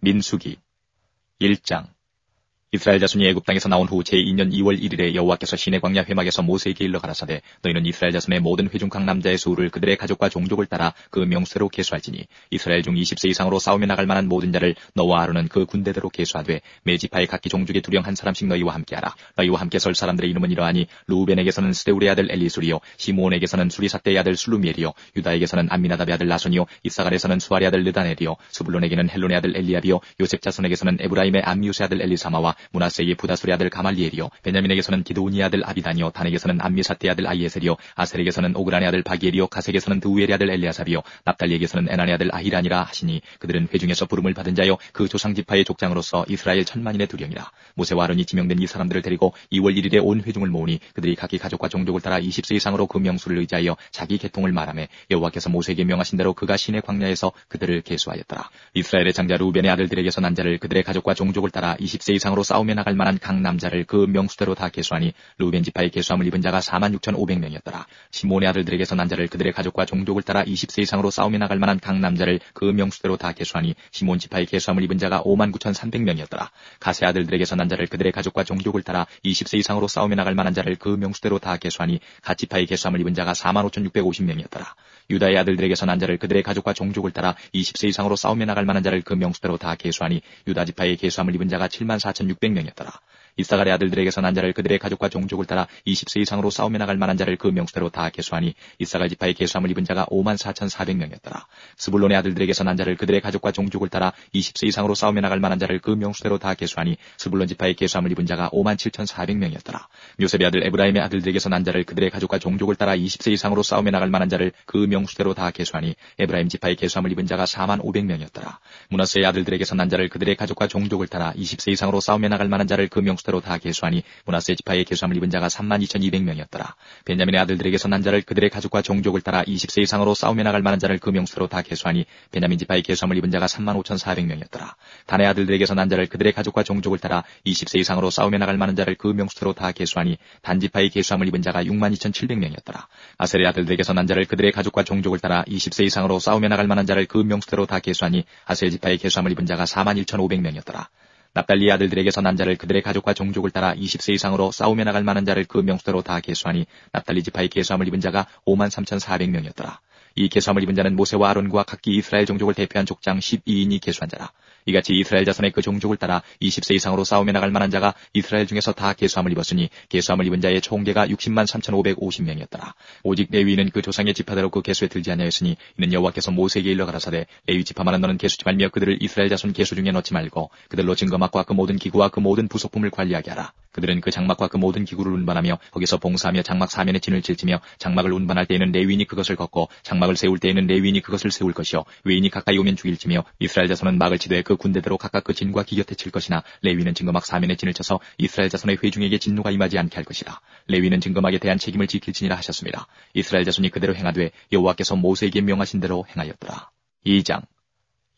민수기 1장. 이스라엘 자손이 애굽 땅에서 나온 후 제2년 2월 1일에 여호와께서 시내 광야 회막에서 모세에게 일러 가라사대 너희는 이스라엘 자손의 모든 회중각 남자의 수를 그들의 가족과 종족을 따라 그 명수대로 계수할지니 이스라엘 중 20세 이상으로 싸움에 나갈 만한 모든 자를 너와 아론은 그 군대대로 계수하되 매 지파의 각기 종족의 두령 한 사람씩 너희와 함께하라. 너희와 함께 설 사람들의 이름은 이러하니 루벤에게서는 스데울의 아들 엘리술이요 시므온에게서는 수리삿대의 아들 술루미엘이요 유다에게서는 암미나답의 아들 나손이요 이사갈에서는 수아의 아들 느다넬이요 스불론에게는 헬론의 아들 엘리압이요 요셉 자손에게서는 에브라임의 암미우스의 아들 엘리사마와 므낫세의 부다술의 아들 가말리엘이요 베냐민에게서는 기드오니의 아들 아비단이요 단에게서는 암미사대의 아들 아이에셀이요 아셀에게서는 오그란의 아들 바기엘이요 가색에서는 드우엘의 아들 엘리아삽이요 납달리에게서는 에난의 아들 아히란이라 하시니 그들은 회중에서 부름을 받은 자요 그 조상지파의 족장으로서 이스라엘 천만인의 두령이라. 모세와 아론이 지명된 이 사람들을 데리고 2월 1일에 온 회중을 모으니 그들이 각기 가족과 종족을 따라 20세 이상으로 그 명수를 의지하여 자기 계통을 말하며 여호와께서 모세에게 명하신 대로 그가 시내 광야에서 그들을 계수하였더라. 이스라엘의 장자 루벤의 아들들에게서 난 자를 그들의 가족과 종족을 따라 20세 이상으로 싸움에 나갈 만한 각 남자를 그 명수대로 다 계수하니 루벤 지파의 계수함을 입은 자가 46,500명이었더라. 시몬의 아들들에게서 난 자를 그들의 가족과 종족을 따라 20세 이상으로 싸움에 나갈 만한 각 남자를 그 명수대로 다 계수하니 시몬 지파의 계수함을 입은 자가 59,300명이었더라. 가세 아들들에게서 난 자를 그들의 가족과 종족을 따라 20세 이상으로 싸움에 나갈 만한 자를 그 명수대로 다 계수하니 갓 지파의 계수함을 입은 자가 45,650명이었더라. 유다의 아들들에게서 난 자를 그들의 가족과 종족을 따라 20세 이상으로 싸움에 나갈 만한 자를 그 명수대로 다 계수하니 유다 지파의 계수함을 입은 자가 74,600명이었더라. 이사갈의 아들들에게서 난 자를 그들의 가족과 종족을 따라 20세 이상으로 싸움에 나갈 만한 자를 그 명수대로 다 계수하니 이사갈 지파의 계수함을 입은 자가 54,400명이었더라. 스불론의 아들들에게서 난 자를 그들의 가족과 종족을 따라 20세 이상으로 싸움에 나갈 만한 자를 그 명수대로 다 계수하니 스불론 지파의 계수함을 입은 자가 57,400명이었더라. 요셉의 아들 에브라임의 아들들에게서 난 자를 그들의 가족과 종족을 따라 20세 이상으로 싸움에 나갈 만한 자를 그 명수대로 다 계수하니 에브라임 지파의 계수함을 입은 자가 45,500명이었더라. 므낫세의 아들들에게서 난 자를 그들의 가족과 종족을 따라 20세 이상으로 싸움에 나갈 만한 자를 그 명수대로 다 계수하니 므낫세 지파의 계수함을 입은 자가 32,200명이었더라. 베냐민의 아들들에게서 난 자를 그들의 가족과 종족을 따라 20세 이상으로 싸움에 나갈 만한 자를 그 명수대로 다 계수하니 베냐민 지파의 계수함을 입은 자가 35,400명이었더라. 단의 아들들에게서 난 자를 그들의 가족과 종족을 따라 20세 이상으로 싸움에 나갈 만한 자를 그 명수대로 다 계수하니 단 지파의 계수함을 입은 자가 62,700명이었더라. 아셀의 아들들에게서 난 자를 그들의 가족과 종족을 따라 20세 이상으로 싸움에 나갈 만한 자를 그 명수대로 다 계수하니 아셀 지파의 계수함을 입은 자가 41,500명이었더라. 납달리의 아들들에게서 난 자를 그들의 가족과 종족을 따라 20세 이상으로 싸움에 나갈 만한 자를 그 명수대로 다 계수하니 납달리 지파의 계수함을 입은 자가 53,400명이었더라. 이 계수함을 입은 자는 모세와 아론과 각기 이스라엘 종족을 대표한 족장 12인이 계수한 자라. 이같이 이스라엘 자손의 그 종족을 따라 20세 이상으로 싸움에 나갈 만한 자가 이스라엘 중에서 다 계수함을 입었으니 계수함을 입은 자의 총계가 603,550명이었더라. 오직 레위인은 그 조상의 지파대로 그 계수에 들지 아니하였으니 이는 여호와께서 모세에게 일러 가라사대 레위 지파만은 너는 계수지 말며 그들을 이스라엘 자손 계수 중에 넣지 말고 그들로 증거막과 그 모든 기구와 그 모든 부속품을 관리하게 하라. 그들은 그 장막과 그 모든 기구를 운반하며 거기서 봉사하며 장막 사면에 진을 칠지며 장막을 운반할 때에는 레위인이 그것을 걷고 장막을 세울 때에는 레위인이 그것을 세울 것이요 외인이 가까이 오면 죽일지며 이스라엘 자손은 막을 치되 그 군대대로 각각 그 진과 기곁에 칠 것이나 레위는 증거막 사면에 진을 쳐서 이스라엘 자손의 회중에게 진노가 임하지 않게 할 것이라. 레위는 증거막에 대한 책임을 지킬지니라 하셨습니다. 이스라엘 자손이 그대로 행하되 여호와께서 모세에게 명하신 대로 행하였더라. 2장.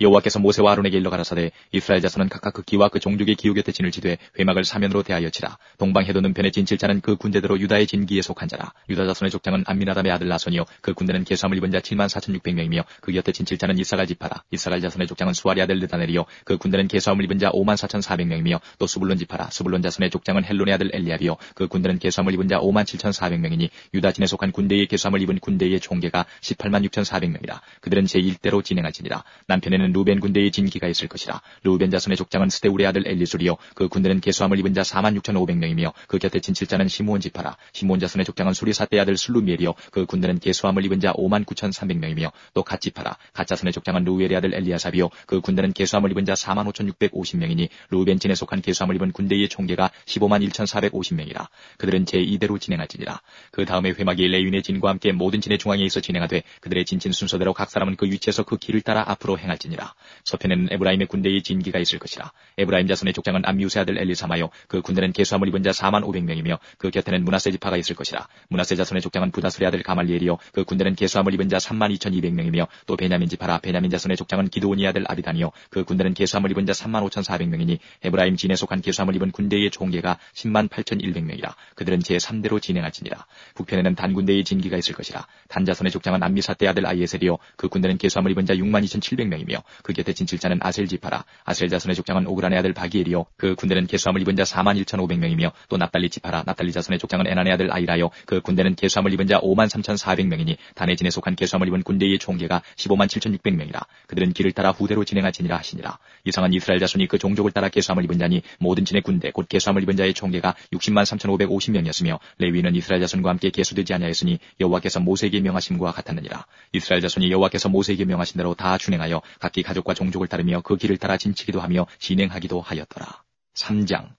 여호와께서 모세와 아론에게 일러 가라사대 이스라엘 자손은 각각 그 기와 그 종족의 기후 곁에 진을 치되 회막을 사면으로 대하여 치라. 동방 해돋는 편에 진칠 자는 그 군대대로 유다의 진기에 속한 자라. 유다 자손의 족장은 암미나답의 아들 나손이요 그 군대는 계수함을 입은 자 74,600명이며 그 곁에 진칠 자는 이사갈 지파라. 이사갈 자손의 족장은 수아의 아들 느다넬이요 그 군대는 계수함을 입은 자 54,400명이며 또 스불론 지파라. 스불론 자손의 족장은 헬론의 아들 엘리압이요 그 군대는 계수함을 입은 자 57,400명이니 유다 진에 속한 군대의 계수함을 입은 군대의 총계가 186,400명이라. 그들은 제1대로 진행할지니라. 남편에는 루벤 군대의 진기가 있을 것이라. 루벤 자손의 족장은 스데울의 아들 엘리술이요 그 군대는 계수함을 입은 자 46,500명이며 그 곁에 진칠 자는 시므온 지파라. 시므온 자손의 족장은 수리삿대의 아들 술루미엘이요 그 군대는 계수함을 입은 자 59,300명이며 또 갓 지파라. 갓 자손의 족장은 루엘의 아들 엘리아삽이요 그 군대는 계수함을 입은 자 45,650명이니 루벤 진에 속한 계수함을 입은 군대의 총계가 151,450명이라. 그들은 제2대로 진행할지니라. 그 다음에 회막이 레위인의 진과 함께 모든 진의 중앙에 있어 진행하되 그들의 진친 순서대로 각 사람은 그 위치에서 그 길을 따라 앞으로 행할지니라. 서편에는 에브라임의 군대의 진기가 있을 것이라. 에브라임 자손의 족장은 암미우스의 아들 엘리사마요 그 군대는 계수함을 입은 자 41,500명이며 그 곁에는 므낫세 지파가 있을 것이라. 므낫세 자손의 족장은 부다술의 아들 가말리엘이요 그 군대는 계수함을 입은 자 32,200명이며 또 베냐민 지파라. 베냐민 자손의 족장은 기드오니의 아들 아비단이요 그 군대는 계수함을 입은 자 35,400명이니 에브라임 진에 속한 계수함을 입은 군대의 총계가 108,100명이라. 그들은 제3대로 진행할지니라. 북편에는 단 군대의 진기가 있을 것이라. 단 자손의 족장은 암미사대의 아들 아이에셀이요 그 군대는 계수함을 입은 자 62,700명이며 그 곁에 진칠자는 아셀 지파라. 아셀 자손의 족장은 오그란의 아들 바기엘이요 그 군대는 계수함을 입은 자 41,500명이며 또 납달리 지파라. 납달리 자손의 족장은 에난의 아들 아이라요 그 군대는 계수함을 입은 자 53,400명이니 단의 진에 속한 계수함을 입은 군대의 총계가 157,600명이라. 그들은 길을 따라 후대로 진행하지니라 하시니라. 이상은 이스라엘 자손이 그 종족을 따라 계수함을 입은 자니 모든 진의 군대 곧 계수함을 입은 자의 총계가 603,550명이었으며 레위인은 이스라엘 자손과 함께 계수되지 아니하였으니 여호와께서 모세에게 명하심과 같았느니라. 이스라엘 자손이 여호와께서 모세에게 명하신 대로 다 준행하여 각기 가족과 종족을 따르며 그 길을 따라 진치기도 하며 진행하기도 하였더라. 3장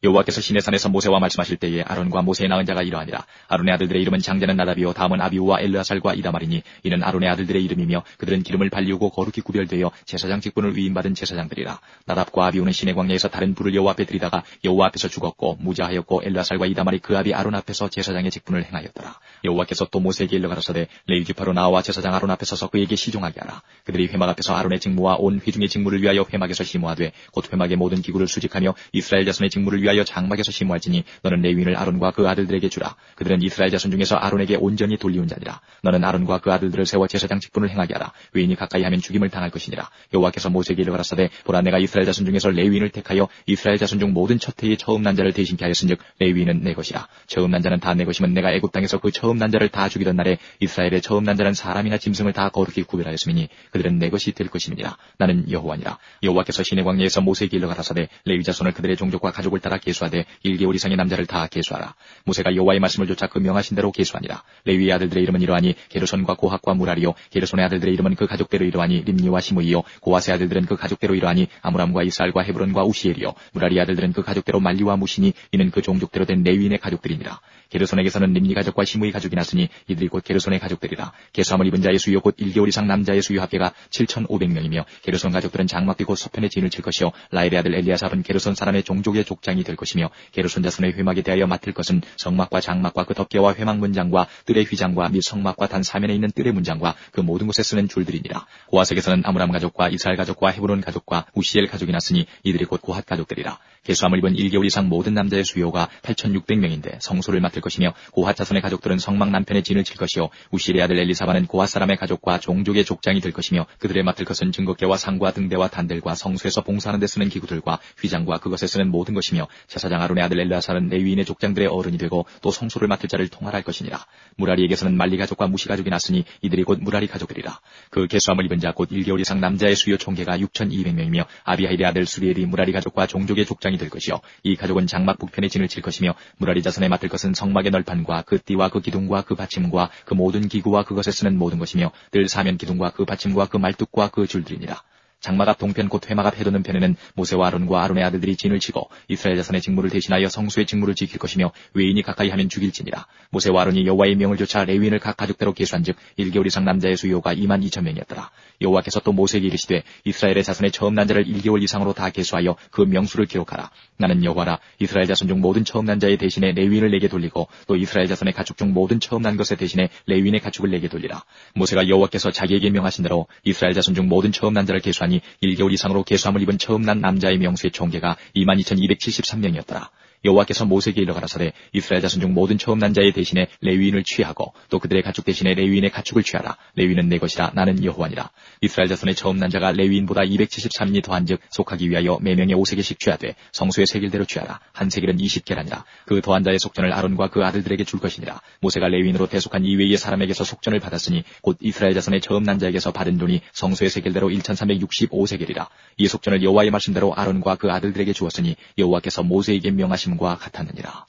여호와께서 시내산에서 모세와 말씀하실 때에 아론과 모세의 낳은 자가 이러하니라. 아론의 아들들의 이름은 장자는 나답이요 다음은 아비후와 엘르아살과 이다말이니 이는 아론의 아들들의 이름이며 그들은 기름을 발리우고 거룩히 구별되어 제사장 직분을 위임받은 제사장들이라. 나답과 아비후는 시내 광야에서 다른 불을 여호와 앞에 들이다가 여호와 앞에서 죽었고 무자하였고 엘르아살과 이다말이 그 아비 아론 앞에서 제사장의 직분을 행하였더라. 여호와께서 또 모세에게 일러 가라사대 레위 지파로 나와 제사장 아론 앞에 서서 그에게 시종하게 하라. 그들이 회막 앞에서 아론의 직무와 온 회중의 직무를 위하여 회막에서 심호하되 곧 회막의 모든 기구를 수직하며 이스라엘 자손의 직무를 위하여 장막에서 심호할지니 너는 레위인을 아론과 그 아들들에게 주라. 그들은 이스라엘 자손 중에서 아론에게 온전히 돌리운 자니라. 너는 아론과 그 아들들을 세워 제사장 직분을 행하게 하라. 외인이 가까이 하면 죽임을 당할 것이니라. 여호와께서 모세에게 이르 가라사대 보라 내가 이스라엘 자손 중에서 레위인을 택하여 이스라엘 자손 중 모든 첫 해의 처음 난 자를 대신케 하였은즉 레위인은 내 것이라. 처음 난 자는 다 내 것이면 내가 애굽 땅에서 그 처음 난 자를 다 죽이던 날에 이스라엘의 처음 난 자는 사람이나 짐승을 다 거룩히 구별하였음이니 그들은 내 것이 될 것임이니라. 나는 여호와니라. 여호와께서 시내 광야에서 모세에게 일러 가라사대 레위 자손을 그들의 종족과 가족을 따라 계수하되 1개월 이상의 남자를 다 계수하라. 모세가 여호와의 말씀을 좇아 그 명하신 대로 계수하니라. 레위의 아들들의 이름은 이러하니 게르손과 고핫과 무라리요 게르손의 아들들의 이름은 그 가족대로 이러하니 림니와 시므이요 고핫의 아들들은 그 가족대로 이러하니 아므람과 이스알과 헤브론과 우시엘이요 무라리의 아들들은 그 가족대로 말리와 무시니 이는 그 종족대로 된 레위인의 가족들이니라. 게르손에게서는 림니 가족과 시므이 가족이 났으니 이들이 곧 게르손의 가족들이라. 계수함을 입은 자의 수요 곧 1개월 이상 남자의 수요 합계가 7,500명이며 게르손 가족들은 장막뒤 곧 서편에 진을 칠 것이요 라엘의 아들 엘리아삽은 게르손 사람의 종족의 족장이 될 것이며 게르손 자손의 회막에 대하여 맡을 것은 성막과 장막과 그 덮개와 회막 문장과 뜰의 휘장과 및 성막과 단 사면에 있는 뜰의 문장과 그 모든 곳에 쓰는 줄들이니라. 고핫에게서는 아므람 가족과 이스라엘 가족과 헤브론 가족과 우시엘 가족이 났으니 이들이 곧 고핫 가족들이라. 계수함을 입은 1개월 이상 모든 남자의 수요가 8,600명인데 성소를 맡을 것이며 고핫 자손의 가족들은 성막 남편에 진을 칠 것이요 우시엘의 아들 엘리사바는 고핫 사람의 가족과 종족의 족장이 될 것이며 그들의 맡을 것은 증거궤와 상과 등대와 단들과 성소에서 봉사하는 데 쓰는 기구들과 휘장과 그것에 쓰는 모든 것이며 제사장 아론의 아들 엘르아살은 레위인의 족장들의 어른이 되고 또 성소를 맡을 자를 통할할 것이니라. 무라리에게서는 말리 가족과 무시 가족이 났으니 이들이 곧 무라리 가족들이라. 그 계수함을 입은 자 곧 1개월 이상 남자의 수요 총계가 6,200명이며 아비하일의 아들 수리엘이 무라리 가족과 종족의 족장이 될 것이요 이 가족은 장막 북편에 진을 칠 것이며 무라리 자손에 맡을 것은 성막의 널판과 그 띠와 그 기둥과 그 받침과 그 모든 기구와 그것에 쓰는 모든 것이며 뜰 사면 기둥과 그 받침과 그 말뚝과 그 줄들이니라. 장막 앞 동편 곧 회막 앞 해돋는 편에는 모세와 아론과 아론의 아들들이 진을 치고 이스라엘 자손의 직무를 대신하여 성소의 직무를 지킬 것이며 외인이 가까이 하면 죽일지니라. 모세와 아론이 여호와의 명을 좇아 레위인을 각 가족대로 계수한즉 1개월 이상 남자의 수요가 22,000명이었더라. 여호와께서 또 모세에게 이르시되 이스라엘의 자손의 처음 난 자를 1개월 이상으로 다 계수하여 그 명수를 기록하라. 나는 여호와라. 이스라엘 자손 중 모든 처음 난 자의 대신에 레위인을 내게 돌리고 또 이스라엘 자손의 가축 중 모든 처음 난 것의 대신에 레위인의 가축을 내게 돌리라. 모세가 여호와께서 자기에게 명하신 대로 이스라엘 자손 중 모든 처음 난 자를 계수하니 1개월 이상으로 계수함을 입은 처음 난 남자의 명수의 총계가 22,273명이었더라. 여호와께서 모세에게 일러 가라사대 이스라엘 자손 중 모든 처음 난 자의 대신에 레위인을 취하고 또 그들의 가축 대신에 레위인의 가축을 취하라. 레위인은 내 것이라. 나는 여호와니라. 이스라엘 자손의 처음 난 자가 레위인보다 273인이 더한즉 속하기 위하여 매명에 5세겔씩 취하되 성소의 세겔대로 취하라. 한 세겔은 20계라니라. 그 더한 자의 속전을 아론과 그 아들들에게 줄 것이니라. 모세가 레위인으로 대속한 이외의 사람에게서 속전을 받았으니 곧 이스라엘 자손의 처음 난 자에게서 받은 돈이 성소의 세겔대로 1,365세겔이라. 이 속전을 여호와의 말씀대로 아론과 그 아들들에게 주었으니 여호와께서 모세에게 명하심 과 같았느니라.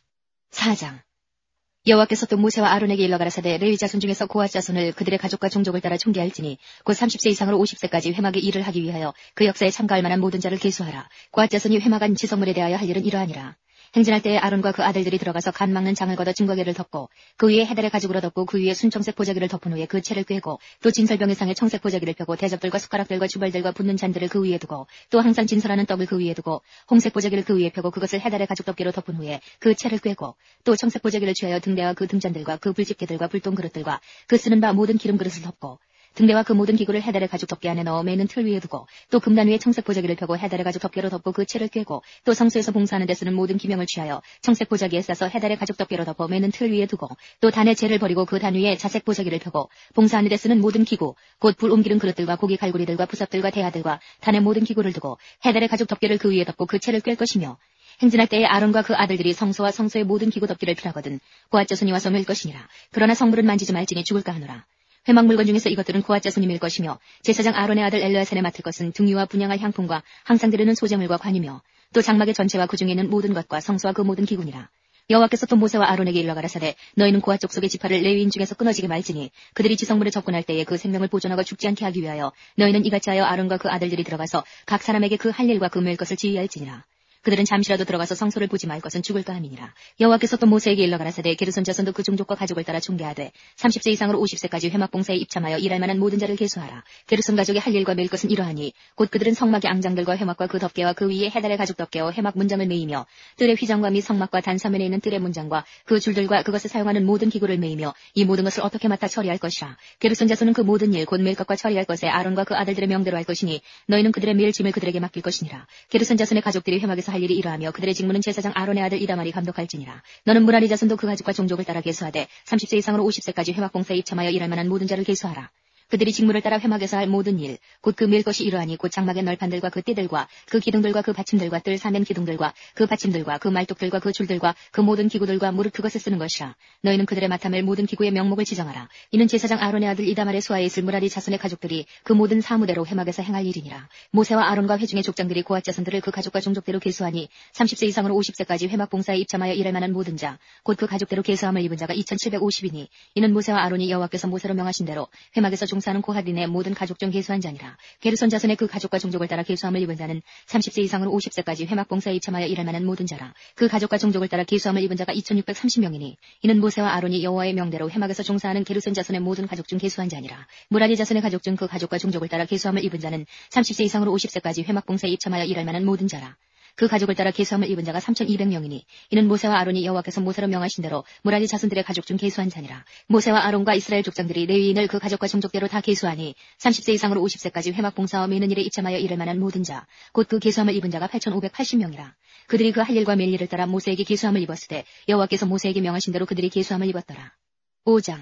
4장 여호와께서 또 모세와 아론에게 일러 가라사대 레위 자손 중에서 고핫 자손을 그들의 가족과 종족을 따라 총계할지니 곧 30세 이상으로 50세까지 회막의 일을 하기 위하여 그 역사에 참가할 만한 모든 자를 계수하라. 고핫 자손이 회막 안 지성물에 대하여 할 일은 이러하니라. 행진할 때에 아론과 그 아들들이 들어가서 간 막는 장을 걷어 증거궤를 덮고 그 위에 해달의 가죽으로 덮고 그 위에 순청색 보자기를 덮은 후에 그 채를 꿰고 또 진설병의 상에 청색 보자기를 펴고 대접들과 숟가락들과 주발들과 붓는 잔들을 그 위에 두고 또 항상 진설하는 떡을 그 위에 두고 홍색 보자기를 그 위에 펴고 그것을 해달의 가죽 덮개로 덮은 후에 그 채를 꿰고 또 청색 보자기를 취하여 등대와 그 등잔들과 그 불집게들과 불똥 그릇들과 그 쓰는 바 모든 기름 그릇을 덮고 등대와 그 모든 기구를 해달의 가죽 덮개 안에 넣어 매는 틀 위에 두고 또 금단 위에 청색 보자기를 펴고 해달의 가죽 덮개로 덮고 그 채를 꿰고 또 성소에서 봉사하는 데 쓰는 모든 기명을 취하여 청색 보자기에 싸서 해달의 가죽 덮개로 덮어 매는 틀 위에 두고 또 단의 채를 버리고 그 단 위에 자색 보자기를 펴고 봉사하는 데 쓰는 모든 기구 곧 불 옮기는 그릇들과 고기 갈고리들과 부삽들과 대야들과 단의 모든 기구를 두고 해달의 가죽 덮개를 그 위에 덮고 그 채를 꿰 것이며 행진할 때에 아론과 그 아들들이 성소와 성소의 모든 기구 덮기를 필하거든 고앗 자손이 와서 밀 것이니라. 그러나 성물은 만지지 말지니 죽을까 하노라. 회막 물건 중에서 이것들은 고앗 자손이 밀 것이며 제사장 아론의 아들 엘르야산에 맡을 것은 등유와 분향할 향품과 항상 드리는 소재물과 관이며 또 장막의 전체와 그 중에 있는 모든 것과 성소와 그 모든 기구니라. 여호와께서 또 모세와 아론에게 일러 가라사대 너희는 고앗 족속의 지파를 레위인 중에서 끊어지게 말지니 그들이 지성물에 접근할 때에 그 생명을 보존하고 죽지 않게 하기 위하여 너희는 이같이 하여 아론과 그 아들들이 들어가서 각 사람에게 그 할 일과 그 맬 것을 지휘할지니라. 그들은 잠시라도 들어가서 성소를 보지 말 것은 죽을까 함이니라. 여호와께서 또 모세에게 일러 가라사대 게르손 자손도 그 종족과 가족을 따라 총계하되 30세 이상으로 50세까지 회막봉사에 입참하여 일할 만한 모든 자를 계수하라. 게르손 가족의 할 일과 맬 것은 이러하니 곧 그들은 성막의 앙장들과 회막과 그 덮개와 그 위에 해달의 가죽 덮개와 회막 문장을 매이며 뜰의 휘장과 및 성막과 단사면에 있는 뜰의 문장과 그 줄들과 그것을 사용하는 모든 기구를 매이며 이 모든 것을 어떻게 맡아 처리할 것이라. 게르손 자손은 그 모든 일 곧 맬 것과 처리할 것에 아론과 그 아들들의 명대로 할 것이니 너희는 그들의 매일 짐을 그들에게 맡길 것이니라. 게르손 자손의 가족들이 회막에서 할 일이 이러하며 그들의 직무는 제사장 아론의 아들 이다말이 감독할지니라. 너는 무라리 자손도 그 가족과 종족을 따라 계수하되 30세 이상으로 50세까지 회막봉사에 입참하여 일할 만한 모든 자를 계수하라. 그들이 직무를 따라 회막에서 할 모든 일, 곧 그 맬 것이 이러하니 곧 장막의 널판들과 그 띠들과 그 기둥들과 그 받침들과 뜰 사면 기둥들과 그 받침들과 그 말뚝들과 그 줄들과 그 모든 기구들과 무릇 그것을 쓰는 것이라. 너희는 그들의 맡아 맬 모든 기구의 명목을 지정하라. 이는 제사장 아론의 아들 이다말의 수하에 있을 무라리 자손의 가족들이 그 모든 사무대로 회막에서 행할 일이니라. 모세와 아론과 회중의 족장들이 고앗 자손들을 그 가족과 종족대로 계수하니 30세 이상으로 50세까지 회막 봉사에 입참하여 일할 만한 모든 자, 곧 그 가족대로 계수함을 입은 자가 2750이니 이는 모세와 아론이 여호와께서 모세로 명하신 대로 회막에서 종사하는 고핫인의 모든 가족 중 계수한 자니라. 게르손 자손의 그 가족과 종족을 따라 계수함을 입은 자는 30세 이상으로 50세까지 회막 봉사에 입참하여 일할 만한 모든 자라. 그 가족과 종족을 따라 계수함을 입은 자가 2630명이니 이는 모세와 아론이 여호와의 명대로 회막에서 종사하는 게르손 자손의 모든 가족 중 계수한 자니라. 무라리 자손의 가족 중 그 가족과 종족을 따라 계수함을 입은 자는 30세 이상으로 50세까지 회막 봉사에 입참하여 일할 만한 모든 자라. 그 가족을 따라 계수함을 입은 자가 3200명이니 이는 모세와 아론이 여호와께서 모세로 명하신 대로 무라리 자손들의 가족 중 계수한 자니라. 모세와 아론과 이스라엘 족장들이 레위인을 그 가족과 종족대로 다 계수하니 30세 이상으로 50세까지 회막 봉사와 매는 일에 입참하여 일할 만한 모든 자, 곧 그 계수함을 입은 자가 8580명이라. 그들이 그 할 일과 맬 일을 따라 모세에게 계수함을 입었을 때 여호와께서 모세에게 명하신 대로 그들이 계수함을 입었더라. 5장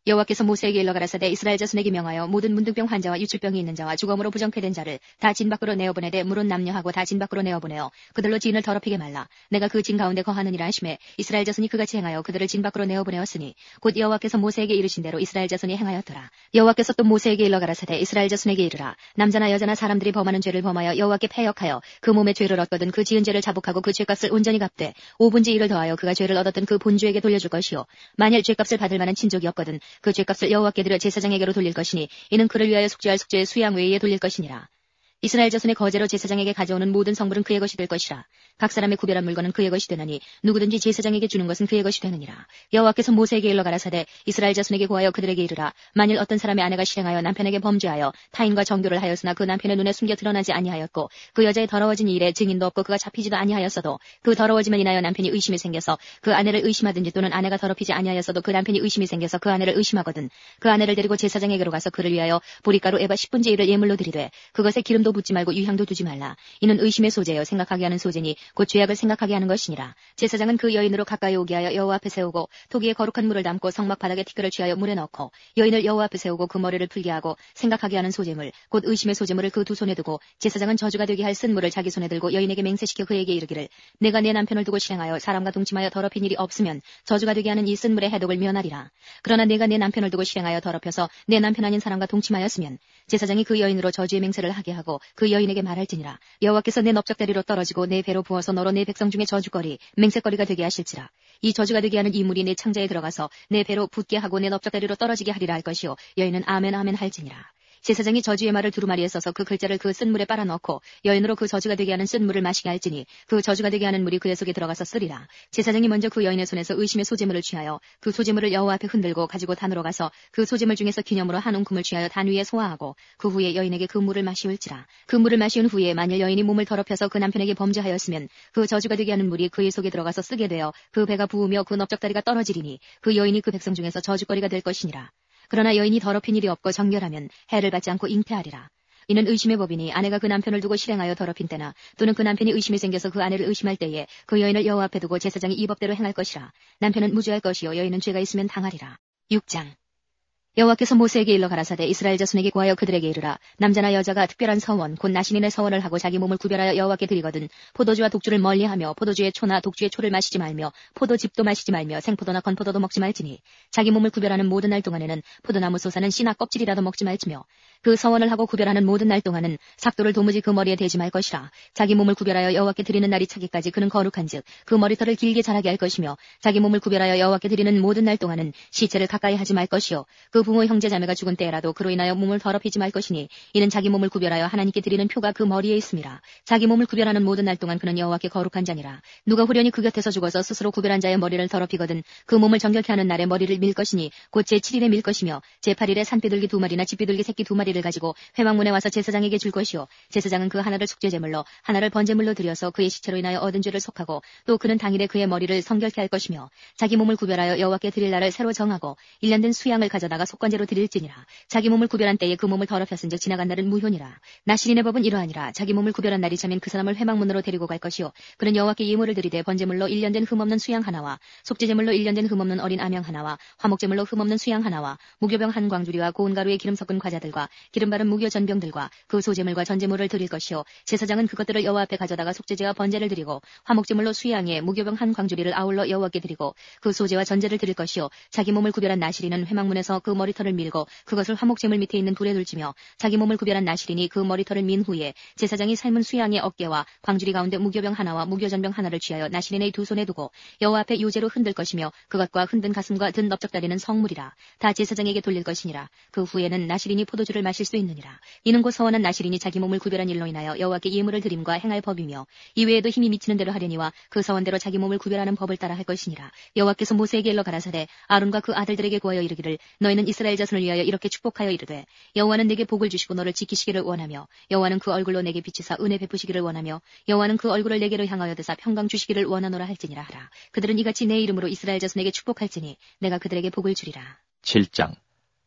여호와께서 모세에게 일러 가라사대 이스라엘 자손에게 명하여 모든 문둥병 환자와 유출병이 있는 자와 주검으로 부정패된 자를 다 진 밖으로 내어보내되 물은 남녀하고 다 진 밖으로 내어보내어 그들로 진을 더럽히게 말라. 내가 그 진 가운데 거하느니라 하심에 이스라엘 자손이 그같이 행하여 그들을 진 밖으로 내어보내었으니 곧 여호와께서 모세에게 이르신 대로 이스라엘 자손이 행하였더라. 여호와께서 또 모세에게 일러 가라사대 이스라엘 자손에게 이르라. 남자나 여자나 사람들이 범하는 죄를 범하여 여호와께 패역하여 그 몸의 죄를 얻거든 그 지은 죄를 자복하고 그 죄값을 온전히 갚되 5분지 1을 더하여 그가 죄를 얻었던 그 본주에게 돌려줄 것이요 만일 죄값을 받을 만한 친족이 없거든 그 죄값을 여호와께 드려 제사장에게로 돌릴 것이니 이는 그를 위하여 속죄할 속죄의 수양 외에 돌릴 것이니라. 이스라엘 자손의 거제로 제사장에게 가져오는 모든 성물은 그의 것이 될 것이라. 각 사람의 구별한 물건은 그의 것이 되나니 누구든지 제사장에게 주는 것은 그의 것이 되느니라. 여호와께서 모세에게 일러 가라사대 이스라엘 자손에게 고하여 그들에게 이르라. 만일 어떤 사람의 아내가 실행하여 남편에게 범죄하여 타인과 정교를 하였으나 그 남편의 눈에 숨겨 드러나지 아니하였고 그 여자의 더러워진 일에 증인도 없고 그가 잡히지도 아니하였어도 그 더러워짐을 인하여 남편이 의심이 생겨서 그 아내를 의심하든지 또는 아내가 더럽히지 아니하였어도 그 남편이 의심이 생겨서 그 아내를 의심하거든 그 아내를 데리고 제사장에게로 가서 그를 위하여 보리가루 에바 10분지 1을 예물로 드리되 그것에 기름도 붓지 말고 유향도 두지 말라. 이는 의심의 소재여 생각하게 하는 소재니 곧 죄악을 생각하게 하는 것이니라. 제사장은 그 여인으로 가까이 오게 하여 여호와 앞에 세우고 토기에 거룩한 물을 담고 성막 바닥에 티끌을 취하여 물에 넣고 여인을 여호와 앞에 세우고 그 머리를 풀게 하고 생각하게 하는 소재물 곧 의심의 소재물을 그 두 손에 두고 제사장은 저주가 되게 할 쓴 물을 자기 손에 들고 여인에게 맹세시켜 그에게 이르기를 내가 내 남편을 두고 실행하여 사람과 동침하여 더럽힌 일이 없으면 저주가 되게 하는 이 쓴 물의 해독을 면하리라. 그러나 내가 내 남편을 두고 실행하여 더럽혀서 내 남편 아닌 사람과 동침하였으면 제사장이 그 여인으로 저주의 맹세를 하게 하고 그 여인에게 말할지니라. 여호와께서 내 넓적다리로 떨어지고 내 배로 부어서 너로 내 백성 중에 저주거리 맹세거리가 되게 하실지라. 이 저주가 되게 하는 이 물이 내 창자에 들어가서 내 배로 붓게 하고 내 넓적다리로 떨어지게 하리라 할 것이요 여인은 아멘 아멘 할지니라. 제사장이 저주의 말을 두루마리에 써서 그 글자를 그 쓴 물에 빨아넣고 여인으로 그 저주가 되게 하는 쓴 물을 마시게 할지니 그 저주가 되게 하는 물이 그의 속에 들어가서 쓰리라. 제사장이 먼저 그 여인의 손에서 의심의 소재물을 취하여 그 소재물을 여호와 앞에 흔들고 가지고 단으로 가서 그 소재물 중에서 기념으로 한 웅큼을 취하여 단 위에 소화하고 그 후에 여인에게 그 물을 마시울지라. 그 물을 마시운 후에 만일 여인이 몸을 더럽혀서 그 남편에게 범죄하였으면 그 저주가 되게 하는 물이 그의 속에 들어가서 쓰게 되어 그 배가 부으며 그 넓적다리가 떨어지리니 그 여인이 그 백성 중에서 저주거리가 될 것이니라. 그러나 여인이 더럽힌 일이 없고 정결하면 해를 받지 않고 잉태하리라. 이는 의심의 법이니 아내가 그 남편을 두고 실행하여 더럽힌 때나 또는 그 남편이 의심이 생겨서 그 아내를 의심할 때에 그 여인을 여호와 앞에 두고 제사장이 이 법대로 행할 것이라. 남편은 무죄할 것이요 여인은 죄가 있으면 당하리라. 6장. 여호와께서 모세에게 일러 가라사대 이스라엘 자손에게 구하여 그들에게 이르라. 남자나 여자가 특별한 서원 곧 나신인의 서원을 하고 자기 몸을 구별하여 여호와께 드리거든 포도주와 독주를 멀리하며 포도주의 초나 독주의 초를 마시지 말며 포도즙도 마시지 말며 생포도나 건포도도 먹지 말지니 자기 몸을 구별하는 모든 날 동안에는 포도나무 솟아는 씨나 껍질이라도 먹지 말지며 그 서원을 하고 구별하는 모든 날 동안은 삭도를 도무지 그 머리에 대지 말 것이라. 자기 몸을 구별하여 여호와께 드리는 날이 차기까지 그는 거룩한즉 그 머리털을 길게 자라게 할 것이며 자기 몸을 구별하여 여호와께 드리는 모든 날 동안은 시체를 가까이 하지 말 것이요 그 부모 형제 자매가 죽은 때라도 그로 인하여 몸을 더럽히지 말 것이니 이는 자기 몸을 구별하여 하나님께 드리는 표가 그 머리에 있음이라. 자기 몸을 구별하는 모든 날 동안 그는 여호와께 거룩한 자니라. 누가 후련히 그 곁에서 죽어서 스스로 구별한 자의 머리를 더럽히거든 그 몸을 정결케 하는 날에 머리를 밀 것이니 곧 제7일에 밀 것이며 제8일에 산비둘기 2마리나 집비둘기 새끼 2마리를 가지고 회막문에 와서 제사장에게 줄 것이요 제사장은 그 하나를 속죄제물로 하나를 번제물로 드려서 그의 시체로 인하여 얻은 죄를 속하고 또 그는 당일에 그의 머리를 성결케 할 것이며 자기 몸을 구별하여 여호와께 드릴 날을 새로 정하고 1년 된 수양을 가져다가 속관제로 드릴지니라. 자기 몸을 구별한 때에 그 몸을 더럽혔은즉 지나간 날은 무효니라. 나실인의 법은 이러하니라. 자기 몸을 구별한 날이 차면 그 사람을 회막문으로 데리고 갈 것이요 그는 여호와께 예물을 드리되 번제물로 1년 된 흠없는 수양 하나와 속죄제물로 1년 된 흠없는 어린 암양 하나와 화목제물로 흠없는 수양 하나와 무교병 한 광주리와 고운 가루에 기름 섞은 과자들과 기름 바른 무교 전병들과 그 소제물과 전제물을 드릴 것이요 제사장은 그것들을 여호와 앞에 가져다가 속죄제와 번제를 드리고 화목제물로 수양에 무교병 한 광주리를 아울러 여호와께 드리고 그 소제와 전제를 드릴 것이요 자기 몸을 구별한 나실인은 회막문에서 그 머리털을 밀고 그것을 화목제물 밑에 있는 불에 둘지며 자기 몸을 구별한 나실인이 그 머리털을 민 후에 제사장이 삶은 수양의 어깨와 광주리 가운데 무교병 하나와 무교전병 하나를 취하여 나실인의 두 손에 두고 여호와 앞에 요제로 흔들 것이며 그것과 흔든 가슴과 든 넓적다리는 성물이라. 다 제사장에게 돌릴 것이니라. 그 후에는 나실인이 포도주를 마실 수 있느니라. 이는 곧 서원한 나실인이 자기 몸을 구별한 일로 인하여 여호와께 예물을 드림과 행할 법이며 이외에도 힘이 미치는 대로 하려니와 그 서원대로 자기 몸을 구별하는 법을 따라 할 것이니라. 여호와께서 모세에게 일러 가라사대 아론과 그 아들들에게 구하여 이르기를 너희는 이스라엘 자손을 위하여 이렇게 축복하여 이르되 여호와는 내게 복을 주시고 너를 지키시기를 원하며 여호와는 그 얼굴로 내게 비치사 은혜 베푸시기를 원하며 여호와는 그 얼굴을 내게로 향하여 드사 평강 주시기를 원하노라 할지니라 하라. 그들은 이같이 내 이름으로 이스라엘 자손에게 축복할지니 내가 그들에게 복을 주리라. 7장.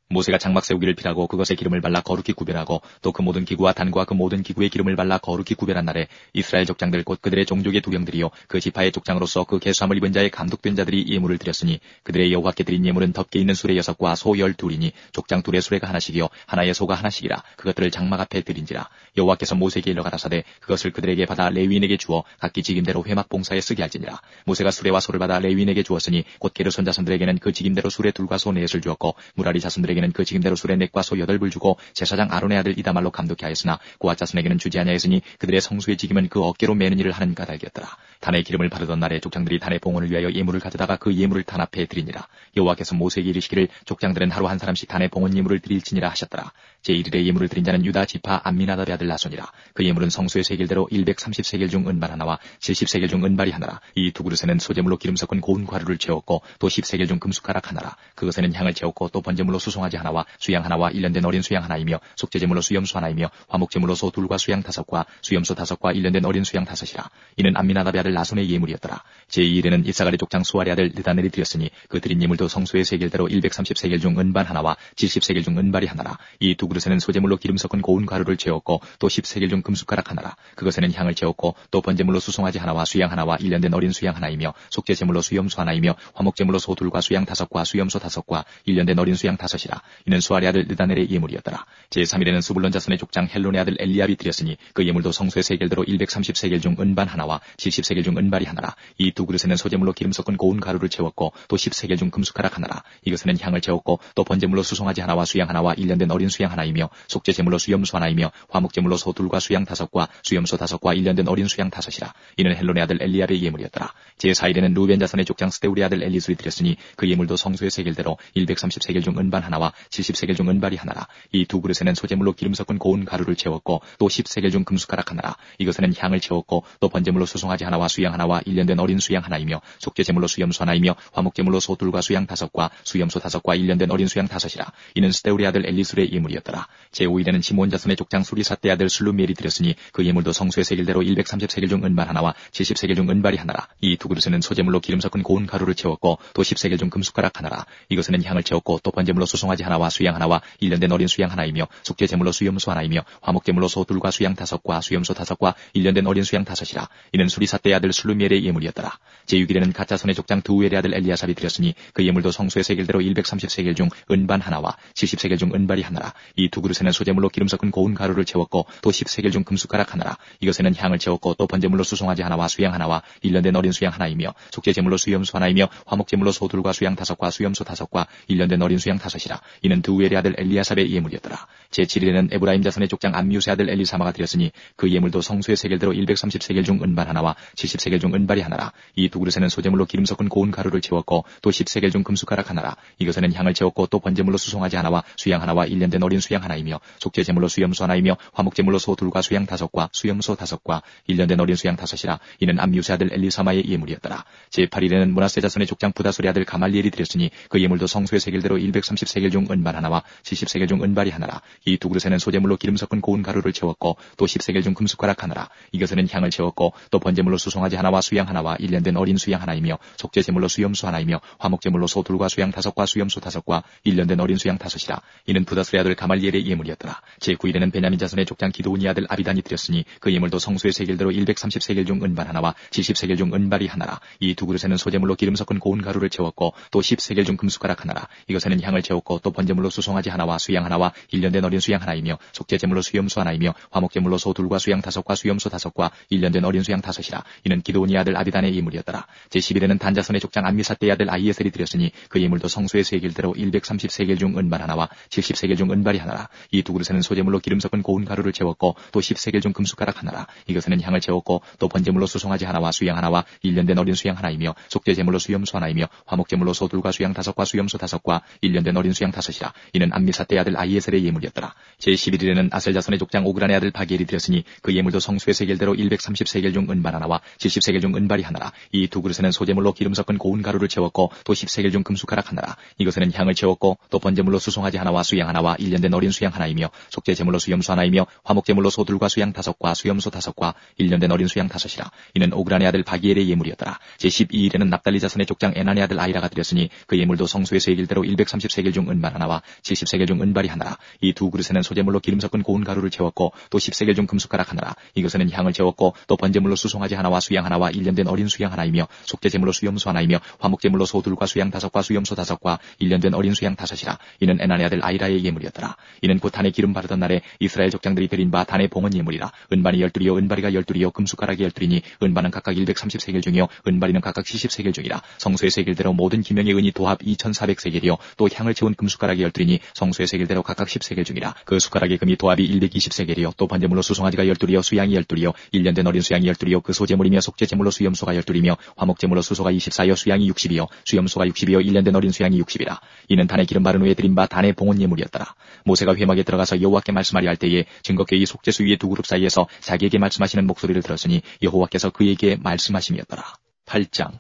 모세가 장막 세우기를 필하고 그것에 기름을 발라 거룩히 구별하고 또 그 모든 기구와 단과 그 모든 기구에 기름을 발라 거룩히 구별한 날에 이스라엘 족장들 곧 그들의 종족의 두령들이요 그 지파의 족장으로서 그 계수함을 입은 자의 감독된 자들이 예물을 드렸으니 그들의 여호와께 드린 예물은 덮개 있는 수레 6과 소 12이니 족장 둘의 수레가 하나씩이요 하나의 소가 하나씩이라. 그것들을 장막 앞에 드린지라. 여호와께서 모세에게 일러 가라사대 그것을 그들에게 받아 레위인에게 주어 각기 직임대로 회막 봉사에 쓰게 할지니라. 모세가 수레와 소를 받아 레위인에게 주었으니 곧 게르손 자손들에게는 그 직임대로 수레 둘과 소 넷을 주었고 무라리 자손들에게는 그 직임대로 수레 넷과 소 8불 주고 제사장 아론의 아들 이다말로 감독케 하였으나 고앗 자손에게는 주지 아니하였으니 그들의 성수의 직임은 그 어깨로 매는 일을 하는 까닭이었더라. 단의 기름을 바르던 날에 족장들이 단의 봉헌을 위하여 예물을 가져다가 그 예물을 단 앞에 드리니라. 여호와께서 모세에게 이르시기를 족장들은 하루 한 사람씩 단의 봉헌 예물을 드릴지니라 하셨더라. 제1일에 예물을 드린 자는 유다 지파 암미나답의 아들 나손이라. 그 예물은 성수의 세겔대로 130세겔 중 은발 하나와 70세겔 중 은발이 하나라. 이 두 그릇에는 소제물로 기름 섞은 고운 과류를 채웠고 또 10세겔 중 금숟가락 하나라. 그것에는 향을 채웠고 또 번제물로 수송아지 하나와 수양 하나와 1년 된 어린 수양 하나이며 속죄제물로 수염수 하나이며 화목제물로 소 2과 수양 5과 수염소 5과 1년 된 어린 수양 5이라. 이는 암미나답의 아들 나손의 예물이었더라. 제2일에는 이사갈의 족장 수아리 아들 느다넬이 드렸으니 그 드린 예물도 성수의 세겔대로 130세겔 중 은발 하나와 70세겔 중 은발이 하나라. 이 두 그릇에는 소제물로 기름 섞은 고운 가루를 채웠고 또 10세겔 중 금숟가락 하나라. 그것에는 향을 채웠고 또 번제물로 수송아지 하나와 수양 하나와 1년 된 어린 수양 하나이며 속죄제물로 수염수 하나이며 화목제물로 소 2과 수양 5과 수염소 5과 1년 된 어린 수양 5이라. 이는 수아리 아들 느다넬의 예물이었더라. 제3일에는 스불론 자손의 족장 헬론의 아들 엘리압이 드렸으니 그 예물도 성수의 세겔대로 130세겔 중 은반 하나와 70세겔 중 은발이 하나라. 이 두 그릇에는 소제물로 기름 섞은 고운 가루를 채웠고 또 10세겔 중 금숟가락 하나라. 이것에는 향을 채웠고 또 번제물로 수송아지 하나와 수양 하나와 1년 된 어린 수양 하나이며 속죄제물로 수염수 하나이며 화목제물로 소 2과 수양 5과 수염소 5과 1년 된 어린 수양 5이라. 이는 헬론의 아들 엘리압의 예물이었더라. 제4일에는 루벤 자손의 족장 스데우리 아들 엘리술이 드렸으니 그 예물도 성수의 세겔대로 130세겔 중 은반 하나와 70세겔 중 은발이 하나라. 이 두 그릇에는 소제물로 기름 섞은 고운 가루를 채웠고 또 10세겔 중 금숟가락 하나라. 이것에는 향을 채웠고 또 번제물로 수송아지 하나와 수양 하나와 1년 된 어린 수양 하나이며 속죄제물로 수염수 하나이며 화목제물로 소 2과 수양 5과 수염소 5과 1년 된 어린 수양 5이라. 이는 스데우리 아들 엘리술의 예물이었더라. 제5일에는 시몬 자손의 족장 수리사떼 아들 슬루미엘이 드렸으니 그 예물도 성수의 세겔대로 130세겔 중 은발 하나와 70세겔 중 은발이 하나라. 이 두 그릇에는 소제물로 기름 섞은 고운 가루를 채웠고 또 10세겔 중 금숟가락 하나라. 이것에는 향을 채웠고 또 번제물로 수송아지 수송아지 하나와 수양 하나와 1년 된 어린 수양 하나이며 속죄 제물로 수염소 하나이며 화목 제물로 소 둘과 수양 5과 수염소 5과 1년 된 어린 수양 5이라. 이는 수리사떼의 아들 술루미엘의 예물이었더라. 제6일에는 가짜손의 족장 두우엘의 아들 엘리아삽이 드렸으니 그 예물도 성소의 세겔대로 130세겔 중 은반 하나와 70세겔 중 은발이 하나라. 이 두 그릇에는 소제물로 기름 섞은 고운 가루를 채웠고 또 10세겔 중 금숟가락 하나라. 이것에는 향을 채웠고 또 번제물로 수송아지 하나와 수양 하나와 1년 된 어린 수양 하나이며 속죄 제물로 수염소 하나이며 화목 제물로 소 둘과 수양 5과 수염소 5과 1년 된 어린 수양 5이라. 이는 두우엘의 아들 엘리아삽의 예물이었더라. 제7일에는 에브라임 자손의 족장 암미우스의 아들 엘리사마가 드렸으니 그 예물도 성소의 세겔대로 130세겔 중 은반 하나와 70세겔 중 은발이 하나라. 이 두 그릇에는 소제물로 기름 섞은 고운 가루를 채웠고 또 10세겔 중 금숟가락 하나라. 이것에는 향을 채웠고 또 번제물로 수송아지 하나와 수양 하나와 1년 된 어린 수양 하나이며 속죄 제물로 수염소 하나이며 화목 제물로 소 둘과 수양 5과 수염소 5과 1년 된 어린 수양 5이라. 이는 암미우스의 아들 엘리사마의 예물이었더라. 제8일에는 므낫세 자손의 족장 부다솔의 아들 가말리엘이 드렸으니 그 예물도 성소의 세겔대로 130세겔 중 은반 하나와 70세겔 중 은발이 하나라. 이 두 그릇에는 소제물로 기름 섞은 고운 가루를 채웠고 또 10세겔 중 금숟가락 하나라. 이것에는 향을 채웠고 또 번제물로 수송아지 하나와 수양 하나와 1년 된 어린 수양 하나이며 속죄 제물로 수염소 하나이며 화목 제물로 소 둘과 수양 5과 수염소 5과 1년 된 어린 수양 5이라. 이는 부다솔의 아들 가말리엘의 예물이었더라. 제9일에는 베냐민 자손의 족장 기드온의 아들 아비단이 드렸으니 그 예물도 성소의 세겔대로 130세겔 중 은반 하나와 70세겔 중 은발이 하나라. 이 두 그릇에는 소제물로 기름 섞은 고운 가루를 채웠고 또 10세겔 중 금숟가락 하나라. 이것에는 향을 채웠고 또 번제물로 수송아지 하나와 수양 하나와 1년 된 어린 수양 하나이며 속죄 제물로 수염소 하나이며 화목 제물로 소 둘과 수양 5과 수염소 5과 1년 된 어린 수양 5이라. 이는 기드온의 아들 아비단의 예물이었더라. 제11일에는 단자손의 족장 암미사떼의 아들 아이에셀이 드렸으니 그 예물도 성소의 세겔대로 130세겔 중 은반 하나와 70세겔 중 은발이 하나라. 이 두 그릇에는 소제물로 기름 섞은 고운 가루를 채웠고 또 10세겔 중 금숟가락 하나라. 이것에는 향을 채웠고 또 번제물로 수송아지 하나와 수양 하나와 1년 된 어린 수양 하나이며 속죄 제물로 수염소 하나이며 화목 제물로 소 둘과 수양 5과 수염소 5과 1년 된 어린 수양 5이라. 이는 암미사떼의 아들 아이에셀의 예물이었더라. 제11일에는 아셀 자손의 족장 오그란의 아들 바기엘이 드렸으니 그 예물도 성소의 세겔대로 130세겔 중 은반 하나와 70세겔 중 은발이 하나라. 이 두 그릇에는 소제물로 기름 섞은 고운 가루를 채웠고 또 10세겔 중 금숟가락 하나라. 이것에는 향을 채웠고 또 번제물로 수송아지 하나와 수양 하나와 1년 된 어린 수양 하나이며 속죄 제물로 수염소 하나이며 화목 제물로 소 둘과 수양 5과 수염소 5과 1년 된 어린 수양 5이라. 이는 오그란의 아들 바기엘의 예물이었더라. 제12일에는 납달리 자손의 족장 에난의 아들 아이라가 드렸으니 그 예물도 성소의 세겔대로 130세겔 중 은반 하나와 70세겔 중 은발이 하나라. 이 두 그릇에는 소제물로 기름 섞은 고운 가루를 채웠고 또 10세겔 중 금숟가락 하나라. 이것에는 향을 채웠고 또 번제물로 수송아지 하나와 수양 하나와 1년 된 어린 수양 하나이며 속죄 제물로 수염소 하나이며 화목 제물로 소 둘과 수양 5과 수염소 5과 1년 된 어린 수양 5이라. 이는 에난의 아들 아이라의 예물이었더라. 이는 곧 단에 기름 바르던 날에 이스라엘 족장들이 드린 바 단의 봉헌 예물이라. 은반이 12이요 은발이가 12이요 금숟가락이 12이니 은반은 각각 130세겔 중이요 은발이는 각각 70세겔 중이라. 성소의 세겔대로 모든 기명의 은이 도합 2400세겔이요 또 향을 채운 금숟가락이 12이니 성소의 세겔대로 각각 10세겔 중이라. 그 숟가락의 금이 도합이 120세겔이요 또 번제물로 수송아지가 12이요 수양이 12이요 1년 된 어린 수양이 12이요 그 소제물이며 속죄 제물로 수염소가 12이며 화목 제물로 수소가 24여 수양이 60이요 수염소가 60이요 1년 된 어린 수양이 60이라. 이는 단에 기름 바른 후에 드린 바 단의 봉헌 예물이었더라. 모세가 회막에 들어가서 여호와께 말씀하려 할 때에 증거궤의 속죄수 위의 두 그룹 사이에서 자기에게 말씀하시는 목소리를 들었으니 여호와께서 그에게 말씀하심이었더라. 8장.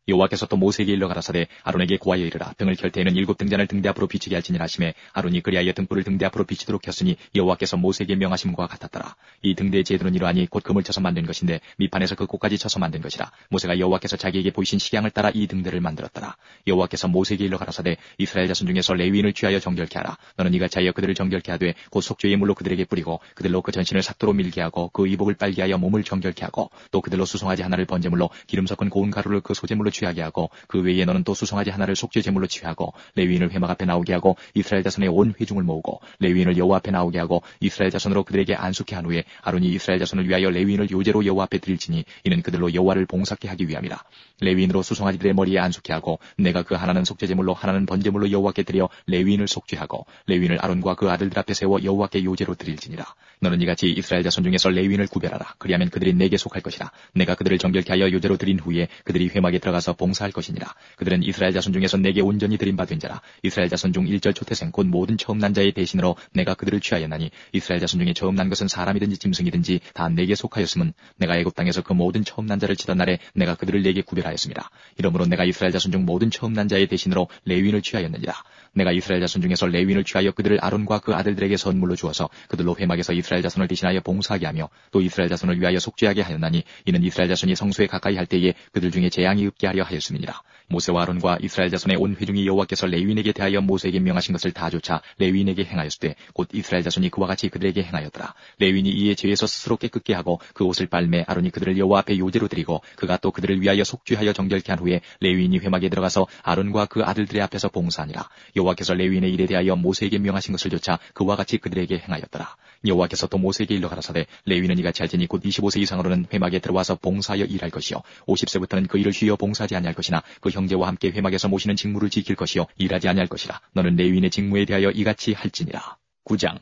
여호와께서 또 모세에게 일러 가라사대 아론에게 고하여 이르라. 등을 켤 때에는 7등잔을 등대 앞으로 비치게 할지니라 하시매 아론이 그리하여 등불을 등대 앞으로 비치도록 켰으니 여호와께서 모세에게 명하심과 같았더라. 이 등대의 제도는 이러하니 곧 금을 쳐서 만든 것인데 밑판에서 그 꽃까지 쳐서 만든 것이라. 모세가 여호와께서 자기에게 보이신 식양을 따라 이 등대를 만들었더라. 여호와께서 모세에게 일러 가라사대 이스라엘 자손 중에서 레위인을 취하여 정결케 하라. 너는 이같이 하여 그들을 정결케 하되 곧 속죄의 물로 그들에게 뿌리고 그들로 그 전신을 삭도로 밀게 하고 그 이복을 빨게 하여 몸을 정결케 하고 또 그들로 수송아지 하나를 번제물로 기름 섞은 고운 가루를 그 소제물로 취하게 하고 그 외에 너는 또 수송아지 하나를 속죄 제물로 취하고 레위인을 회막 앞에 나오게 하고 이스라엘 자손의 온 회중을 모으고 레위인을 여호와 앞에 나오게 하고 이스라엘 자손으로 그들에게 안수케 한 후에 아론이 이스라엘 자손을 위하여 레위인을 요제로 여호와 앞에 드릴지니 이는 그들로 여호와를 봉사케 하기 위함이라. 레위인으로 수송아지들의 머리에 안수케 하고 내가 그 하나는 속죄 제물로 하나는 번제물로 여호와께 드려 레위인을 속죄하고 레위인을 아론과 그 아들들 앞에 세워 여호와께 요제로 드릴지니라. 너는 이같이 이스라엘 자손 중에서 레위인을 구별하라. 그리하면 그들이 내게 속할 것이라. 내가 그들을 정결케 하여 요제로 드린 후에 그들이 회막에 들어가서 봉사할 것이니라. 그들은 이스라엘 자손 중에서 내게 온전히 드린 바 된 자라. 이스라엘 자손 중 일절 초태생 곧 모든 처음 난 자의 대신으로 내가 그들을 취하였나니 이스라엘 자손 중에 처음 난 것은 사람이든지 짐승이든지 다 내게 속하였음은 내가 애굽 땅에서 그 모든 처음 난 자를 치던 날에 내가 그들을 내게 구별하였습니다. 이러므로 내가 이스라엘 자손 중 모든 처음 난 자의 대신으로 레위인을 취하였느니라. 내가 이스라엘 자손 중에서 레위인을 취하여 그들을 아론과 그 아들들에게 선물로 주어서 그들로 회막에서 이스라엘 자손을 대신하여 봉사하게 하며 또 이스라엘 자손을 위하여 속죄하게 하였나니 이는 이스라엘 자손이 성소에 가까이 할 때에 그들 중에 재앙이 없게 하려 하였음이니라. 모세와 아론과 이스라엘 자손의 온 회중이 여호와께서 레위인에게 대하여 모세에게 명하신 것을 다 좇아 레위인에게 행하였으되 곧 이스라엘 자손이 그와 같이 그들에게 행하였더라. 레위인이 이에 죄에서 스스로 깨끗게 하고 그 옷을 빨매 아론이 그들을 여호와 앞에 요제로 드리고 그가 또 그들을 위하여 속죄하여 정결케 한 후에 레위인이 회막에 들어가서 아론과 그 아들들의 앞에서 봉사하니라. 여호와께서 레위인의 일에 대하여 모세에게 명하신 것을 좇아 그와 같이 그들에게 행하였더라. 여호와께서 또 모세에게 일러 가라사대 레위인은 이같이 할지니 곧 25세 이상으로는 회막에 들어와서 봉사하여 일할 것이요 50세부터는 그 일을 쉬어 봉사하지 아니할 것이나 그 형제와 함께 회막에서 모시는 직무를 지킬 것이요 일하지 아니할 것이라. 너는 레위인의 직무에 대하여 이같이 할지니라. 9장.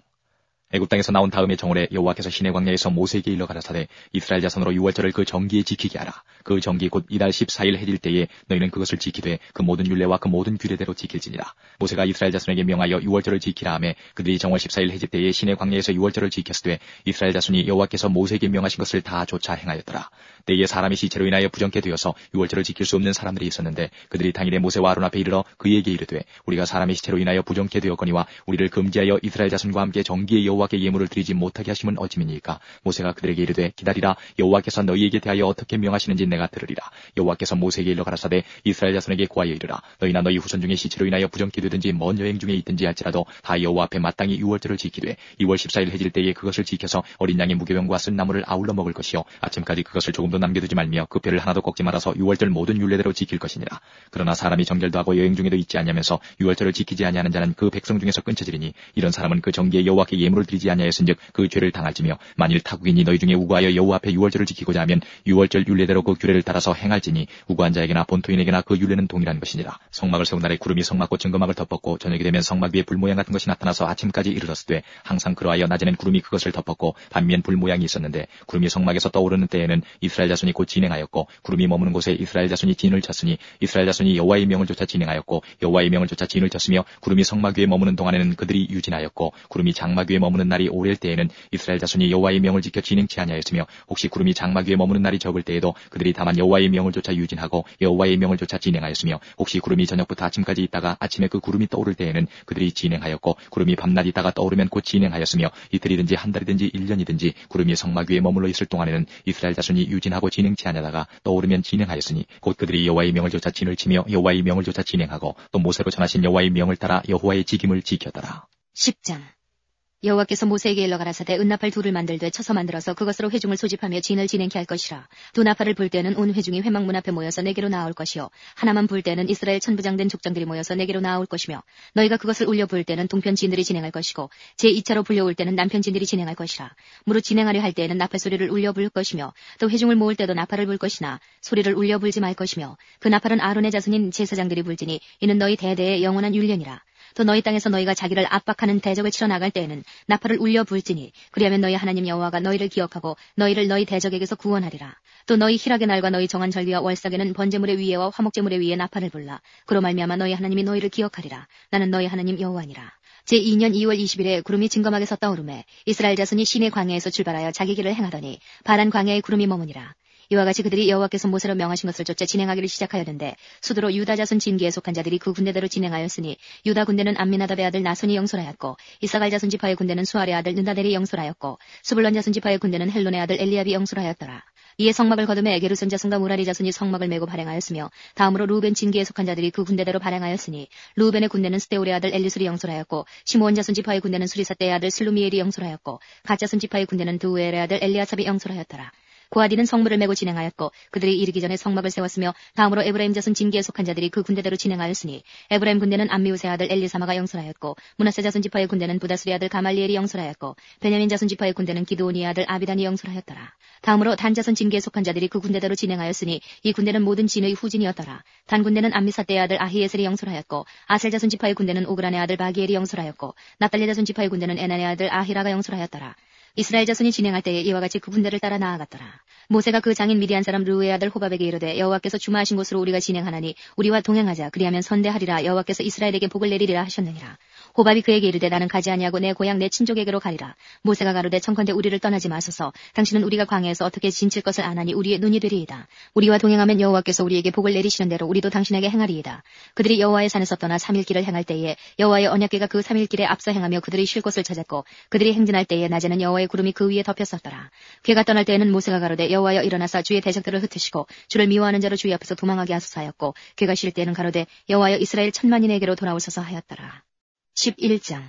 애굽 땅에서 나온 다음에 정월에 여호와께서 시내 광야에서 모세에게 일러 가라사대 이스라엘 자손으로 유월절을 그 정기에 지키게 하라. 그 정기 곧 이달 14일 해질 때에 너희는 그것을 지키되 그 모든 율례와 그 모든 규례대로 지킬지니라. 모세가 이스라엘 자손에게 명하여 유월절을 지키라 하매 그들이 정월 14일 해질 때에 시내 광야에서 유월절을 지켰으되 이스라엘 자손이 여호와께서 모세에게 명하신 것을 다 좇아 행하였더라. 때에 사람이 시체로 인하여 부정케 되어서 유월절을 지킬 수 없는 사람들이 있었는데 그들이 당일에 모세와 아론 앞에 이르러 그에게 이르되 우리가 사람의 시체로 인하여 부정케 되었거니와 우리를 금지하여 이스라엘 자손과 함께 정기에 여호와께 예물을 드리지 못하게 하심은 어찌미니까. 모세가 그들에게 이르되 기다리라. 여호와께서 너희에게 대하여 어떻게 명하시는지 내가 들으리라. 여호와께서 모세에게 일러 가라사대 이스라엘 자손에게 고하여 이르라. 너희나 너희 후손 중에 시체로 인하여 부정케 되든지 먼 여행 중에 있든지 할지라도 다 여호와 앞에 마땅히 유월절을 지키되 2월 14일 해질 때에 그것을 지켜서 어린 양의 무교병과 쓴 나물을 아울러 먹을 것이요 아침까지 그것을 조금도 남겨두지 말며 그 뼈를 하나도 꺾지 말아서 유월절 모든 율례대로 지킬 것이니라. 그러나 사람이 정결도 하고 여행 중에도 있지 아니하면서 유월절을 지키지 아니하는 자는 그 백성 중에서 끊쳐지리니 이런 사람은 그 정기에 여호와께 예물을 드리지 아니하였은즉 그 죄를 당할지며 만일 타국인이 너희 중에 우고하여 여호와 앞에 유월절을 지키고자 하면 유월절 율례대로 그 규례를 따라서 행할지니 우고한 자에게나 본토인에게나 그 율례는 동일한 것이니라. 성막을 세운 날에 구름이 성막과 증거막을 덮었고 저녁이 되면 성막 위에 불 모양 같은 것이 나타나서 아침까지 이르렀을 때 항상 그러하여 낮에는 구름이 그것을 덮었고 밤위엔 불 모양이 있었는데 구름이 성막에서 떠오르는 때에는 이스라엘 자손이 곧 진행하였고 구름이 머무는 곳에 이스라엘 자손이 진을 쳤으니 이스라엘 자손이 여호와의 명을 쫓아 진행하였고 여호와의 명을 쫓아 진을 쳤으며 구름이 성막 위에 머무는 동안에는 그들이 유진하였고 구름이 장막 위에 머무는 날이 오랠 때에는 이스라엘 자손이 여호와의 명을 지켜 진행치 아니하였으며 혹시 구름이 장막 위에 머무는 날이 적을 때에도 그들이 다만 여호와의 명을 쫓아 유진하고 여호와의 명을 쫓아 진행하였으며 혹시 구름이 저녁부터 아침까지 있다가 아침에 그 구름이 떠오를 때에는 그들이 진행하였고 구름이 밤낮 있다가 떠오르면 곧 진행하였으며 이틀이든지 한 달이든지 1년이든지 구름이 성막 위에 머물러 있을 동안에는 이스라엘 자손이 유진하고 진행치 아니하다가 떠오르면 진행하였으니 곧 그들이 여호와의 명을 쫓아 진을 치며 여호와의 명을 쫓아 진행하고 또 모세로 전하신 여호와의 명을 따라 여호와의 직임을 지켰더라. 10장. 여호와께서 모세에게 일러 가라사대 은나팔 둘을 만들되 쳐서 만들어서 그것으로 회중을 소집하며 진을 진행케 할 것이라. 두 나팔을 불 때는 온 회중이 회막 문 앞에 모여서 내게로 나아올 것이요 하나만 불 때는 이스라엘 천부장된 족장들이 모여서 내게로 나아올 것이며 너희가 그것을 울려 불 때는 동편 진들이 진행할 것이고 제2차로 불려올 때는 남편 진들이 진행할 것이라. 무릇 진행하려 할 때에는 나팔 소리를 울려 불 것이며 또 회중을 모을 때도 나팔을 불 것이나 소리를 울려 불지 말 것이며 그 나팔은 아론의 자손인 제사장들이 불지니 이는 너희 대대의 영원한 율례니라. 또 너희 땅에서 너희가 자기를 압박하는 대적을 치러 나갈 때에는 나팔을 울려 불지니 그리하면 너희 하나님 여호와가 너희를 기억하고 너희를 너희 대적에게서 구원하리라. 또 너희 희락의 날과 너희 정한 절기와 월삭에는 번제물의 위에와 화목제물의 위에 나팔을 불라. 그로 말미암아 너희 하나님이 너희를 기억하리라. 나는 너희 하나님 여호와니라. 제2년 2월 20일에 구름이 증거막에 섰다 오르매 이스라엘 자손이 시내 광야에서 출발하여 자기 길을 행하더니 바란 광야에 구름이 머무니라. 이와 같이 그들이 여호와께서 모세로 명하신 것을 쫓아 진행하기를 시작하였는데 수두로 유다 자손 진기에 속한 자들이 그 군대대로 진행하였으니 유다 군대는 암미나답의 아들 나손이 영솔하였고 이사갈 자손 지파의 군대는 수알의 아들 느다델이 영솔하였고 스불론 자손 지파의 군대는 헬론의 아들 엘리압이 영솔하였더라. 이에 성막을 거두매 게르손 자손과 무라리 자손이 성막을 메고 발행하였으며 다음으로 루벤 진기에 속한 자들이 그 군대대로 발행하였으니 루벤의 군대는 스데울의 아들 엘리술이 영솔하였고 시므온 자손 지파의 군대는 수리사떼의 아들 슬루미엘이 영솔하였고 갓 자손 지파의 군대는 두우엘의 아들 엘리아삽이 영솔하였더라. 고아디는 성물을 메고 진행하였고 그들이 이르기 전에 성막을 세웠으며 다음으로 에브라임 자손 진기에 속한 자들이 그 군대대로 진행하였으니 에브라임 군대는 암미우스의 아들 엘리사마가 영솔하였고 므낫세 자손 지파의 군대는 부다스리 아들 가말리엘이 영솔하였고 베냐민 자손 지파의 군대는 기드오니의 아들 아비단이 영솔하였더라. 다음으로 단 자손 진기에 속한 자들이 그 군대대로 진행하였으니 이 군대는 모든 진의 후진이었더라. 단 군대는 암미사떼의 아들 아히에셀이 영솔하였고 아셀 자손 지파의 군대는 오그란의 아들 바기엘이 영솔하였고 납달리 자손 지파의 군대는 에난의 아들 아히라가 영솔하였더라. 이스라엘 자손이 진행할 때에 이와 같이 그 군대를 따라 나아갔더라. 모세가 그 장인 미디안 사람 르우의 아들 호밥에게 이르되 여호와께서 주마하신 곳으로 우리가 진행하나니 우리와 동행하자. 그리하면 선대하리라. 여호와께서 이스라엘에게 복을 내리리라 하셨느니라. 호밥이 그에게 이르되 나는 가지 아니하고 내 고향 내 친족에게로 가리라. 모세가 가로되 청컨대 우리를 떠나지 마소서. 당신은 우리가 광야에서 어떻게 진칠 것을 아나니 우리의 눈이 되리이다. 우리와 동행하면 여호와께서 우리에게 복을 내리시는 대로 우리도 당신에게 행하리이다. 그들이 여호와의 산에서 떠나 3일 길을 행할 때에 여호와의 언약궤가 그 3일 길에 앞서 행하며 그들이 쉴 곳을 찾았고 그들이 행진할 때에 낮에는 여호와의 구름이 그 위에 덮였었더라. 궤가 떠날 때에는 모세가 가로되 여호와여 일어나사 주의 대적들을 흩으시고 주를 미워하는 자로 주의 앞에서 도망하게 하소서 하였고 궤가 쉴 때에는 가로되 여호와여 이스라엘 천만인에게로 돌아오소서 하였더라. 11장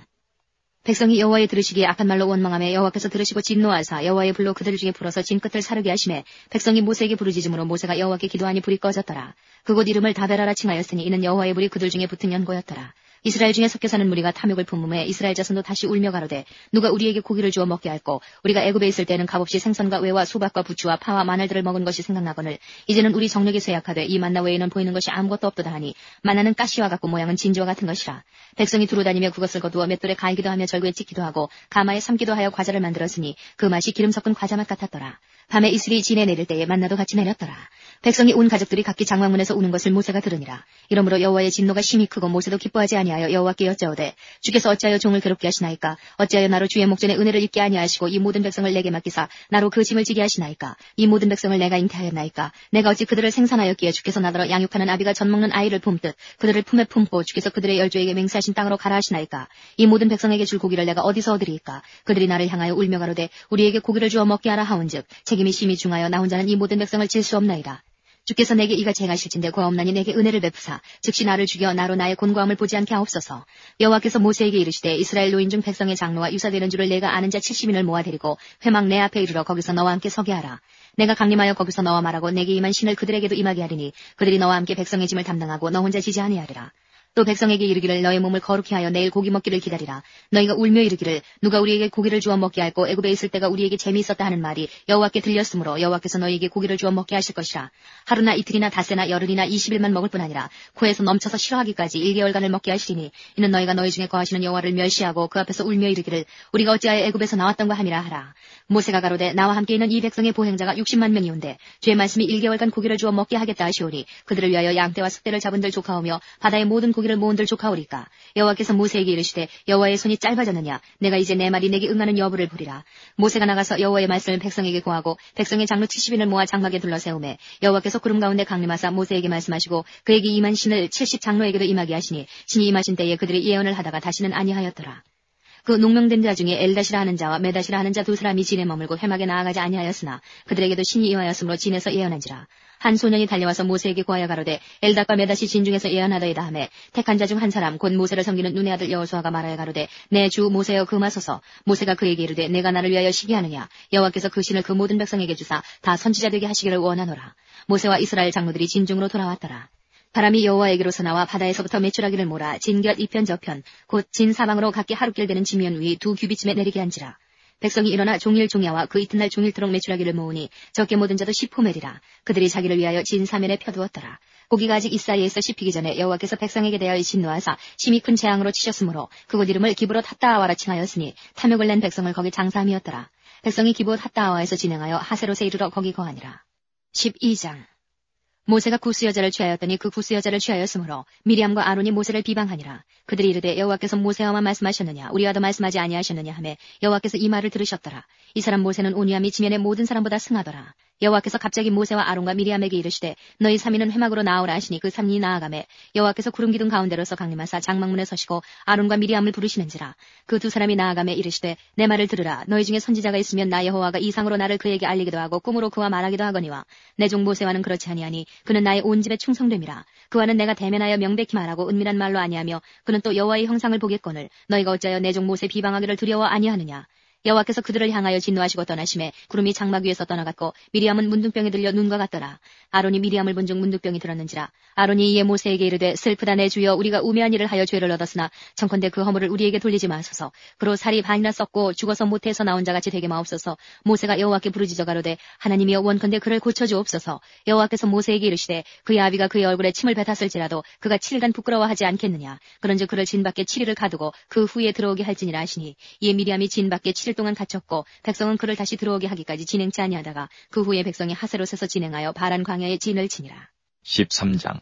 백성이 여호와의 들으시기에 악한 말로 원망하며 여호와께서 들으시고 진노하사 여호와의 불로 그들 중에 불어서 진 끝을 사르게 하시매 백성이 모세에게 부르짖음으로 모세가 여호와께 기도하니 불이 꺼졌더라. 그곳 이름을 다베라라 칭하였으니 이는 여호와의 불이 그들 중에 붙은 연고였더라. 이스라엘 중에 섞여 사는 무리가 탐욕을 품음에 이스라엘 자손도 다시 울며 가로되 누가 우리에게 고기를 주어 먹게 할꼬. 우리가 애굽에 있을 때는 값없이 생선과 외와 수박과 부추와 파와 마늘들을 먹은 것이 생각나거늘 이제는 우리 정력이 쇠약하되 이 만나 외에는 보이는 것이 아무것도 없도다 하니 만나는 가시와 같고 모양은 진주와 같은 것이라. 백성이 두루다니며 그것을 거두어 맷돌에 갈기도 하며 절구에 찍기도 하고 가마에 삶기도 하여 과자를 만들었으니 그 맛이 기름 섞은 과자 맛 같았더라. 밤에 이슬이 진에 내릴 때에 만나도 같이 내렸더라. 백성이 온 가족들이 각기 장막문에서 우는 것을 모세가 들으니라. 이러므로 여호와의 진노가 심히 크고 모세도 기뻐하지 아니하여 여호와께 여짜오되 주께서 어찌하여 종을 괴롭게 하시나이까. 어찌하여 나로 주의 목전에 은혜를 입게 아니하시고 이 모든 백성을 내게 맡기사 나로 그 짐을 지게 하시나이까. 이 모든 백성을 내가 잉태하였나이까. 내가 어찌 그들을 생산하였기에 주께서 나더러 양육하는 아비가 젖 먹는 아이를 품듯 그들을 품에 품고 주께서 그들의 열조에게 맹세하신 땅으로 가라 하시나이까. 이 모든 백성에게 줄 고기를 내가 어디서 얻으리이까. 그들이 나를 향하여 울며 가로되 우리에게 고기를 주어 먹게 하라 하온즉 책임이 심히 중하여 나 혼자는 이 모든 백성을 질 수 없나이다. 주께서 내게 이같이 행하실진대 고아옵나니 내게 은혜를 베푸사 즉시 나를 죽여 나로 나의 곤고함을 보지 않게 하옵소서. 여호와께서 모세에게 이르시되 이스라엘 노인 중 백성의 장로와 유사되는 줄을 내가 아는 자 70인을 모아 데리고 회막 내 앞에 이르러 거기서 너와 함께 서게 하라. 내가 강림하여 거기서 너와 말하고 내게 임한 신을 그들에게도 임하게 하리니 그들이 너와 함께 백성의 짐을 담당하고 너 혼자 지지 아니하리라. 또 백성에게 이르기를 너의 몸을 거룩히 하여 내일 고기 먹기를 기다리라. 너희가 울며 이르기를 누가 우리에게 고기를 주어 먹게 할꼬. 애굽에 있을 때가 우리에게 재미있었다 하는 말이 여호와께 들렸으므로 여호와께서 너희에게 고기를 주어 먹게 하실 것이라. 하루나 이틀이나 닷새나 열흘이나 20일만 먹을 뿐 아니라 코에서 넘쳐서 싫어하기까지 1개월간을 먹게 하시리니 이는 너희가 너희 중에 거하시는 여호와를 멸시하고 그 앞에서 울며 이르기를 우리가 어찌하여 애굽에서 나왔던가 함이라 하라. 모세가 가로되 나와 함께 있는 이 백성의 보행자가 60만 명이온데 주의 말씀이 1개월간 고기를 주어 먹게 하겠다 하시오니 그들을 위하여 양떼와 숫대를 잡은들 조카오며 바다의 모든 고기를 모은들 조카오리까. 여호와께서 모세에게 이르시되 여호와의 손이 짧아졌느냐. 내가 이제 내 말이 내게 응하는 여부를 보리라. 모세가 나가서 여호와의 말씀을 백성에게 고하고 백성의 장로 70인을 모아 장막에 둘러세우매 여호와께서 구름 가운데 강림하사 모세에게 말씀하시고 그에게 임한 신을 70장로에게도 임하게 하시니 신이 임하신 때에 그들이 예언을 하다가 다시는 아니하였더라. 그 농명된 자 중에 엘다시라 하는 자와 메다시라 하는 자 두 사람이 진에 머물고 회막에 나아가지 아니하였으나 그들에게도 신이 임하였으므로 진에서 예언한지라. 한 소년이 달려와서 모세에게 구하여 가로되 엘닷과 메다시 진 중에서 예언하더이다 하매 택한 자 중 한 사람 곧 모세를 섬기는 눈의 아들 여호수아가 말하여 가로되 내 주 모세여 금하소서. 모세가 그에게 이르되 내가 나를 위하여 시기하느냐. 여호와께서 그 신을 그 모든 백성에게 주사 다 선지자 되게 하시기를 원하노라. 모세와 이스라엘 장로들이 진 중으로 돌아왔더라. 바람이 여호와에게로서 나와 바다에서부터 메추라기를 몰아 진곁 이편 저편 곧 진 사방으로 각기 하루길 되는 지면 위 2규빗쯤에 내리게 한지라. 백성이 일어나 종일 종야와 그 이튿날 종일토록 메추라기를 모으니 적게 모든 자도 10호멜이라. 그들이 자기를 위하여 진 사면에 펴두었더라. 고기가 아직 이사이에서 씹히기 전에 여호와께서 백성에게 대하여 진노하사 심히 큰 재앙으로 치셨으므로 그곳 이름을 기브롯 핫다아와라 칭하였으니 탐욕을 낸 백성을 거기 장사함이었더라. 백성이 기브롯 핫다아와에서 진행하여 하세롯에 이르러 거기 거하니라. 12장 모세가 구스 여자를 취하였더니 그 구스 여자를 취하였으므로 미리암과 아론이 모세를 비방하니라. 그들이 이르되 여호와께서 모세와만 말씀하셨느냐 우리와도 말씀하지 아니하셨느냐 하매 여호와께서 이 말을 들으셨더라. 이 사람 모세는 온유함이 지면의 모든 사람보다 승하더라. 여호와께서 갑자기 모세와 아론과 미리암에게 이르시되 너희 3인은 회막으로 나오라 하시니 그 3인이 나아가매 여호와께서 구름 기둥 가운데로서 강림하사 장막문에 서시고 아론과 미리암을 부르시는지라. 그 두 사람이 나아가매 이르시되 내 말을 들으라. 너희 중에 선지자가 있으면 나 여호와가 이상으로 나를 그에게 알리기도 하고 꿈으로 그와 말하기도 하거니와 내 종 모세와는 그렇지 아니하니 그는 나의 온 집에 충성됨이라. 그와는 내가 대면하여 명백히 말하고 은밀한 말로 아니하며 그는 또 여호와의 형상을 보겠거늘 너희가 어찌하여 내 종 모세 비방하기를 두려워 아니하느냐. 여호와께서 그들을 향하여 진노하시고 떠나심에 구름이 장막 위에서 떠나갔고 미리암은 문둥병이 들려 눈과 같더라. 아론이 미리암을 본 중 문둥병이 들었는지라. 아론이 이에 모세에게 이르되 슬프다 내 주여 우리가 우매한 일을 하여 죄를 얻었으나 청컨대 그 허물을 우리에게 돌리지 마소서. 그로 살이 반이나 썩고 죽어서 모태에서 나온 자같이 되게 마옵소서. 모세가 여호와께 부르짖어 가로되 하나님이여 원컨대 그를 고쳐주옵소서. 여호와께서 모세에게 이르시되 그의 아비가 그의 얼굴에 침을 뱉었을지라도 그가 7일간 부끄러워하지 않겠느냐. 그런즉 그를 진 밖에 7일을 가두고 그 후에 들어오게 할지니라 하시니 이에 미리암이 진 밖에 7일 동안 갇혔고 백성은 그를 다시 들어오게 하기까지 진행치 아니하다가 그 후에 백성이 하세롯에서 진행하여 바란 광야에 진을 치니라. 13장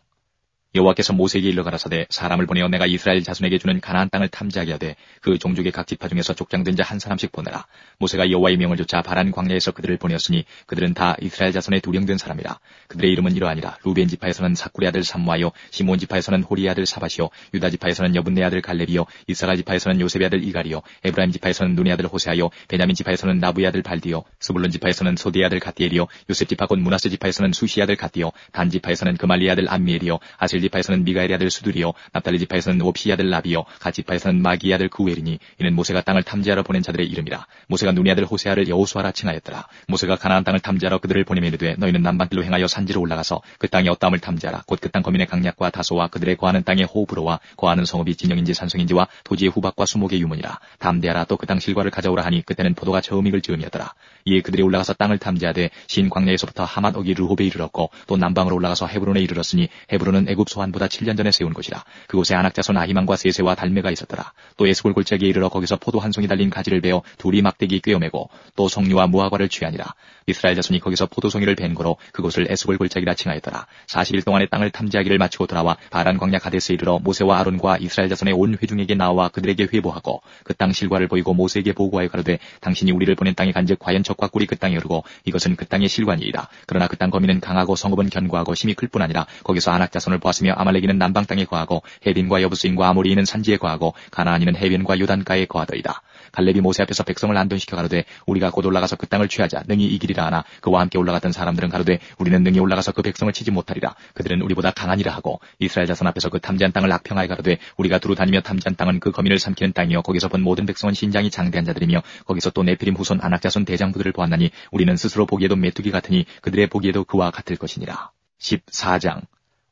여호와께서 모세에게 일러 가라사대 사람을 보내어 내가 이스라엘 자손에게 주는 가나안 땅을 탐지하게 하되 그 종족의 각 지파 중에서 족장된 자 한 사람씩 보내라. 모세가 여호와의 명을 좇아 바란 광야에서 그들을 보내었으니 그들은 다 이스라엘 자손의 두령된 사람이라. 그들의 이름은 이러하니라. 루벤 지파에서는 사쿠리 아들 삼무아요, 시몬 지파에서는 호리의 아들 사바시요, 유다 지파에서는 여분네 아들 갈렙이요, 이사갈 지파에서는 요셉의 아들 이갈이요, 에브라임 지파에서는 눈의 아들 호세아요, 베냐민 지파에서는 나부의 아들 발디요, 스불론 지파에서는 소디의 아들 갓디엘이요, 요셉 지파 곧 므낫세 지파에서는 수시의 아들 갓디요, 단 지파에서는 그말리의 아들 암미엘이요, 아셀 지파에서는 미가엘의 아들 수두리요, 납달리 지파에서는 옵시의 아들 라비요, 갓 지파에서는 마기의 아들 구엘이니 이는 모세가 땅을 탐지하러 보낸 자들의 이름이라. 모세가 눈의 아들 호세아를 여호수아라 칭하였더라. 모세가 가나안 땅을 탐지하러 그들을 보내며 이르되 너희는 남방길로 행하여 산지로 올라가서 그 땅의 어떠함을 탐지하라. 곧 그 땅 거민의 강약과 다소와 그들의 거하는 땅의 호흡으로와 거하는 성읍이 진영인지 산성인지와 토지의 후박과 수목의 유문이라. 담대하라. 또 그 땅 실과를 가져오라 하니 그때는 포도가 처음 익을 즈음이었더라. 이에 그들이 올라가서 땅을 탐지하되 신 광야에서부터 하맛 어기 르홉에 이르렀고 또 남방으로 올라가서 헤브론에 이르렀으니 헤브론은 애굽 소환보다 7년 전에 세운 곳이라. 그곳에 아낙자손 아히만과 세세와 달메가 있었더라. 또 에스골 골짜기에 이르러 거기서 포도 한 송이 달린 가지를 베어 둘이 막대기 꿰어매고 또 석류와 무화과를 취하니라. 이스라엘 자손이 거기서 포도송이를 벤 거로 그곳을 에스골 골짜기라 칭하였더라. 40일 동안의 땅을 탐지하기를 마치고 돌아와 바란 광야 가데스에 이르러 모세와 아론과 이스라엘 자손의 온 회중에게 나와 그들에게 회보하고 그 땅 실과를 보이고 모세에게 보고하여 가로되 당신이 우리를 보낸 땅이 간즉 과연 적과 꿀이 그 땅에 흐르고 이것은 그 땅의 실관이이다. 그러나 그 땅 거민은 강하고 성읍은 견고하고 힘이 클 뿐 아니라 거기서 아낙 자손을 보았으며 아말렉이는 남방 땅에 거하고 헤빈과 여부스인과 아모리인은 산지에 거하고 가나안인은 해변과 요단가에 거하더이다. 갈렙이 모세 앞에서 백성을 안돈시켜 가로되 우리가 곧 올라가서 그 땅을 취하자 능히 이기리라 하나 그와 함께 올라갔던 사람들은 가로되 우리는 능히 올라가서 그 백성을 치지 못하리라. 그들은 우리보다 강하니라 하고 이스라엘 자손 앞에서 그 탐지한 땅을 악평하여 가로되 우리가 두루 다니며 탐지한 땅은 그 거민을 삼키는 땅이요 거기서 본 모든 백성은 신장이 장대한 자들이며 거기서 또 네피림 후손 아낙 자손 대장부들을 보았나니 우리는 스스로 보기에도 메뚜기 같으니 그들의 보기에도 그와 같을 것이니라. 14장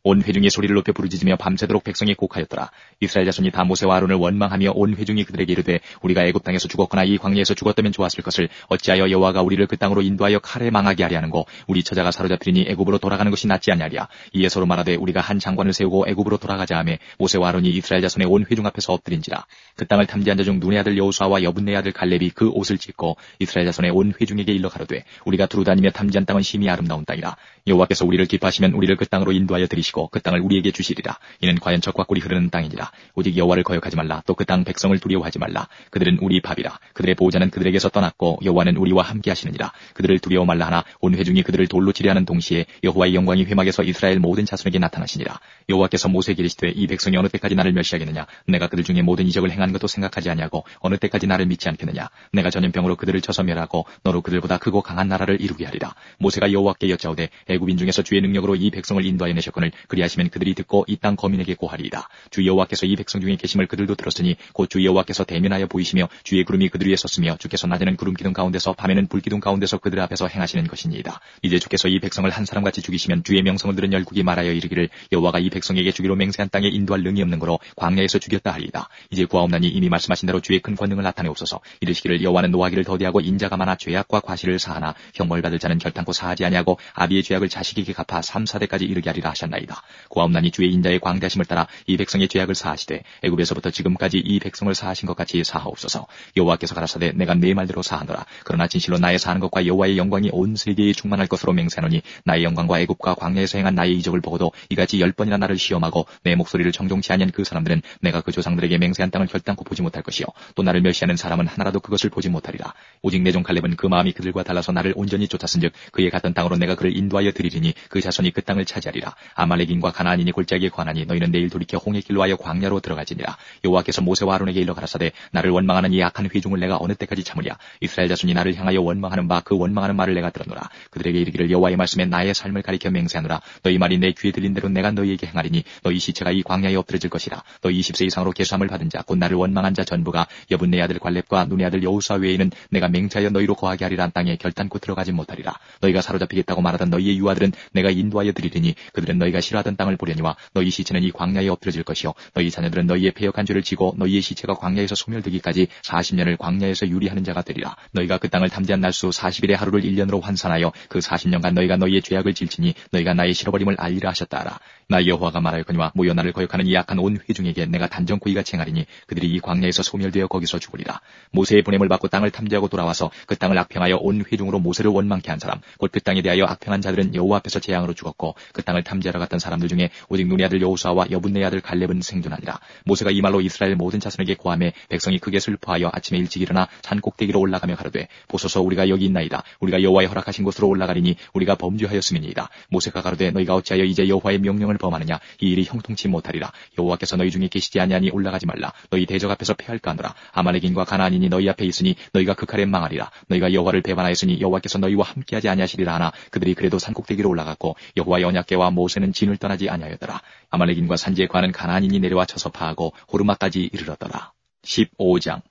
온 회중이 소리를 높여 부르짖으며 밤새도록 백성이 곡하였더라. 이스라엘 자손이 다 모세와 아론을 원망하며 온 회중이 그들에게 이르되 우리가 애굽 땅에서 죽었거나 이 광야에서 죽었다면 좋았을 것을 어찌하여 여호와가 우리를 그 땅으로 인도하여 칼에 망하게 하려 하는고 우리 처자가 사로잡히리니 애굽으로 돌아가는 것이 낫지 아니하랴. 이에 서로 말하되 우리가 한 장관을 세우고 애굽으로 돌아가자 하매 모세와 아론이 이스라엘 자손의 온 회중 앞에서 엎드린지라. 그 땅을 탐지한 자 중 눈의 아들 여호수아와 여분네 아들 갈렙이 그 옷을 찢고 이스라엘 자손의 온 회중에게 일러 가로되 우리가 두루 다니며 탐지한 땅은 심히 아름다운 땅이라. 여호와께서 우리를 기뻐하시면 우리를 그 땅으로 인도하여 들이시고 그 땅을 우리에게 주시리라. 이는 과연 적과 꿀이 흐르는 땅이니라. 오직 여호와를 거역하지 말라. 또 그 땅 백성을 두려워하지 말라. 그들은 우리 밥이라. 그들의 보호자는 그들에게서 떠났고 여호와는 우리와 함께 하시느니라. 그들을 두려워 말라 하나 온 회중이 그들을 돌로 치려하는 동시에 여호와의 영광이 회막에서 이스라엘 모든 자손에게 나타나시니라. 여호와께서 모세에게 이르시되 이 백성이 어느 때까지 나를 멸시하겠느냐. 내가 그들 중에 모든 이적을 행한 것도 생각하지 아니하고 어느 때까지 나를 믿지 않겠느냐. 내가 전염병으로 그들을 쳐서 멸하고 너로 그들보다 크고 강한 나라를 이루게 하리라. 모세가 여호와께 여짜오되 애굽인 중에서 주의 능력으로 이 백성을 인도하여 내셨거늘 그리하시면 그들이 듣고 이 땅 거민에게 고하리이다. 주 여호와께서 이 백성 중에 계심을 그들도 들었으니 곧 주 여호와께서 대면하여 보이시며 주의 구름이 그들 위에 섰으며 주께서 낮에는 구름 기둥 가운데서 밤에는 불 기둥 가운데서 그들 앞에서 행하시는 것이니이다. 이제 주께서 이 백성을 한 사람같이 죽이시면 주의 명성을 들은 열국이 말하여 이르기를 여호와가 이 백성에게 주기로 맹세한 땅에 인도할 능이 없는 거로 광야에서 죽였다 하리이다. 이제 구하옵나니 이미 말씀하신 대로 주의 큰 권능을 나타내옵소서. 이르시기를 여호와는 노하기를 더디하고 인자가 많아 죄악과 과실을 사하나 형벌 받을 자는 결단코 사하지 아니하고 아비의 죄악을 자식에게 갚아 3-4대까지 이르게 하리라 하셨나이다. 구하옵나니 주의 인자의 광대하심을 따라 이 백성의 죄악을 사하시되 애굽에서부터 지금까지 이 백성을 사하신 것 같이 사하옵소서. 여호와께서 가라사대 내가 네 말대로 사하노라. 그러나 진실로 나의 사하는 것과 여호와의 영광이 온 세계에 충만할 것으로 맹세하노니 나의 영광과 애굽과 광야에서 행한 나의 이적을 보고도 이같이 10번이나 나를 시험하고 내 목소리를 정종치 아니한 그 사람들은 내가 그 조상들에게 맹세한 땅을 결단코 보지 못할 것이요 또 나를 멸시하는 사람은 하나라도 그것을 보지 못하리라. 오직 내 종 갈렙은 그 마음이 그들과 달라서 나를 온전히 쫓았은즉 그의 갔던 땅으로 내가 그를 인도하여 드리리니 그 자손이 그 땅을 차지하리라. 아말렉인과 가나안인이 골짜기에 관하니 너희는 내일 돌이켜 홍해 길로 하여 광야로 들어가지니라. 여호와께서 모세와 아론에게 일러 가라사대 나를 원망하는 이 악한 회중을 내가 어느 때까지 참으랴. 이스라엘 자손이 나를 향하여 원망하는 바 그 원망하는 말을 내가 들었노라. 그들에게 이르기를 여호와의 말씀에 나의 삶을 가리켜 맹세하노라. 너희 말이 내 귀에 들린 대로 내가 너희에게 행하리니 너희 시체가 이 광야에 엎드러질 것이라. 너희 20세 이상으로 계수함을 받은 자 곧 나를 원망한 자 전부가 여분네 아들 갈렙과 눈의 아들 여호수아 외에는 내가 맹세하여 너희로 거하게 하리란 땅에 결단코 들어가지 못하리라. 너희가 사로잡히겠다고 말하던 너희의 유아들은 내가 인도하여 드리리니 그들은 너희가 싫어하던 땅을 보려니와 너희 시체는 이 광야에 엎드러질 것이요 너희 자녀들은 너희의 패역한 죄를 지고 너희의 시체가 광야에서 소멸되기까지 40년을 광야에서 유리하는 자가 되리라. 너희가 그 땅을 탐지한 날수 40일의 하루를 1년으로 환산하여 그 40년간 너희가 너희의 죄악을 질지니 너희가 나의 실어버림을 알리라 하셨다라. 나 여호와가 말하였거니와 모여 나를 거역하는 이 악한 온 회중에게 내가 단정코이가 쟁하리니 그들이 이 광야에서 소멸되어 거기서 죽으리라. 모세의 보냄을 받고 땅을 탐지하고 돌아와서 그 땅을 악평하여 온 회중으로 모세를 원망케 한 사람 곧 그 땅에 대하여 악평한 자들은 여호와 앞에서 재앙으로 죽었고 그 땅을 탐지하러 갔던 있었던 사람들 중에 오직 눈의 아들 여호수아와 여분네 아들 갈렙은 생존하니라. 모세가 이 말로 이스라엘 모든 자손에게 고하매 백성이 크게 슬퍼하여 아침에 일찍 일어나 산 꼭대기로 올라가며 가로되 보소서 우리가 여기 있나이다. 우리가 여호와의 허락하신 곳으로 올라가리니 우리가 범죄하였음이니이다. 모세가 가로되 너희가 어찌하여 이제 여호와의 명령을 범하느냐. 이 일이 형통치 못하리라. 여호와께서 너희 중에 계시지 아니하니 올라가지 말라. 너희 대적 앞에서 패할까 하노라. 아말렉인과 가나안인이 너희 앞에 있으니 너희가 그 칼에 망하리라. 너희가 여호와를 배반하였으니 여호와께서 너희와 함께하지 아니하시리라 하나 그들이 그래도 산 꼭대기로 올라갔고 여호와의 언약궤와 모세는 진을 떠나지 아니하였더라. 아말렉인과 산지에 거하는 가나안인이 내려와 쳐서 파하고 호르마까지 이르렀더라. 15장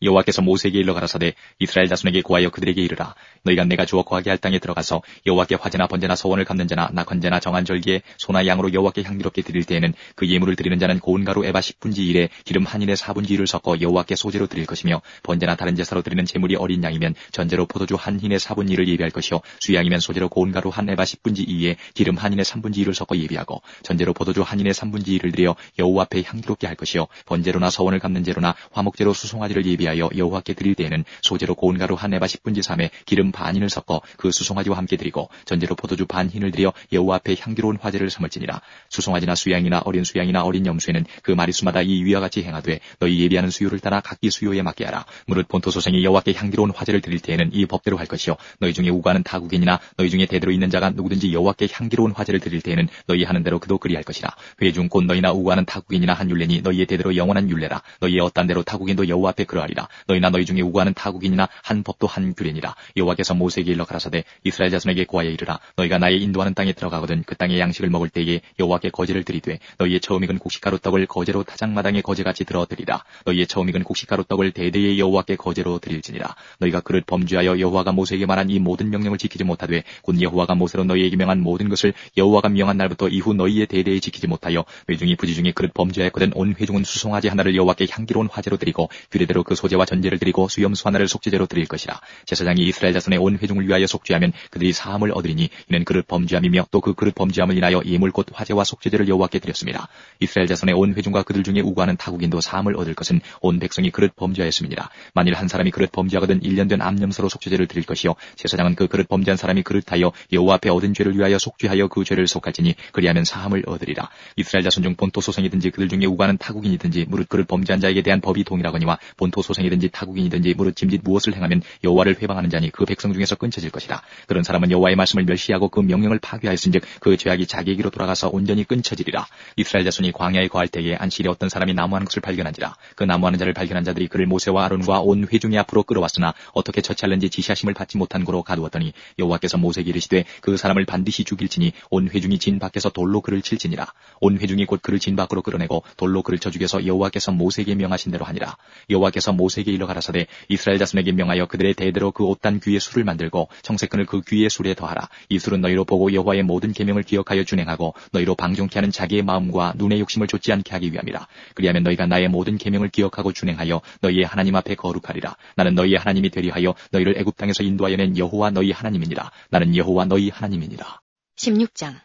여호와께서 모세에게 일러 가라사대 이스라엘 자손에게 고하여 그들에게 이르라. 너희가 내가 주어 거하게 할 땅에 들어가서 여호와께 화제나 번제나 서원을 갚는 자나 낙헌제나 정한 절기에 소나 양으로 여호와께 향기롭게 드릴 때에는 그 예물을 드리는 자는 고운 가루 에바 10분지 1에 기름 한 인의 4분지 1을 섞어 여호와께 소제로 드릴 것이며 번제나 다른 제사로 드리는 제물이 어린 양이면 전제로 포도주 한 인의 4분지 1을 예비할 것이요 수양이면 소제로 고운 가루 한 에바 10분지 2에 기름 한 인의 3분지 1을 섞어 예비하고 전제로 포도주 한 인의 3분지 1을 드려 여호와 앞에 향기롭게 할 것이요 번제로나 서원을 갚는 제로나 화목제로 수송아지를 예비하여 여호와께 드릴 때에는 소제로 고운 가루 한 에바 10분지 3에 기름 반인을 섞어 그 수송아지와 함께 드리고 전제로 포도주 반흰을 드려 여호와 앞에 향기로운 화제를 삼을지니라. 수송아지나 수양이나 어린 염소에는 그 마리수마다 이 위와 같이 행하되 너희 예비하는 수요를 따라 각기 수요에 맞게 하라. 무릇 본토 소생이 여호와께 향기로운 화제를 드릴 때에는 이 법대로 할 것이요 너희 중에 우고하는 타국인이나 너희 중에 대대로 있는 자가 누구든지 여호와께 향기로운 화제를 드릴 때에는 너희 하는 대로 그도 그리할 것이라. 회중 곧 너희나 우고하는 타국인이나 한 율례니 너희의 대대로 영원한 율례라. 너희의 어떤 대로 타국인도 여호와 앞에 그러하리라. 너희나 너희 중에 우고하는 타국인이나 한 법도 한 규례니라. 여호와께서 모세에게 일러 가라사대 이스라엘 자손에게 고하여 이르라. 너희가 나의 인도하는 땅에 들어가거든 그 땅의 양식을 먹을 때에 여호와께 거제를 드리되 너희의 처음 익은 곡식가루 떡을 거제로 타작마당에 거제같이 들어드리라. 너희의 처음 익은 곡식가루 떡을 대대에 여호와께 거제로 드릴지니라. 너희가 그릇 범죄하여 여호와가 모세에게 말한 이 모든 명령을 지키지 못하되 곧 여호와가 모세로 너희에게 명한 모든 것을 여호와가 명한 날부터 이후 너희의 대대에 지키지 못하여 회중이 부지 중에 그릇 범죄하였거든 온 회중은 수송아지 하나를 여호와께 향기로운 화제로 드리고 규례대로 그 소제와 전제를 드리고 수염수 하나를 속죄제로 드릴 것이라. 제사장이 이스라엘 자손의 온 회중을 위하여 속죄하면 그들이 사함을 얻으리니 이는 그릇 범죄함이며 또 그 그릇 범죄함을 인하여 예물 곧 화제와 속죄제를 여호와께 드렸습니다. 이스라엘 자손의 온 회중과 그들 중에 우고하는 타국인도 사함을 얻을 것은 온 백성이 그릇 범죄하였음이니라. 만일 한 사람이 그릇 범죄하거든 1년 된 암염소로 속죄제를 드릴 것이요 제사장은 그 그릇 범죄한 사람이 그릇하여 여호와 앞에 얻은 죄를 위하여 속죄하여 그 죄를 속할지니 그리하면 사함을 얻으리라. 이스라엘 자손 중 본토 소생이든지 그들 중에 우고하는 타국인이든지 무릇 그릇 범죄한 자에게 대한 법이 동일하거니와 본토 소생이든지 타국인이든지 무릇 짐짓 무엇을 행하면 여호와를 회방하는 자니 그 백성 중에서 끊쳐질 것이라. 그런 사람은 여호와의 말씀을 멸시하고 그 명령을 파괴하였은즉 그 죄악이 자기에게로 돌아가서 온전히 끊쳐지리라. 이스라엘 자손이 광야에 거할 때에 안실에 어떤 사람이 나무하는 것을 발견한지라. 그 나무하는 자를 발견한 자들이 그를 모세와 아론과 온 회중의 앞으로 끌어왔으나 어떻게 처치할는지 지시하심을 받지 못한 고로 가두었더니 여호와께서 모세에게 이르시되 그 사람을 반드시 죽일지니 온 회중이 진 밖에서 돌로 그를 칠지니라. 온 회중이 곧 그를 진 밖으로 끌어내고 돌로 그를 쳐 죽여서 여호와께서 모세에게 명하신 대로 하니라. 여호와께서 모세에게 일러 가라사대 이스라엘 자손에게 명하여 그들의 대대로 그 옷단 귀의 술을 만들고 청색끈을 그 귀의 술에 더하라. 이 술은 너희로 보고 여호와의 모든 계명을 기억하여 준행하고 너희로 방종케 하는 자기의 마음과 눈의 욕심을 좇지 않게 하기 위함이라. 그리하면 너희가 나의 모든 계명을 기억하고 준행하여 너희의 하나님 앞에 거룩하리라. 나는 너희의 하나님이 되리 하여 너희를 애굽 땅에서 인도하여 낸 여호와 너희 하나님이니라. 나는 여호와 너희 하나님이니라. 16장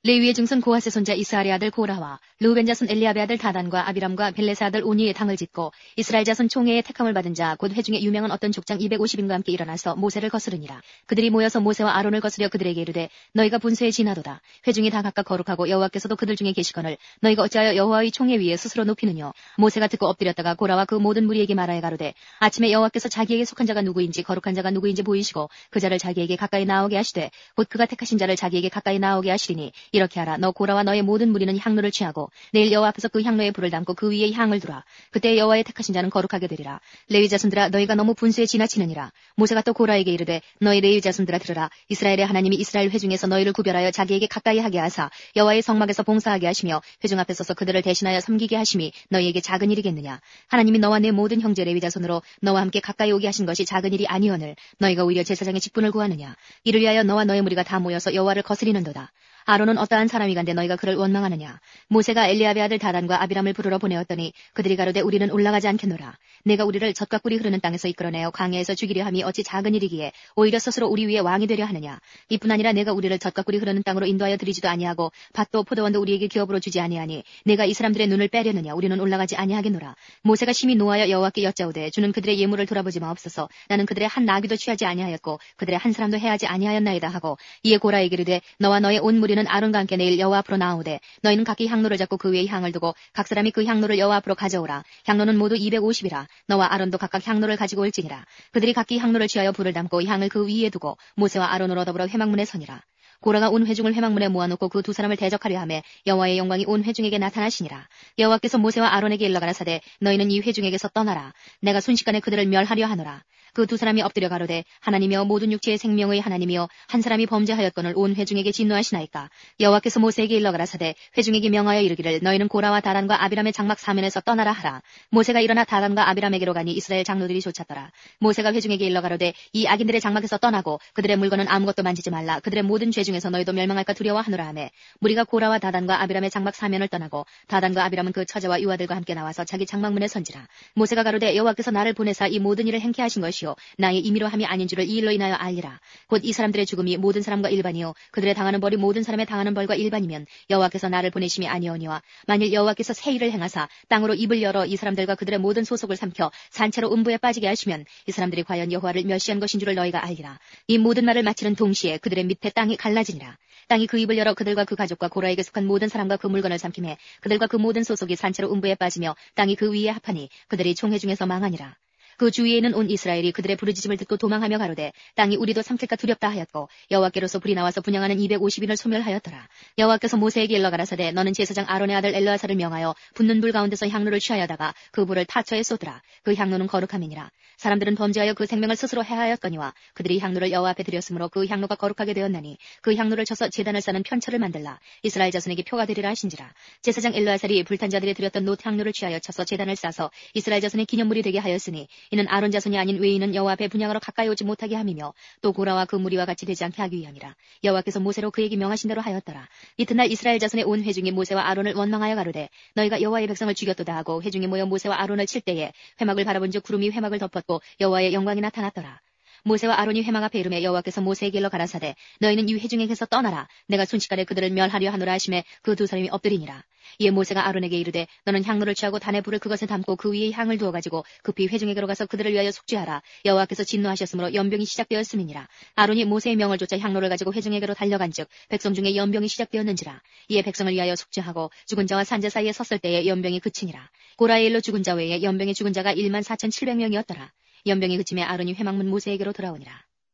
레위의 증손 고핫의 손자 이스할의 아들 고라와 르우벤 자손 엘리압의 아들 다단과 아비람과 벨레스 아들 오니의 당을 짓고 이스라엘 자손 총회의 택함을 받은 자 곧 회중에 유명한 어떤 족장 250인과 함께 일어나서 모세를 거스르니라. 그들이 모여서 모세와 아론을 거스려 그들에게 이르되 너희가 분수에 지나도다. 회중이 다 각각 거룩하고 여호와께서도 그들 중에 계시거늘 너희가 어찌하여 여호와의 총회 위에 스스로 높이느냐. 모세가 듣고 엎드렸다가 고라와 그 모든 무리에게 말하여 가로되 아침에 여호와께서 자기에게 속한 자가 누구인지 거룩한 자가 누구인지 보이시고 그 자를 자기에게 가까이 나오게 하시되 곧 그가 택하신 자를 자기에게 가까이 나오게 하시리니 이렇게 하라. 너 고라와 너의 모든 무리는 향로를 취하고 내일 여호와 앞에서 그 향로에 불을 담고 그 위에 향을 두라. 그때 여호와의 택하신 자는 거룩하게 되리라. 레위 자손들아 너희가 너무 분수에 지나치느니라. 모세가 또 고라에게 이르되 너희 레위 자손들아 들으라. 이스라엘의 하나님이 이스라엘 회중에서 너희를 구별하여 자기에게 가까이 하게 하사 여호와의 성막에서 봉사하게 하시며 회중 앞에 서서 그들을 대신하여 섬기게 하심이 너희에게 작은 일이겠느냐. 하나님이 너와 내 모든 형제 레위 자손으로 너와 함께 가까이 오게 하신 것이 작은 일이 아니오늘 너희가 오히려 제사장의 직분을 구하느냐. 이를 위하여 너와 너의 무리가 다 모여서 여호와를 거스리는도다. 아론은 어떠한 사람이간데 너희가 그를 원망하느냐. 모세가 엘리압의 아들 다단과 아비람을 부르러 보내었더니 그들이 가로되 우리는 올라가지 않겠노라. 내가 우리를 젖과 꿀이 흐르는 땅에서 이끌어내어 광야에서 죽이려 함이 어찌 작은 일이기에 오히려 스스로 우리 위에 왕이 되려 하느냐. 이뿐 아니라 내가 우리를 젖과 꿀이 흐르는 땅으로 인도하여 드리지도 아니하고 밭도 포도원도 우리에게 기업으로 주지 아니하니 내가 이 사람들의 눈을 빼려느냐. 우리는 올라가지 아니하겠노라. 모세가 심히 노하여 여호와께 여짜오되 주는 그들의 예물을 돌아보지 마옵소서. 나는 그들의 한 나귀도 취하지 아니하였고 그들의 한 사람도 해하지 아니하였나이다 하고 이에 고라에게 이르되 너와 너의 온 무리 우리는 아론과 함께 내일 여호와 앞으로 나아오되 너희는 각기 향로를 잡고 그 위에 향을 두고 각 사람이 그 향로를 여호와 앞으로 가져오라. 향로는 모두 250이라. 너와 아론도 각각 향로를 가지고 올지니라. 그들이 각기 향로를 취하여 불을 담고 향을 그 위에 두고 모세와 아론으로 더불어 회막문에 서니라. 고라가 온 회중을 회막문에 모아놓고 그 두 사람을 대적하려 하매 여호와의 영광이 온 회중에게 나타나시니라. 여호와께서 모세와 아론에게 일러 가라사대 너희는 이 회중에게서 떠나라. 내가 순식간에 그들을 멸하려 하노라. 그 두 사람이 엎드려 가로되 하나님이여 모든 육체의 생명의 하나님이여 한 사람이 범죄하였거늘 온 회중에게 진노하시나이까. 여호와께서 모세에게 일러 가라사대 회중에게 명하여 이르기를 너희는 고라와 다단과 아비람의 장막 사면에서 떠나라 하라. 모세가 일어나 다단과 아비람에게로 가니 이스라엘 장로들이 쫓았더라. 모세가 회중에게 일러 가로되 이 악인들의 장막에서 떠나고 그들의 물건은 아무것도 만지지 말라. 그들의 모든 죄 중에서 너희도 멸망할까 두려워하노라 하매 무리가 고라와 다단과 아비람의 장막 사면을 떠나고 다단과 아비람은 그 처자와 유아들과 함께 나와서 자기 장막문에 선지라. 모세가 가로되 여호와께서 나를 보내사 이 모든 일을 행케 하신 것이요 나의 임의로 함이 아닌 줄을 이 일로 인하여 알리라. 곧 이 사람들의 죽음이 모든 사람과 일반이요 그들의 당하는 벌이 모든 사람의 당하는 벌과 일반이면 여호와께서 나를 보내심이 아니오니와 만일 여호와께서 새 일을 행하사 땅으로 입을 열어 이 사람들과 그들의 모든 소속을 삼켜 산채로 음부에 빠지게 하시면 이 사람들이 과연 여호와를 멸시한 것인 줄을 너희가 알리라. 이 모든 말을 마치는 동시에 그들의 밑에 땅이 갈라지니라. 땅이 그 입을 열어 그들과 그 가족과 고라에게 속한 모든 사람과 그 물건을 삼킴해 그들과 그 모든 소속이 산채로 음부에 빠지며 땅이 그 위에 합하니 그들이 총회 중에서 망하니라. 그 주위에는 온 이스라엘이 그들의 부르짖음을 듣고 도망하며 가로되 땅이 우리도 삼킬까 두렵다 하였고 여호와께로서 불이 나와서 분향하는 250인을 소멸하였더라. 여호와께서 모세에게 일러 가라사대 너는 제사장 아론의 아들 엘르아사를 명하여 붙는 불 가운데서 향로를 취하여다가 그 불을 타처에 쏟으라. 그 향로는 거룩함이니라. 사람들은 범죄하여 그 생명을 스스로 해하였거니와 그들이 향로를 여호와 앞에 드렸으므로 그 향로가 거룩하게 되었나니 그 향로를 쳐서 제단을 쌓는 편처를 만들라. 이스라엘 자손에게 표가 되리라 하신지라. 제사장 엘르아살이 불탄 자들이 드렸던 놋 향로를 취하여 쳐서 제단을 쌓아서 이스라엘 자손의 기념물이 되게 하였으니 이는 아론 자손이 아닌 외인은 여호와 앞에 분향하러 가까이 오지 못하게 함이며 또 고라와 그 무리와 같이 되지 않게 하기 위함이라. 여호와께서 모세로 그에게 명하신 대로 하였더라. 이튿날 이스라엘 자손의 온 회중이 모세와 아론을 원망하여 가로되 너희가 여호와의 백성을 죽였도다 하고 회중이 모여 모세와 아론을 칠 때에 회막을 바라본즉 구름이 회막을 덮었고 여호와의 영광이 나타났더라. 모세와 아론이 회막 앞에 이르매 여호와께서 모세에게 일러 가라사대 너희는 이 회중에게서 떠나라. 내가 순식간에 그들을 멸하려 하노라 하심에 그 두 사람이 엎드리니라. 이에 모세가 아론에게 이르되 너는 향로를 취하고 단에 불을 그것에 담고 그 위에 향을 두어가지고 급히 회중에게로 가서 그들을 위하여 속죄하라. 여호와께서 진노하셨으므로 연병이 시작되었음이니라. 아론이 모세의 명을 쫓아 향로를 가지고 회중에게로 달려간즉 백성 중에 연병이 시작되었는지라. 이에 백성을 위하여 속죄하고 죽은 자와 산자 사이에 섰을 때에 연병이 그치니라. 고라의 일로 죽은 자 외에 연병에 죽은 자가 14,700명이었더라. 연병이 그침에 아론이 회막문 모세에게로 돌아오니라.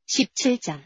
17장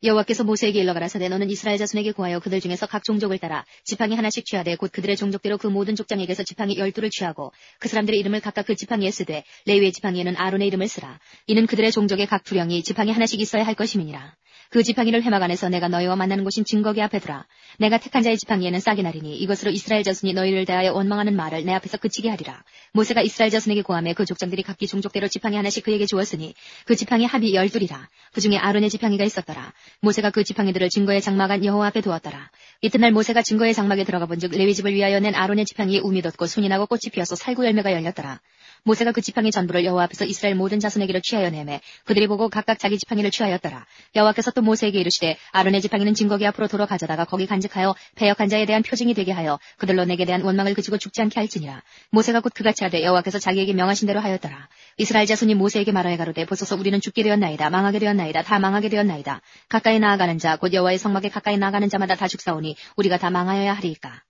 여호와께서 모세에게 일러 가라사대 너는 이스라엘 자손에게 구하여 그들 중에서 각 종족을 따라 지팡이 하나씩 취하되 곧 그들의 종족대로 그 모든 족장에게서 지팡이 12를 취하고 그 사람들의 이름을 각각 그 지팡이에 쓰되 레위의 지팡이에는 아론의 이름을 쓰라. 이는 그들의 종족의 각 두령이 지팡이 하나씩 있어야 할 것임이니라. 그 지팡이를 회막 안에서 내가 너희와 만나는 곳인 증거기 앞에 두라. 내가 택한 자의 지팡이에는 싹이 나리니 이것으로 이스라엘 자손이 너희를 대하여 원망하는 말을 내 앞에서 그치게 하리라. 모세가 이스라엘 자손에게 구하매 그 족장들이 각기 종족대로 지팡이 하나씩 그에게 주었으니 그 지팡이 합이 12이라. 그 중에 아론의 지팡이가 있었더라. 모세가 그 지팡이들을 증거의 장막 안 여호와 앞에 두었더라. 이튿날 모세가 증거의 장막에 들어가 본즉 레위 집을 위하여 낸 아론의 지팡이에 움이 돋고 순이 나고 꽃이 피어서 살구 열매가 열렸더라. 모세가 그 지팡이 전부를 여호와 앞에서 이스라엘 모든 자손에게로 취하여 내매 그들이 보고 각각 자기 지팡이를 취하였더라. 여호와께서 또 모세에게 이르시되 아론의 지팡이는 증거기 앞으로 도로 가져다가 거기 간직하여 패역한 자에 대한 표징이 되게 하여 그들로 내게 대한 원망을 그치고 죽지 않게 할지니라. 모세가 곧 그같이 하되 여호와께서 자기에게 명하신 대로 하였더라. 이스라엘 자손이 모세에게 말하여 가로되 보소서 우리는 죽게 되었나이다. 망하게 되었나이다. 다 망하게 되었나이다. 가까이 나아가는 자 곧 여호와의 성막에 가까이 나아가는 자마다 다 죽사오니 우리가 다 망하여야 하리이까.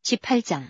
18장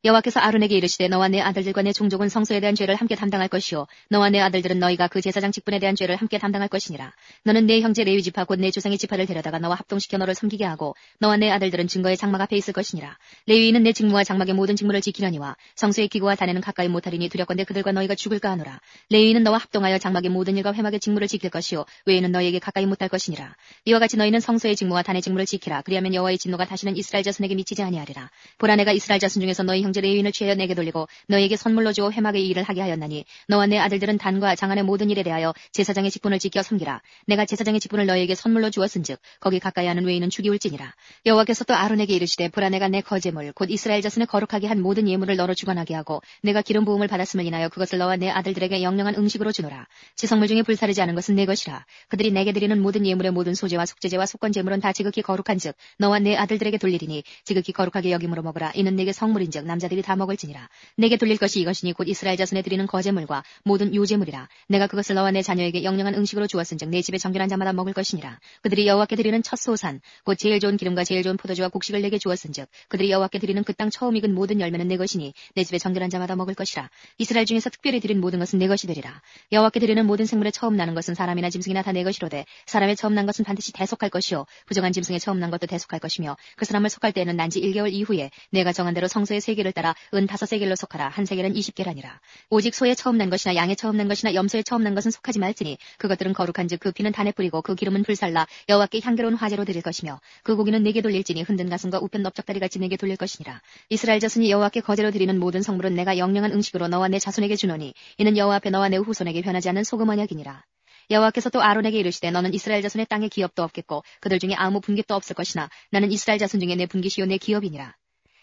여호와께서 아론에게 이르시되 너와 내 아들들과 내 종족은 성소에 대한 죄를 함께 담당할 것이요 너와 내 아들들은 너희가 그 제사장 직분에 대한 죄를 함께 담당할 것이니라. 너는 내 형제 레위 지파 곧 내 조상의 지파를 데려다가 너와 합동시켜 너를 섬기게 하고 너와 내 아들들은 증거의 장막 앞에 있을 것이니라. 레위인은 내 직무와 장막의 모든 직무를 지키려니와 성소의 기구와 단에는 가까이 못하리니 두렵건대 그들과 너희가 죽을까 하노라. 레위인은 너와 합동하여 장막의 모든 일과 회막의 직무를 지킬 것이요 외에는 너희에게 가까이 못할 것이니라. 이와 같이 너희는 성소의 직무와 단의 직무를 지키라. 그리하면 여호와의 진노가 다시는 이스라엘 자손에게 미치지 아니하리라. 보라 내가 이스라엘 자손 중에서 너희 형제 레위인을 취하여 내게 돌리고 너희에게 선물로 주어 회막의 일을 하게 하였나니 너와 내 아들들은 단과 장안의 모든 일에 대하여 제사장의 직분을 지켜 섬기라. 내가 제사장의 직분을 너희에게 선물로 주었은즉 거기 가까이 하는 외인은 죽이울지니라. 여호와께서 또 아론에게 이르시되 보라 내가 내 거제물 곧 이스라엘 자손을 거룩하게 한 모든 예물을 너로 주관하게 하고 내가 기름 부음을 받았음을 인하여 그것을 너와 내 아들들에게 영영한 음식으로 주노라. 지성물 중에 불사르지 않은 것은 내 것이라. 그들이 내게 드리는 모든 예물의 모든 소제와 속죄제와 속건제물은 다 지극히 거룩한즉 너와 내 아들들에게 돌리리니 지극히 거룩하게 여김으로 먹으라. 이는 내게 성물인즉 남자 자들이 다 먹을지니라. 내게 돌릴 것이 이것이니 곧 이스라엘 자손에 드리는 거제물과 모든 요제물이라. 내가 그것을 너와 내 자녀에게 영영한 음식으로 주었은즉 내 집에 정결한 자마다 먹을 것이니라. 그들이 여호와께 드리는 첫 소산 곧 제일 좋은 기름과 제일 좋은 포도주와 곡식을 내게 주었은즉 그들이 여호와께 드리는 그 땅 처음 익은 모든 열매는 내 것이니 내 집에 정결한 자마다 먹을 것이라. 이스라엘 중에서 특별히 드린 모든 것은 내 것이 되리라. 여호와께 드리는 모든 생물의 처음 나는 것은 사람이나 짐승이나 다 내 것이로되 사람의 처음 난 것은 반드시 대속할 것이요 부정한 짐승의 처음 난 것도 대속할 것이며 그 사람을 속할 때에는 난지 1개월 이후에 내가 정한 대로 성소의 세겔을 따라 은 5세겔로 속하라. 한 세겔은 20개라니라. 오직 소의 처음 난 것이나 양의 처음 난 것이나 염소의 처음 난 것은 속하지 말지니 그것들은 거룩한즉 그 피는 단에 뿌리고 그 기름은 불살라 여호와께 향기로운 화제로 드릴 것이며 그 고기는 내게 돌릴지니 흔든 가슴과 우편 넓적다리 같이 내게 돌릴 것이니라. 이스라엘 자손이 여호와께 거제로 드리는 모든 성물은 내가 영영한 음식으로 너와 내 자손에게 주노니 이는 여호와 앞에 너와 내 후손에게 변하지 않는 소금 언약이니라. 여호와께서 또 아론에게 이르시되 너는 이스라엘 자손의 땅에 기업도 없겠고 그들 중에 아무 분깃도 없을 것이나 나는 이스라엘 자손 중에 내 분깃이요 내 기업이니라.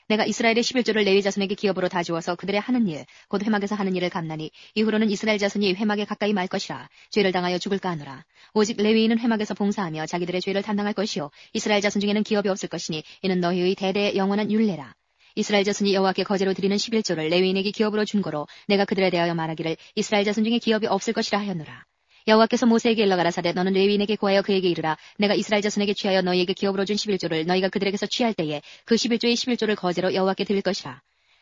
내가 이스라엘의 11조를 레위 자손에게 기업으로 다 주어서 그들의 하는 일 곧 회막에서 하는 일을 갚나니 이후로는 이스라엘 자손이 회막에 가까이 말 것이라. 죄를 당하여 죽을까 하노라. 오직 레위인은 회막에서 봉사하며 자기들의 죄를 담당할 것이요 이스라엘 자손 중에는 기업이 없을 것이니 이는 너희의 대대의 영원한 율례라. 이스라엘 자손이 여호와께 거제로 드리는 11조를 레위인에게 기업으로 준 거로 내가 그들에 대하여 말하기를 이스라엘 자손 중에 기업이 없을 것이라 하였노라. 여호와께서 모세에게 일러 가라사대 너는 레위인에게 구하여 그에게 이르라. 내가 이스라엘 자손에게 취하여 너희에게 기업으로 준 11조를 너희가 그들에게서 취할 때에 그 11조의 11조를 거제로 여호와께 드릴 것이라.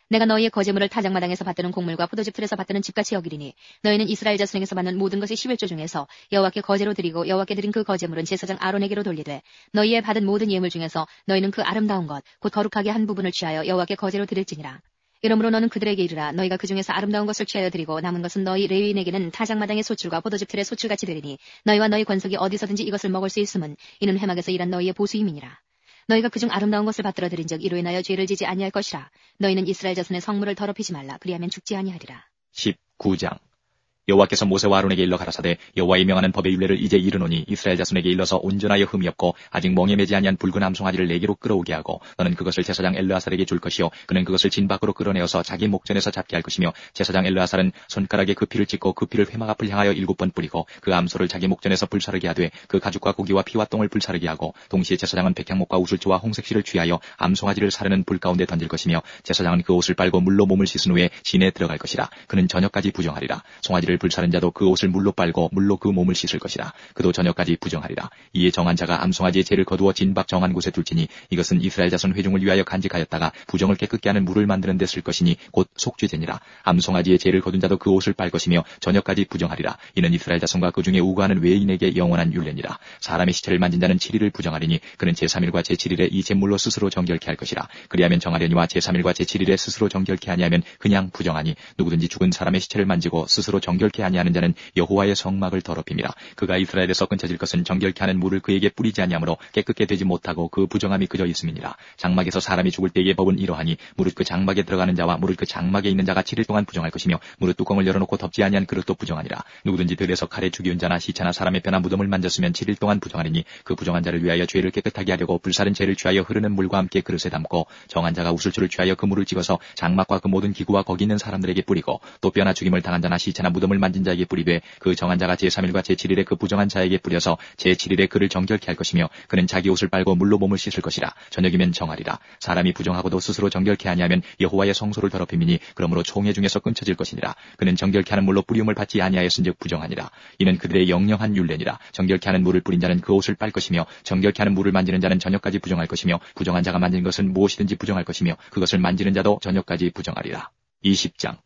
내가 너희의 거제물을 타작마당에서 받드는 곡물과 포도즙 틀에서 받드는 집같이 여기리니 너희는 이스라엘 자손에게서 받는 모든 것의 11조 중에서 여호와께 거제로 드리고 여호와께 드린 그 거제물은 제사장 아론에게로 돌리되 너희의 받은 모든 예물 중에서 너희는 그 아름다운 것 곧 거룩하게 한 부분을 취하여 여호와께 거제로 드릴지니라. 이러므로 너는 그들에게 이르라. 너희가 그 중에서 아름다운 것을 취하여 드리고 남은 것은 너희 레위인에게는 타작마당의 소출과 포도즙 틀의 소출같이 되리니 너희와 너희 권속이 어디서든지 이것을 먹을 수 있음은 이는 회막에서 일한 너희의 보수임이니라. 너희가 그중 아름다운 것을 받들어 들인즉 이로 인하여 죄를 지지 아니할 것이라. 너희는 이스라엘 자손의 성물을 더럽히지 말라. 그리하면 죽지 아니하리라. 19장 여호와께서 모세와 아론에게 일러 가라사대 여호와의 명하는 법의 율례를 이제 이르노니 이스라엘 자손에게 일러서 온전하여 흠이 없고 아직 멍에 매지 아니한 붉은 암송아지를 내게로 끌어오게 하고 너는 그것을 제사장 엘르아살에게 줄 것이요 그는 그것을 진 밖으로 끌어내어서 자기 목전에서 잡게 할 것이며 제사장 엘르아살은 손가락에 그 피를 찍고 그 피를 회막 앞을 향하여 7번 뿌리고 그 암소를 자기 목전에서 불사르게 하되 그 가죽과 고기와 피와 똥을 불사르게 하고 동시에 제사장은 백향목과 우슬초와 홍색실을 취하여 암송아지를 사르는 불 가운데 던질 것이며 제사장은 그 옷을 빨고 물로 몸을 씻은 후에 진에 들어갈 것이라. 그는 저녁까지 부정하리라. 송아지를 불사른 자도 그 옷을 물로 빨고 물로 그 몸을 씻을 것이라. 그도 저녁까지 부정하리라. 이에 정한 자가 암송아지의 죄를 거두어 진박 정한 곳에 둘지니 이것은 이스라엘 자손 회중을 위하여 간직하였다가 부정을 깨끗게 하는 물을 만드는 데 쓸 것이니 곧 속죄제니라. 암송아지의 죄를 거둔 자도 그 옷을 빨 것이며 저녁까지 부정하리라. 이는 이스라엘 자손과 그 중에 우거하는 외인에게 영원한 율례니라. 사람의 시체를 만진 자는 7일을 부정하리니 그는 제3일과 제7일에 이 제물로 스스로 정결케 할 것이라. 그리하면 정하려니와 제3일과 제7일에 스스로 정결케 아니하면 그냥 부정하니 누구든지 죽은 사람의 시체를 만지고 스스로 정결케 아니하는 자는 여호와의 성막을 더럽힘이라. 그가 이스라엘에서 끊쳐질 것은 정결케 하는 물을 그에게 뿌리지 아니하므로 깨끗게 되지 못하고 그 부정함이 그저 있음이니라. 장막에서 사람이 죽을 때의 법은 이러하니 무릇 그 장막에 들어가는 자와 무릇 그 장막에 있는 자가 7일 동안 부정할 것이며 무릇 뚜껑을 열어놓고 덮지 아니한 그릇도 부정하니라. 누구든지 들에서 칼에 죽이운 자나 시체나 사람의 뼈나 무덤을 만졌으면 7일 동안 부정하리니 그 부정한 자를 위하여 죄를 깨끗하게 하려고 불사른 죄를 취하여 흐르는 물과 함께 그릇에 담고 정한 자가 우슬초를 취하여 그 물을 찍어서 장막과 그 모든 기구와 거기 있는 사람들에게 뿌리고 또 뼈나 죽임을 당한 자나 시체나 무덤을 만진 자에게 뿌리되 그 정한 자가 제3일과 제7일에 그 부정한 자에게 뿌려서 제7일에 그를 정결케 할 것이며 그는 자기 옷을 빨고 물로 몸을 씻을 것이라. 저녁이면 정하리라. 사람이 부정하고도 스스로 정결케 아니하면 여호와의 성소를 더럽힘이니 그러므로 총회 중에서 끊쳐질 것이니라. 그는 정결케 하는 물로 뿌리움을 받지 아니하였은즉 부정하니라. 이는 그들의 영영한 율례니라. 정결케 하는 물을 뿌린 자는 그 옷을 빨 것이며 정결케 하는 물을 만지는 자는 저녁까지 부정할 것이며 부정한 자가 만진 것은 무엇이든지 부정할 것이며 그것을 만지는 자도 저녁까지 부정하리라. 20장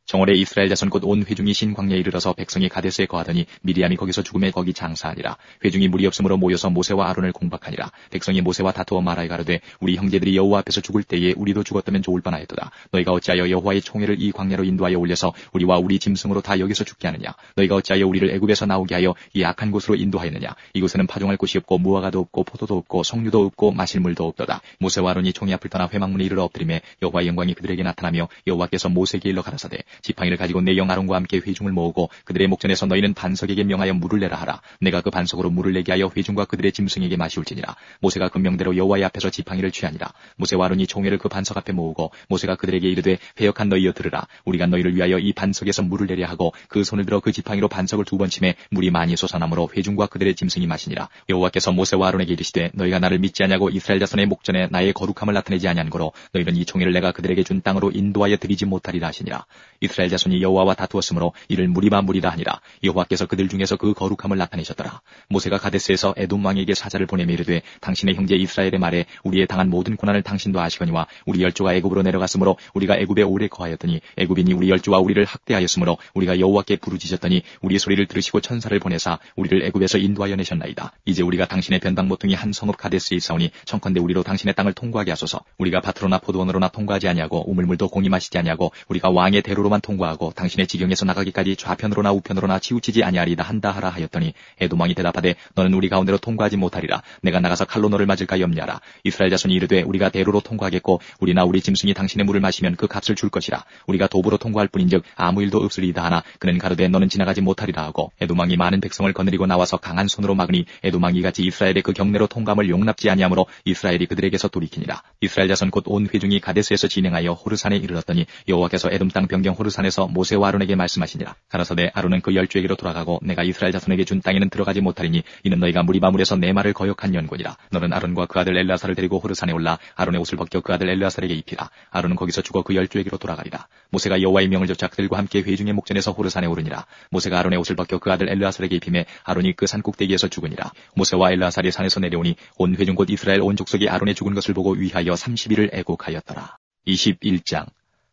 정월에 이스라엘 자손 곧 온 회중이 신광야에 이르러서 백성이 가데스에 거하더니 미리암이 거기서 죽음에 거기 장사하니라. 회중이 무리 없으므로 모여서 모세와 아론을 공박하니라. 백성이 모세와 다투어 말하여 가로되 우리 형제들이 여호와 앞에서 죽을 때에 우리도 죽었다면 좋을 뻔하였도다. 너희가 어찌하여 여호와의 총회를 이 광야로 인도하여 올려서 우리와 우리 짐승으로 다 여기서 죽게 하느냐. 너희가 어찌하여 우리를 애굽에서 나오게 하여 이 악한 곳으로 인도하였느냐. 이곳에는 파종할 곳이 없고 무화과도 없고 포도도 없고 석류도 없고 마실 물도 없도다. 모세와 아론이 총회 앞을 떠나 회막문에 이르러 엎드리매 여호와의 영광이 그들에게 나타나며 여호와께서 모세에게 일러 가라사대 지팡이를 가지고 내 영 아론과 함께 회중을 모으고 그들의 목전에서 너희는 반석에게 명하여 물을 내라 하라. 내가 그 반석으로 물을 내게 하여 회중과 그들의 짐승에게 마시울지니라. 모세가 그 명대로 여호와의 앞에서 지팡이를 취하니라. 모세와 아론이 총회를 그 반석 앞에 모으고 모세가 그들에게 이르되 패역한 너희여 들으라. 우리가 너희를 위하여 이 반석에서 물을 내려 하고 그 손을 들어 그 지팡이로 반석을 2번 치매 물이 많이 솟아나므로 회중과 그들의 짐승이 마시니라. 여호와께서 모세와 아론에게 이르시되 너희가 나를 믿지 아니하고 이스라엘 자손의 목전에 나의 거룩함을 나타내지 아니한 거로 너희는 이 총회를 내가 그들에게 준 땅으로 인도하여 드리지 못하리라 하시니라. 이스라엘 자손이 여호와와 다투었으므로 이를 무리바 무리라 하니라. 여호와께서 그들 중에서 그 거룩함을 나타내셨더라. 모세가 가데스에서 에돔 왕에게 사자를 보내며 이르되 당신의 형제 이스라엘의 말에 우리의 당한 모든 고난을 당신도 아시거니와 우리 열조가 애굽으로 내려갔으므로 우리가 애굽에 오래 거하였더니 애굽인이 우리 열조와 우리를 학대하였으므로 우리가 여호와께 부르짖었더니 우리의 소리를 들으시고 천사를 보내사 우리를 애굽에서 인도하여 내셨나이다. 이제 우리가 당신의 변방 모퉁이 한 성읍 가데스에 있사오니 청컨대 우리로 당신의 땅을 통과하게 하소서. 우리가 밭으로나 포도원으로나 통과하지 아니하고 우물물도 공이 마시지 아니하고 우리가 왕의 대로로만 통과하고 당신의 지경에서 나가기까지 좌편으로나 우편으로나 치우치지 아니하리다 한다 하라 하였더니 에돔 왕이 대답하되 너는 우리 가운데로 통과하지 못하리라. 내가 나가서 칼로 너를 맞을까 염려하라. 이스라엘 자손이 이르되 우리가 대로로 통과하겠고 우리나 우리 짐승이 당신의 물을 마시면 그 값을 줄 것이라. 우리가 도보로 통과할 뿐인즉 아무 일도 없으리이다 하나 그는 가로되 너는 지나가지 못하리라 하고 에돔 왕이 많은 백성을 거느리고 나와서 강한 손으로 막으니 에돔 왕이 같이 이스라엘의 그 경내로 통감을 용납지 아니하므로 이스라엘이 그들에게서 돌이키니라. 이스라엘 자손 곧 온 회중이 가데스에서 진행하여 호르산에 이르렀더니 여호와께서 에돔 땅 변경 호르산에서 모세와 아론에게 말씀하시니라. 가라사대 아론은 그 열조에게로 돌아가고 내가 이스라엘 자손에게 준 땅에는 들어가지 못하리니 이는 너희가 무리바물에서 내 말을 거역한 연고니라. 너는 아론과 그 아들 엘르아사를 데리고 호르산에 올라 아론의 옷을 벗겨 그 아들 엘르아사에게 입히라. 아론은 거기서 죽어 그 열조에게로 돌아가리라. 모세가 여호와의 명을 좇아 그들과 함께 회중의 목전에서 호르산에 오르니라. 모세가 아론의 옷을 벗겨 그 아들 엘르아사에게 입히매 아론이 그 산 꼭대기에서 죽으니라. 모세와 엘르아사리 산에서 내려오니 온 회중 곧 이스라엘 온 족속이 아론의 죽은 것을 보고 위하여 30일을 애곡하였더라. 21장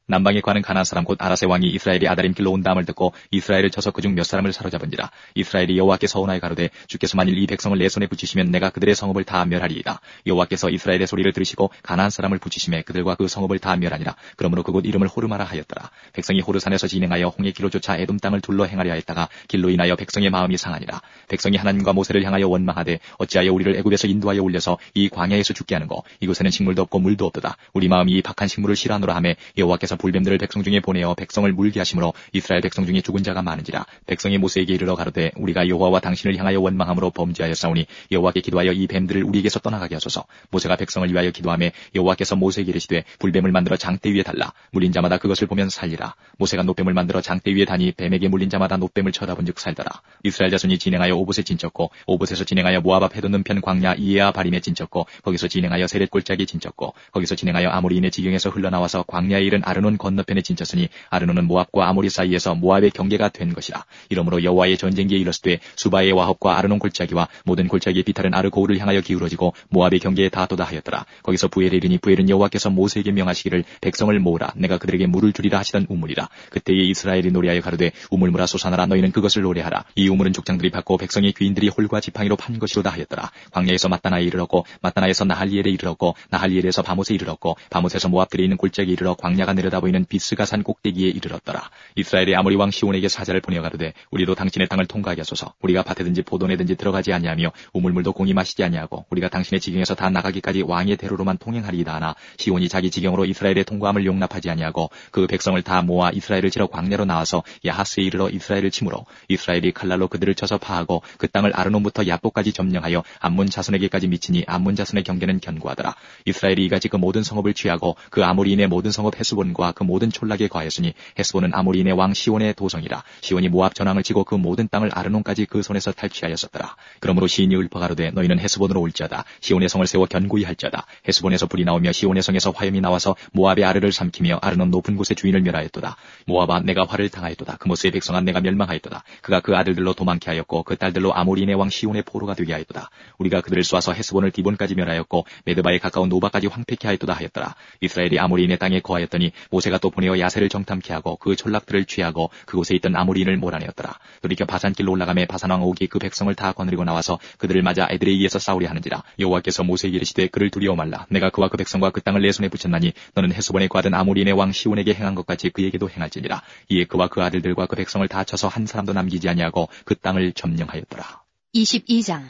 남방에 관한 가나안 사람 곧 아라세 왕이 이스라엘이 아다림 길로 온다함을 듣고 이스라엘을 쳐서 그중 몇 사람을 사로잡은지라. 이스라엘이 여호와께 서운하여 가로되 주께서 만일 이 백성을 내 손에 붙이시면 내가 그들의 성읍을 다 멸하리이다. 여호와께서 이스라엘의 소리를 들으시고 가나안 사람을 붙이시매 그들과 그 성읍을 다 멸하니라. 그러므로 그곳 이름을 호르마라 하였더라. 백성이 호르산에서 진행하여 홍해 길로 쫓아 에돔 땅을 둘러 행하려 했다가 길로 인하여 백성의 마음이 상하니라. 백성이 하나님과 모세를 향하여 원망하되 어찌하여 우리를 애굽에서 인도하여 올려서 이 광야에서 죽게 하는 거. 이곳에는 식물도 없고 물도 없도다. 우리 마음이 이 박한 식물을 싫어하노라 하매 여호와께서 불뱀들을 백성 중에 보내어 백성을 물게 하심으로 이스라엘 백성 중에 죽은 자가 많은지라. 백성이 모세에게 이르러 가로되 우리가 여호와와 당신을 향하여 원망함으로 범죄하였사오니 여호와께 기도하여 이 뱀들을 우리에게서 떠나가게 하소서. 모세가 백성을 위하여 기도하며 여호와께서 모세에게 이르시되 불뱀을 만들어 장대 위에 달라 물린 자마다 그것을 보면 살리라. 모세가 노뱀을 만들어 장대 위에 다니 뱀에게 물린 자마다 노뱀을 쳐다본즉 살더라. 이스라엘 자손이 진행하여 오봇에 진쳤고 오봇에서 진행하여 모압 앞 해돋는 편 광야 이에아 바림에 진쳤고 거기서 진행하여 세렛 골짜기에 진쳤고 거기서 진행하여 아모리인의 지경에서 흘러나와서 광야에 이른 아르논 건너편에 진쳤으니 아르논은 모압과 아모리 사이에서 모압의 경계가 된 것이라. 이러므로 여호와의 전쟁기에 이르시되 수바의 와합과 아르논 골짜기와 모든 골짜기의 비탈은 아르고울을 향하여 기울어지고 모압의 경계에 닿도다 하였더라. 거기서 부엘에 이르니 부엘은 여호와께서 모세에게 명하시기를 백성을 모으라 내가 그들에게 물을 주리라 하시던 우물이라. 그때에 이스라엘이 노래하여 가로되 우물물아 솟아나라 너희는 그것을 노래하라. 이 우물은 족장들이 받고 백성의 귀인들이 홀과 지팡이로 판 것이로다 하였더라. 광야에서 마따나에 이르렀고 마따나에서 나할리엘에 이르렀고 나할리엘에서 바못에 이르렀고 바못에서 모압들이 있는 골짜기에 이르러 광야가 내려다 보이는 비스가 산 꼭대기에 이르렀더라. 이스라엘의 아모리 왕 시온에게 사자를 보내어 가로되 우리도 당신의 땅을 통과하게 하소서. 우리가 밭에든지 포도원에든지 들어가지 아니하며 우물물도 공이 마시지 아니하고 우리가 당신의 지경에서 다 나가기까지 왕의 대로로만 통행하리이다 하나 시온이 자기 지경으로 이스라엘의 통과함을 용납하지 아니하고 그 백성을 다 모아 이스라엘을 치러 광야로 나와서 야하스에 이르러 이스라엘을 치므로 이스라엘이 칼날로 그들을 쳐서 파하고 그 땅을 아르논부터 야복까지 점령하여 암몬 자손에게까지 미치니 암몬 자손의 경계는 견고하더라. 이스라엘이 이같이 그 모든 성읍을 취하고 그 아모리인의 모든 성읍 헤스본과 그 모든 촌락에 거하였으니 헤스본은 아모리인의 왕 시온의 도성이라. 시온이 모압 전황을 치고 그 모든 땅을 아르논까지 그 손에서 탈취하였었더라. 그러므로 시인이 읊어가로되 너희는 헤스본으로 올지어다. 시온의 성을 세워 견고히 할지어다. 헤스본에서 불이 나오며 시온의 성에서 화염이 나와서 모압의 아르를 삼키며 아르논 높은 곳의 주인을 멸하였도다. 모압아 내가 화를 당하였도다. 그모스의 백성아 내가 멸망하였도다. 그가 그 아들들로 도망케 하였고 그 딸들로 아모리인의 왕 시온의 포로가 되게 하였도다. 우리가 그들을 쏘아서 헤스본을 디본까지 멸하였고 메드바에 가까운 노바까지 황폐케 하였도다 하였더라. 이스라엘이 아모리인의 땅에 거하였더니 모세가 또 보내어 야세를 정탐케 하고 그 촌락들을 취하고 그곳에 있던 아모리인을 몰아내었더라. 돌이켜 바산길로 올라가매 바산왕 옥이 그 백성을 다 거느리고 나와서 그들을 맞아 에드레이에서 싸우려 하는지라. 여호와께서 모세에게 이르시되 그를 두려워 말라. 내가 그와 그 백성과 그 땅을 내 손에 붙였나니 너는 헤스본에 거하던 아모리인의 왕 시온에게 행한 것 같이 그에게도 행할지니라. 이에 그와 그 아들들과 그 백성을 다 쳐서 한 사람도 남기지 아니하고 그 땅을 점령하였더라. 22장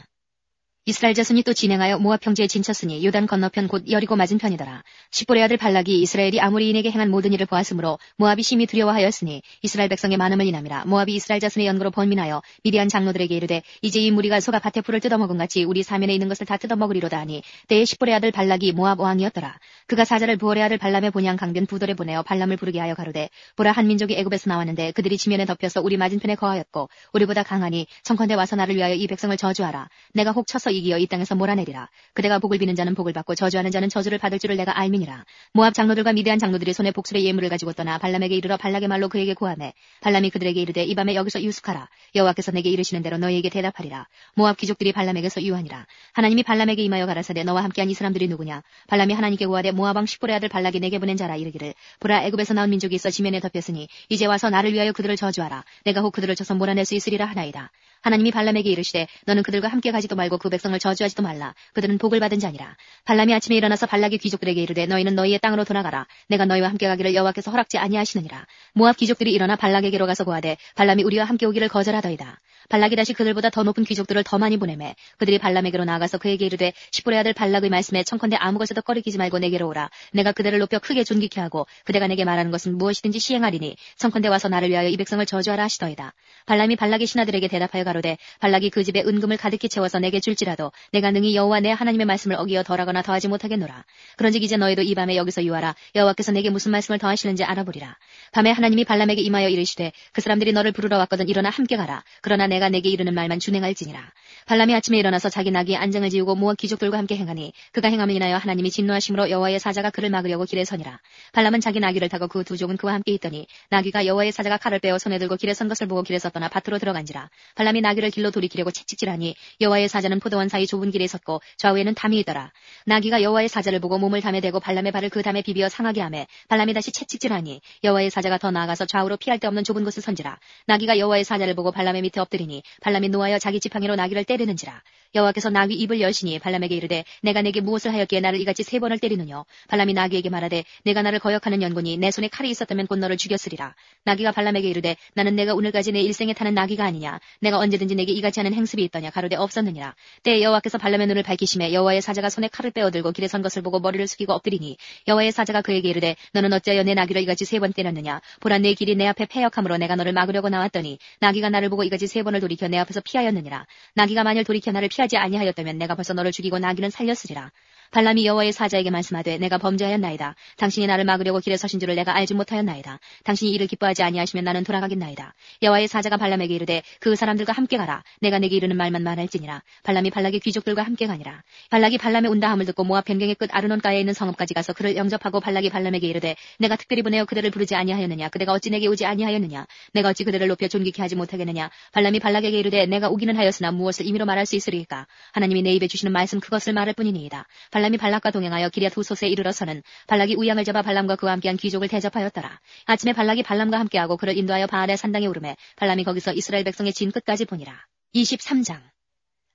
이스라엘 자손이 또 진행하여 모압 평지에 진쳤으니 요단 건너편 곧 여리고 맞은편이더라. 십볼의 아들 발락이 이스라엘이 아모리인에게 행한 모든 일을 보았으므로 모압이 심히 두려워하였으니 이스라엘 백성의 많음을 인함이라. 모압이 이스라엘 자손의 연고로 번민하여 미디안 장로들에게 이르되 이제 이 무리가 소가 밭의 풀을 뜯어먹은 같이 우리 사면에 있는 것을 다 뜯어먹으리로다 하니 때에 십볼의 아들 발락이 모압 왕이었더라. 그가 사자를 부올의 아들 발람의 본향 강변 부돌에 보내어 발람을 부르게 하여 가로되 보라 한 민족이 애굽에서 나왔는데 그들이 지면에 덮여서 우리 맞은편에 거하였고 우리보다 강하니 청컨대 와서 나를 위하여 이 백성을 저주하라. 내가 혹 쳐서 이기어 이 땅에서 몰아내리라. 그대가 복을 비는 자는 복을 받고 저주하는 자는 저주를 받을 줄을 내가 알미니라. 모압 장로들과 미디안 장로들이 손에 복술의 예물을 가지고 떠나 발람에게 이르러 발락의 말로 그에게 고하매 발람이 그들에게 이르되 이 밤에 여기서 유숙하라. 여호와께서 내게 이르시는 대로 너희에게 대답하리라. 모압 귀족들이 발람에게서 유하니라. 하나님이 발람에게 임하여 가라사대 너와 함께한 이 사람들이 누구냐. 발람이 하나님께 고하되 모압 왕 십볼의 아들 발락이 내게 보낸 자라 이르기를 보라 애굽에서 나온 민족이 있어 지면에 덮였으니 이제 와서 나를 위하여 그들을 저주하라. 내가 혹 그들을 쳐서 몰아낼 수 있으리라 하나이다. 하나님이 발람에게 이르시되 너는 그들과 함께 가지도 말고 그 백성을 저주하지도 말라. 그들은 복을 받은 자니라. 발람이 아침에 일어나서 발락의 귀족들에게 이르되 너희는 너희의 땅으로 돌아가라. 내가 너희와 함께 가기를 여호와께서 허락지 아니하시느니라. 모압 귀족들이 일어나 발락에게로 가서 고하되 발람이 우리와 함께 오기를 거절하더이다. 발락이 다시 그들보다 더 높은 귀족들을 더 많이 보내매 그들이 발람에게로 나아가서 그에게 이르되 십볼의 아들 발락의 말씀에 청컨대 아무 것에도 꺼리기지 말고 내게로 오라. 내가 그대를 높여 크게 존귀케 하고 그대가 내게 말하는 것은 무엇이든지 시행하리니 청컨대 와서 나를 위하여 이 백성을 저주하라 하시더이다. 발람이 발락의 신하들에게 대답하여 가로되 발락이 그 집에 은금을 가득히 채워서 내게 줄지라도 내가 능히 여호와 내 하나님의 말씀을 어기어 덜하거나 더하지 못하겠노라. 그런즉 이제 너희도 이 밤에 여기서 유하라. 여호와께서 내게 무슨 말씀을 더하시는지 알아보리라. 밤에 하나님이 발람에게 임하여 이르시되 그 사람들이 너를 부르러 왔거든 일어나 함께 가라. 그러나 내가 내게 이르는 말만 준행할지니라. 발람이 아침에 일어나서 자기 나귀에 안장을 지우고 모압 귀족들과 함께 행하니 그가 행함을 인하여 하나님이 진노하심으로 여호와의 사자가 그를 막으려고 길에 서니라. 발람은 자기 나귀를 타고 그 두 족은 그와 함께 있더니 나귀가 여호와의 사자가 칼을 빼어 손에 들고 길에 선 것을 보고 길에 섰더나 밭으로 들어간지라. 발람이 나귀를 길로 돌이키려고 채찍질하니 여호와의 사자는 포도원 사이 좁은 길에 섰고 좌우에는 담이 있더라. 나귀가 여호와의 사자를 보고 몸을 담에 대고 발람의 발을 그 담에 비비어 상하게 하매 발람이 다시 채찍질하니 여호와의 사자가 더 나아가서 좌우로 피할 데 없는 좁은 곳을 선지라. 나귀가 여호와의 사자를 보고 발람의 밑에 엎드리니 발람이 노하여 자기 지팡이로 나귀를 때리는지라. 여호와께서 나귀 입을 여시니 발람에게 이르되 내가 내게 무엇을 하였기에 나를 이같이 3번을 때리느뇨. 발람이 나귀에게 말하되 내가 나를 거역하는 연고니 내 손에 칼이 있었다면 곧 너를 죽였으리라. 나귀가 발람에게 이르되 나는 내가 오늘까지 내 일생에 타는 나귀가 아니냐. 내가 언제든지 내게 이같이 하는 행습이 있더냐. 가로되 없었느니라. 때에 여호와께서 발람의 눈을 밝히심에 여호와의 사자가 손에 칼을 빼어들고 길에 선 것을 보고 머리를 숙이고 엎드리니 여호와의 사자가 그에게 이르되 너는 어찌하여 내 나귀를 이같이 3번 때렸느냐. 보라 내 길이 내 앞에 패역함으로 내가 너를 막으려고 나왔더니 나귀가 나를 보고 이같이 3번을 돌이켜 내 앞에서 피하였느니라. 나귀가 만일 돌이켜 나를 피하지 아니하였다면 내가 벌써 너를 죽이고 나귀는 살렸으리라. 발람이 여호와의 사자에게 말씀하되 내가 범죄하였나이다. 당신이 나를 막으려고 길에 서신 줄을 내가 알지 못하였나이다. 당신이 이를 기뻐하지 아니하시면 나는 돌아가겠나이다. 여호와의 사자가 발람에게 이르되 그 사람들과 함께 가라. 내가 내게 이르는 말만 말할지니라. 발람이 발락의 귀족들과 함께 가니라. 발락이 발람의 온다함을 듣고 모압 변경의 끝 아르논가에 있는 성읍까지 가서 그를 영접하고 발락이 발람에게 이르되 내가 특별히 보내어 그들을 부르지 아니하였느냐. 그대가 어찌 내게 오지 아니하였느냐. 내가 어찌 그들을 높여 존귀케 하지 못하겠느냐. 발람이 발락에게 이르되 내가 오기는 하였으나 무엇을 임의로 말할 수 있으리까. 하나님이 내 입에 주시는 말씀 그것을 말할 뿐이니이다. 발람이 발락과 동행하여 기럇 후솥에 이르러서는 발락이 우양을 잡아 발람과 그와 함께한 귀족을 대접하였더라. 아침에 발락이 발람과 함께하고 그를 인도하여 바알의 산당에 오르매 발람이 거기서 이스라엘 백성의 진 끝까지 보니라. 23장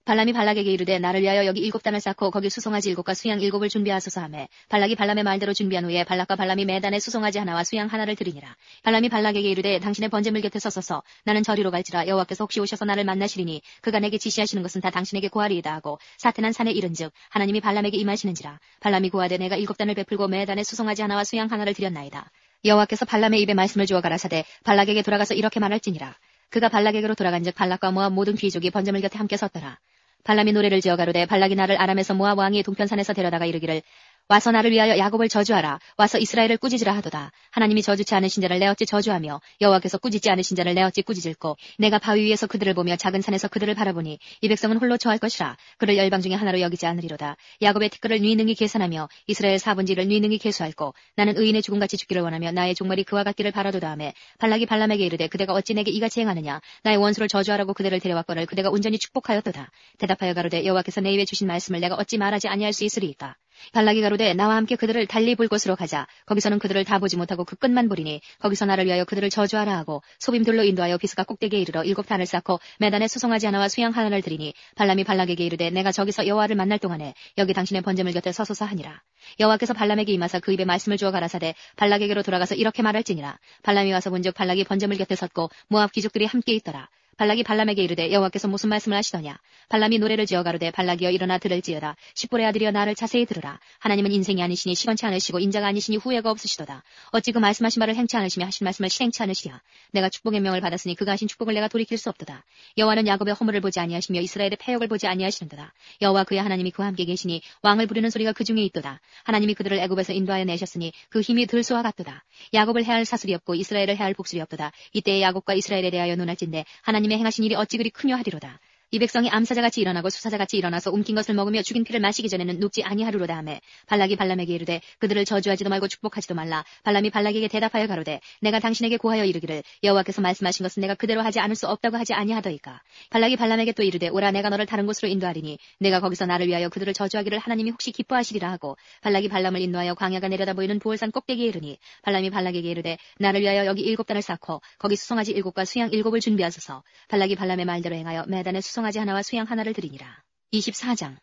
발람이 발락에게 이르되 나를 위하여 여기 7단을 쌓고 거기 수송아지 7과 수양 7을 준비하소서 하매 발락이 발람의 말대로 준비한 후에 발락과 발람이 매단에 수송아지 하나와 수양 하나를 드리니라. 발람이 발락에게 이르되 당신의 번제물 곁에 서소서. 나는 저리로 갈지라. 여호와께서 혹시 오셔서 나를 만나시리니 그가 내게 지시하시는 것은 다 당신에게 고하리이다 하고 사태난 산에 이른즉 하나님이 발람에게 임하시는지라. 발람이 고하되 내가 7단을 베풀고 매단에 수송아지 하나와 수양 하나를 드렸나이다. 여호와께서 발람의 입에 말씀을 주어 가라사대 발락에게 돌아가서 이렇게 말할지니라. 그가 발락에게로 돌아간즉 발락과 모압 모든 귀족이 번제물 곁에 함께 섰더라. 발람이 노래를 지어 가로되 발락이 나를 아람에서 모압 왕이 동편산에서 데려다가 이르기를 와서 나를 위하여 야곱을 저주하라. 와서 이스라엘을 꾸짖으라 하도다. 하나님이 저주치 않으신 자를 내 어찌 저주하며 여호와께서 꾸짖지 않으신 자를 내 어찌 꾸짖을꼬. 내가 바위 위에서 그들을 보며 작은 산에서 그들을 바라보니 이 백성은 홀로 처할 것이라. 그를 열방 중에 하나로 여기지 않으리로다. 야곱의 티끌을 뉘능히 계산하며 이스라엘 4분지를 뉘능히 계수할꼬. 나는 의인의 죽음같이 죽기를 원하며 나의 종말이 그와 같기를 바라도다 하매 발락이 발람에게 이르되 그대가 어찌 내게 이같이 행하느냐. 나의 원수를 저주하라고 그들을 데려왔거늘 그대가 온전히 축복하였도다. 대답하여 가로되 여호와께서 내 입에 주신 말씀을 내가 어찌 말하지 아니할 수 있으리이까. 발락이 가로되 나와 함께 그들을 달리 볼 곳으로 가자. 거기서는 그들을 다 보지 못하고 그 끝만 보리니 거기서 나를 위하여 그들을 저주하라 하고 소빔들로 인도하여 비스가 꼭대기에 이르러 7단을 쌓고 매단에 수송아지 하나와 수양 하나를 드리니 발람이 발락에게 이르되 내가 저기서 여호와를 만날 동안에 여기 당신의 번제물 곁에 서소서 하니라. 여호와께서 발람에게 임하사 그 입에 말씀을 주어 가라사대 발락에게로 돌아가서 이렇게 말할지니라. 발람이 와서 본즉 발락이 번제물 곁에 섰고 모압 귀족들이 함께 있더라. 발락이 발람에게 이르되 여호와께서 무슨 말씀을 하시더냐. 발람이 노래를 지어 가로되 발락이여 일어나 들을지어다. 십볼의 아들이여 나를 자세히 들으라. 하나님은 인생이 아니시니 시건치 않으시고 인자가 아니시니 후회가 없으시도다. 어찌 그 말씀하신 바를 행치 않으시며 하신 말씀을 실행치 않으시랴. 내가 축복의 명을 받았으니 그가 하신 축복을 내가 돌이킬 수 없도다. 여호와는 야곱의 허물을 보지 아니하시며 이스라엘의 패역을 보지 아니하시는도다. 여호와 그의 하나님이 그와 함께 계시니 왕을 부르는 소리가 그 중에 있도다. 하나님이 그들을 애굽에서 인도하여 내셨으니 그 힘이 들소와 같도다. 야곱을 해할 사슬이 없고 이스라엘을 해할 복술이 없도다. 이때에 야곱과 이스라엘에 대하여 논할진대 하나님의 행하신 일이 어찌 그리 크뇨 하리로다. 이 백성이 암사자같이 일어나고 수사자같이 일어나서 움킨 것을 먹으며 죽인 피를 마시기 전에는 눕지 아니하리로다 하매 발락이 발람에게 이르되 그들을 저주하지도 말고 축복하지도 말라. 발람이 발락에게 대답하여 가로되 내가 당신에게 고하여 이르기를 여호와께서 말씀하신 것은 내가 그대로 하지 않을 수 없다고 하지 아니하더이까. 발락이 발람에게 또 이르되 오라 내가 너를 다른 곳으로 인도하리니 내가 거기서 나를 위하여 그들을 저주하기를 하나님이 혹시 기뻐하시리라 하고 발락이 발람을 인도하여 광야가 내려다 보이는 부올산 꼭대기에 이르니 발람이 발락에게 이르되 나를 위하여 여기 7단을 쌓고 거기 수송아지 7과 수양 7을 준비하소서. 발락이 발람의 말대로 행하여 매단에 수송아지 하나와 수양 하나를 드리니라. 24장.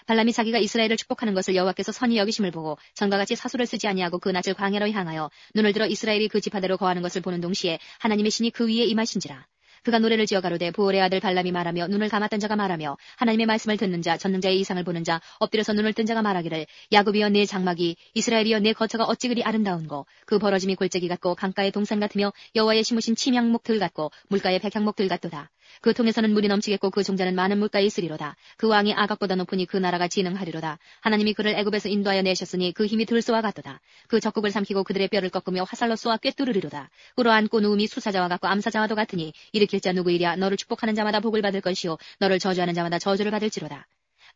발람이 자기가 이스라엘을 축복하는 것을 여호와께서 선히 여기심을 보고 전과 같이 사수를 쓰지 아니하고 그 낯을 광야로 향하여 눈을 들어 이스라엘이 그 지파대로 거하는 것을 보는 동시에 하나님의 신이 그 위에 임하신지라. 그가 노래를 지어 가로되 부올의 아들 발람이 말하며 눈을 감았던 자가 말하며 하나님의 말씀을 듣는 자 전능자의 이상을 보는 자 엎드려서 눈을 뜬 자가 말하기를 야곱이여 내 장막이 이스라엘이여 내 거처가 어찌 그리 아름다운고 그 벌어짐이 골짜기 같고 강가의 동산 같으며 여호와의 심으신 침향목들 같고 물가의 백향목들 같도다. 그 통에서는 물이 넘치겠고 그 종자는 많은 물가에 있으리로다. 그 왕이 아각보다 높으니 그 나라가 진흥하리로다. 하나님이 그를 애굽에서 인도하여 내셨으니 그 힘이 들소와 같도다. 그 적국을 삼키고 그들의 뼈를 꺾으며 화살로 쏘아 꿰뚫으리로다. 꿇어앉고 누움이 수사자와 같고 암사자와도 같으니 일으킬 자 누구이랴. 너를 축복하는 자마다 복을 받을 것이요 너를 저주하는 자마다 저주를 받을지로다.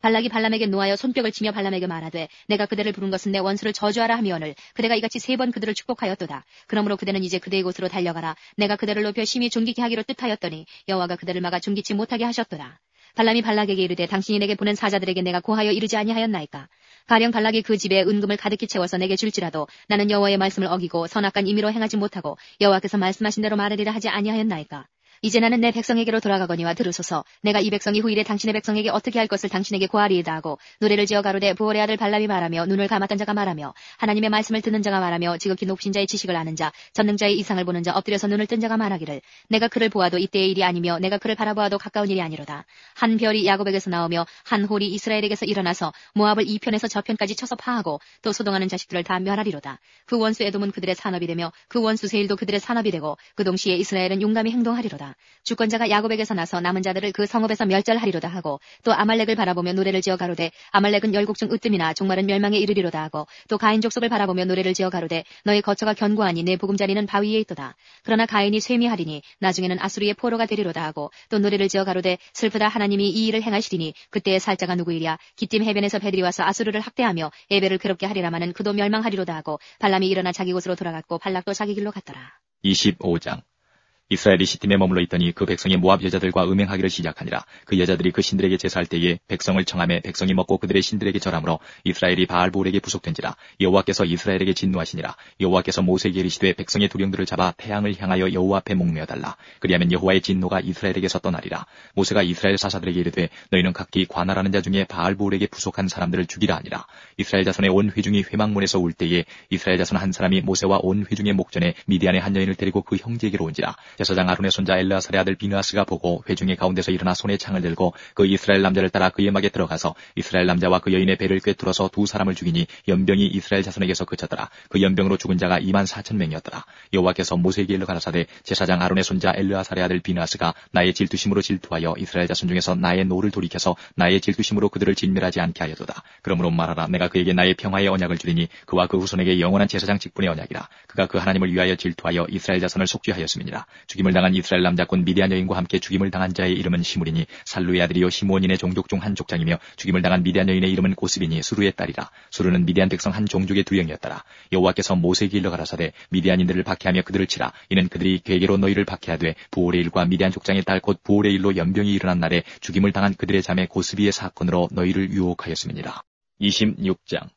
발락이 발람에게 노하여 손뼉을 치며 발람에게 말하되 내가 그대를 부른 것은 내 원수를 저주하라 하미오늘 그대가 이같이 3번 그들을 축복하였도다. 그러므로 그대는 이제 그대의 곳으로 달려가라. 내가 그대를 높여 심히 존귀케 하기로 뜻하였더니 여호와가 그대를 막아 존귀치 못하게 하셨도다. 발람이 발락에게 이르되 당신이 내게 보낸 사자들에게 내가 고하여 이르지 아니하였나이까. 가령 발락이 그 집에 은금을 가득히 채워서 내게 줄지라도 나는 여호와의 말씀을 어기고 선악간 임의로 행하지 못하고 여호와께서 말씀하신 대로 말하리라 하지 아니하였나이까. 이제 나는 내 백성에게로 돌아가거니와 들으소서. 내가 이 백성이 후일에 당신의 백성에게 어떻게 할 것을 당신에게 고하리이다 하고 노래를 지어 가로되 부올의 아들 발람이 말하며 눈을 감았던 자가 말하며 하나님의 말씀을 듣는 자가 말하며 지극히 높으신 자의 지식을 아는 자 전능자의 이상을 보는 자 엎드려서 눈을 뜬 자가 말하기를 내가 그를 보아도 이때의 일이 아니며 내가 그를 바라보아도 가까운 일이 아니로다. 한 별이 야곱에게서 나오며 한 홀이 이스라엘에게서 일어나서 모압을 이 편에서 저 편까지 쳐서 파하고 또 소동하는 자식들을 다 멸하리로다. 그 원수 에돔은 그들의 산업이 되며 그 원수 세일도 그들의 산업이 되고 그 동시에 이스라엘은 용감히 행동하리로다. 주권자가 야곱에게서 나서 남은 자들을 그 성읍에서 멸절하리로다 하고 또 아말렉을 바라보며 노래를 지어 가로되 아말렉은 열국 중 으뜸이나 종말은 멸망에 이르리로다 하고 또 가인 족속을 바라보며 노래를 지어 가로되 너희 거처가 견고하니 내 보금자리는 바위에 있도다. 그러나 가인이 쇠미하리니 나중에는 아수르의 포로가 되리로다 하고 또 노래를 지어 가로되 슬프다 하나님이 이 일을 행하시리니 그때의 살자가 누구이랴. 기띔 해변에서 배들이 와서 아수르를 학대하며 에벨을 괴롭게 하리라마는 그도 멸망하리로다 하고 발람이 일어나 자기 곳으로 돌아갔고 발락도 자기 길로 갔더라. 25장. 이스라엘이 시팀에 머물러 있더니 그 백성이 모압 여자들과 음행하기를 시작하니라. 그 여자들이 그 신들에게 제사할 때에 백성을 청하매 백성이 먹고 그들의 신들에게 절하므로 이스라엘이 바알볼에게 부속된지라. 여호와께서 이스라엘에게 진노하시니라. 여호와께서 모세에게 이르시되 백성의 두령들을 잡아 태양을 향하여 여호와 앞에 목매어 달라. 그리하면 여호와의 진노가 이스라엘에게서 떠나리라. 모세가 이스라엘 사사들에게 이르되 너희는 각기 관할하는 자 중에 바알볼에게 부속한 사람들을 죽이라 하니라. 이스라엘 자손의 온 회중이 회막문에서 울 때에 이스라엘 자손 한 사람이 모세와 온 회중의 목전에 미디안의 한 여인을 데리고 그 형제에게로 온지라. 제사장 아론의 손자 엘르아살의 아들 비느하스가 보고 회중의 가운데서 일어나 손에 창을 들고 그 이스라엘 남자를 따라 그의 막에 들어가서 이스라엘 남자와 그 여인의 배를 꿰뚫어서 2사람을 죽이니 연병이 이스라엘 자손에게서 그쳤더라. 그 연병으로 죽은 자가 24,000명이었더라. 여호와께서 모세에게 일러 가라사대 제사장 아론의 손자 엘르아살의 아들 비느하스가 나의 질투심으로 질투하여 이스라엘 자손 중에서 나의 노를 돌이켜서 나의 질투심으로 그들을 진멸하지 않게 하였도다. 그러므로 말하라. 내가 그에게 나의 평화의 언약을 주리니 그와 그 후손에게 영원한 제사장 직분의 언약이라. 그가 그 하나님을 위하여 질투하여 이스라엘 자손을 속죄하였음이니라. 죽임을 당한 이스라엘 남자꾼 미디안 여인과 함께 죽임을 당한 자의 이름은 시므리니 살루의 아들이요 시므온인의 종족 중 한 족장이며 죽임을 당한 미디안 여인의 이름은 고스비니 수루의 딸이라. 수루는 미디안 백성 한 종족의 두령이었더라. 여호와께서 모세에게 일러 가라사대 미디안인들을 박해하며 그들을 치라. 이는 그들이 괴계로 너희를 박해하되 부올의 일과 미디안 족장의 딸 곧 부올의 일로 연병이 일어난 날에 죽임을 당한 그들의 자매 고스비의 사건으로 너희를 유혹하였음이니라. 26장.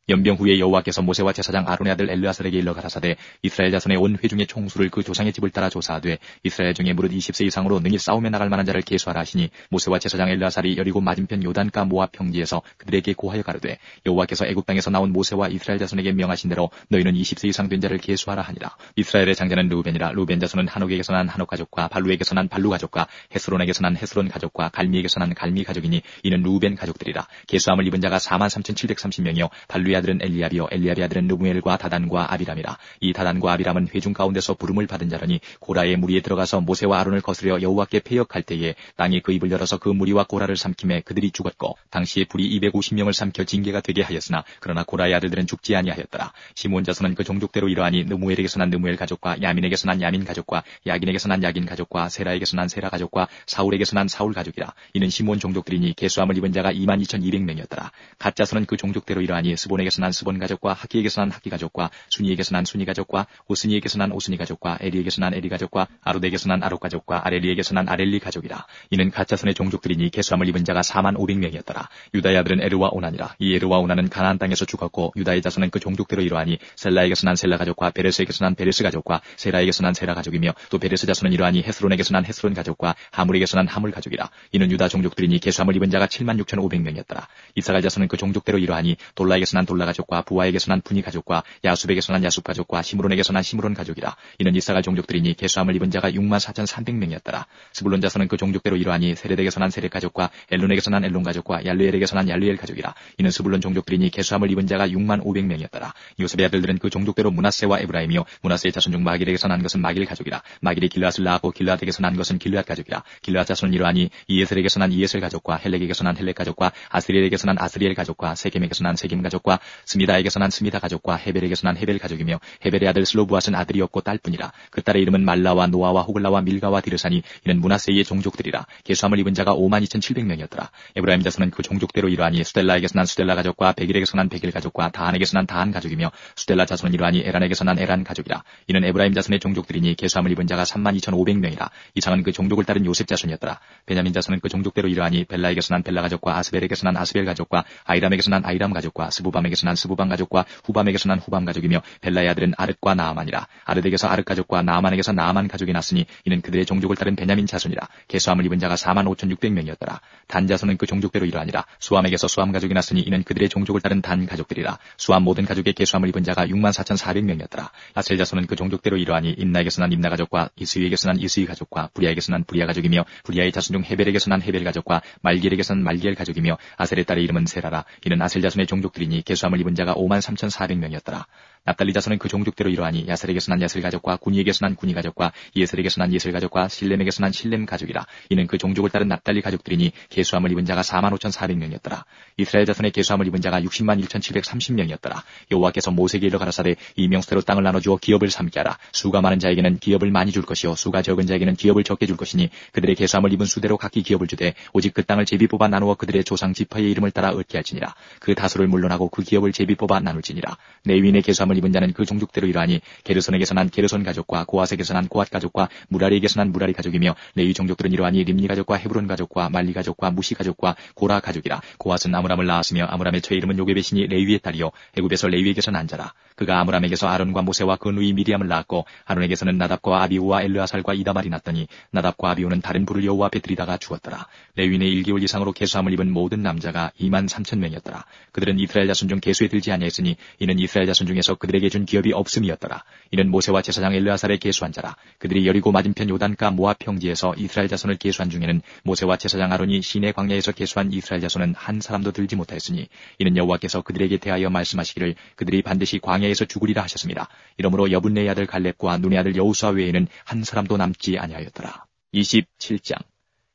연병 후에 여호와께서 모세와 제사장 아론의 아들 엘르아살에게 일러 가라사대 이스라엘 자손의 온 회중의 총수를 그 조상의 집을 따라 조사하되 이스라엘 중에 무릇 20세 이상으로 능히 싸움에 나갈 만한 자를 계수하라 하시니 모세와 제사장 엘르아살이 여리고 맞은편 요단가 모압 평지에서 그들에게 고하여 가르되 여호와께서 애굽 땅에서 나온 모세와 이스라엘 자손에게 명하신 대로 너희는 20세 이상 된 자를 계수하라 하니라. 이스라엘의 장자는 르우벤이라. 르우벤 자손은 한옥에게서 난 한옥 가족과 발루에게서 난 발루 가족과 헤스론에게서 난 헤스론 가족과 갈미에게서 난 갈미 가족이니 이는 르우벤 가족들이라. 계수함을 입은 자가 43,730명이요 발루의 아들은 엘리압이요 엘리압의 아들은 르무엘과 다단과 아비람이라. 이 다단과 아비람은 회중 가운데서 부름을 받은 자라니 고라의 무리에 들어가서 모세와 아론을 거스려 여호와께 패역할 때에 땅이 그 입을 열어서 그 무리와 고라를 삼킴에 그들이 죽었고 당시에 불이 250명을 삼켜 징계가 되게 하였으나 그러나 고라의 아들들은 죽지 아니하였더라. 시므온 자손은 그 종족대로 이러하니 느무엘에게서 난 느무엘 가족과 야민에게서 난 야민 가족과 야긴에게서 난 야긴 가족과 세라에게서 난 세라 가족과 사울에게서 난 사울 가족이라. 이는 시므온 종족들이니 계수함을 입은 자가 22,200명이었더라. 갓 자손은 그 종족대로 이러하니 스본에게서 난 스본 가족과 하키에게서 난 하키 가족과 순이에게서 난 순이 가족과 오스니에게서 난 오스니 가족과 에리에게서 난 에리 가족과 아롯에게서 난 아롯 가족과 아렐리에게서 난 아렐리 가족이라. 이는 갓 자손의 종족들이니 계수함을 입은 자가 45,500명이었더라. 유다의 아들은 에르와 오난이라. 이 에르와 오난은 가나안 땅에서 죽었고 유다의 자손은 그 종족대로 이러하니 셀라에게서 난 셀라 가족과 베레스에게서 난 베레스 가족과 세라에게서 난 세라 가족이며 또 베레스 자손은 이러하니 헤스론에게서 난 헤스론 가족과 하물에게서 난 하물 가족이라. 이는 유다 종족들이니 계수함을 입은 자가 76,500명이었더라. 이사갈 자손은 그 종족대로 이러하니 돌라에게서 난 돌라 가족과 부하에게서 난 분이 가족과 야숲에게서 난 야숲 가족과 시므론에게서 난 시므론 가족이라. 이는 이사갈 종족들이니 계수함을 입은 자가 64,300명이었더라. 스불론 자손은 그 종족대로 이러하니 세렛에게서 난 세렛 가족과 엘론에게서 난 엘론 가족과 얄르엘에게서 난 얄르엘 가족이라. 이는 스불론 종족들이니 계수함을 입은 자가 65,000명이었더라. 요셉의 아들들은 그 종족대로 문하세와 에브라임이요 문하세의 자손 중 마길에게서 난 것은 마길 가족이라. 마길이 길르앗을 낳았고 길르앗에게서 난 것은 길르앗 가족이라. 길르앗 자손은 이러하니 이에셀에게서 난 이에셀 가족과 헬렉에게서 난 헬렉 가족과 아스리엘에게서 난 아스리엘 가족과 세겜에게서 난 세겜 가족과 스미다에게서 난 스미다 가족과 헤벨에게서 난 헤벨 가족이며 헤벨의 아들 슬로부앗은 아들이 없고 딸뿐이라. 그 딸의 이름은 말라와 노아와 호글라와 밀가와 디르사니 이는 문하세의 종족들이라. 계수함을 입은 자가 52,700명이었더라. 에브라임 자손은 그 종족대로 이러하니 수델라에게서 난 수델라 가족과 베길에게서 난 베길 가족과 다한에게서 난 다한 가족이며 수델라 자손은 이러하니 에란에게서 난 에란 가족이라. 이는 에브라임 자손의 종족들이니 계수함을 입은 자가 32,500명이라. 이상은 그 종족을 따른 요셉 자손이었더라. 베냐민 자손은 그 종족대로 이러하니 벨라에게서 난 벨라 가족과 아스벨에게서 난 아스벨 가족과 아이람에게서 난 아이람 가족과 스부밤에게서 난 스부밤 가족과 후밤에게서 난 후밤 가족이며 벨라의 아들은 아릇과 나아만이라. 아릇에게서 아릇 가족과 나아만에게서 나아만 가족이 났으니 이는 그들의 종족을 따른 베냐민 자손이라. 계수함을 입은 자가 45,600명이었더라. 단 자손은 그 종족대로 이러하니라. 수함에게서 수함 가족이 났으니 이는 그들의 종족을 따른 단 가족들이라. 수함 모든 가족의 계수함을 입은 자가 64,400명이었더라. 아셀 자손은 그 종족대로 이러하니 임나에게서 난 임나 가족과 이스위에게서 난 이스위 가족과 부리아에게서 난 부리아 가족이며 부리아의 자손 중 헤벨에게서 난 헤벨 가족과 말기엘에게서 난 말기엘 가족이며 아셀의 딸의 이름은 세라라. 이는 아셀 자손의 종족들이니 계수함을 입은 자가 53,400명이었더라. 납달리 자손은 그 종족대로 이러하니 야셀에게서 난 야셀 가족과 구니에게서 난 구니 가족과 예셀에게서 난 예셀 가족과 실렘에게서 난 실렘 가족이라. 이는 그 종족을 따른 납달리 가족들이니 계수함을 입은 자가 45,400명이었더라. 이스라엘 자손의 계수함을 입은 자가 601,730명이었더라. 여호와께서 모세에게 일러 가라사대 이 명수대로 땅을 나눠주어 기업을 삼게 하라. 수가 많은 자에게는 기업을 많이 줄 것이요 수가 적은 자에게는 기업을 적게 줄 것이니 그들의 계수함을 입은 수대로 각기 기업을 주되 오직 그 땅을 제비 뽑아 나누어 그들의 조상 지파의 이름을 따라 얻게 할지니라. 그 다수를 물론하고 그 기업을 제비 뽑아 나눌지니라. 레위인의 계수함을 입은 자는 그 종족대로 이러하니 게르손에게서 난 게르손 가족과 고앗에게서 난 고앗 가족과 무라리에게서 난 무라리 가족이며 레위 종족들은 이러하니 림니 가족과 헤브론 가족과 말리 가족과 무시 가족과 고라 가족이라. 고앗은 아므람을 낳았으며 아므람의 처 이름은 요게벳이니 레위의 딸이요 애굽에서 레위에게서 난 자라. 그가 아므람에게서 아론과 모세와 그 누이 미리암을 낳았고 아론에게서는 나답과 아비우와 엘르아살과 이다말이 났더니 나답과 아비우는 다른 불을 여호와 앞에 들이다가 죽었더라. 레위인의 1개월 이상으로 계수함을 입은 모든 남자가 23,000명이었더라. 그들은 이스라엘 자손 중 계수에 들지 아니하였으니 이는 이스라엘 자손 중에서 그들에게 준 기업이 없음이었더라. 이는 모세와 제사장 엘르아살의 계수한 자라. 그들이 여리고 맞은편 요단가 모압 평지에서 이스라엘 자손을 계수한 중에는 모세와 제사장 아론이 시내 광야에서 계수한 이스라엘 자손은 한 사람도 들지 못하였으니 이는 여호와께서 그들에게 대하여 말씀하시기를 그들이 반드시 광야에서 죽으리라 하셨습니다. 이러므로 여분네의 아들 갈렙과 눈의 아들 여호수아 외에는 한 사람도 남지 아니하였더라. 27장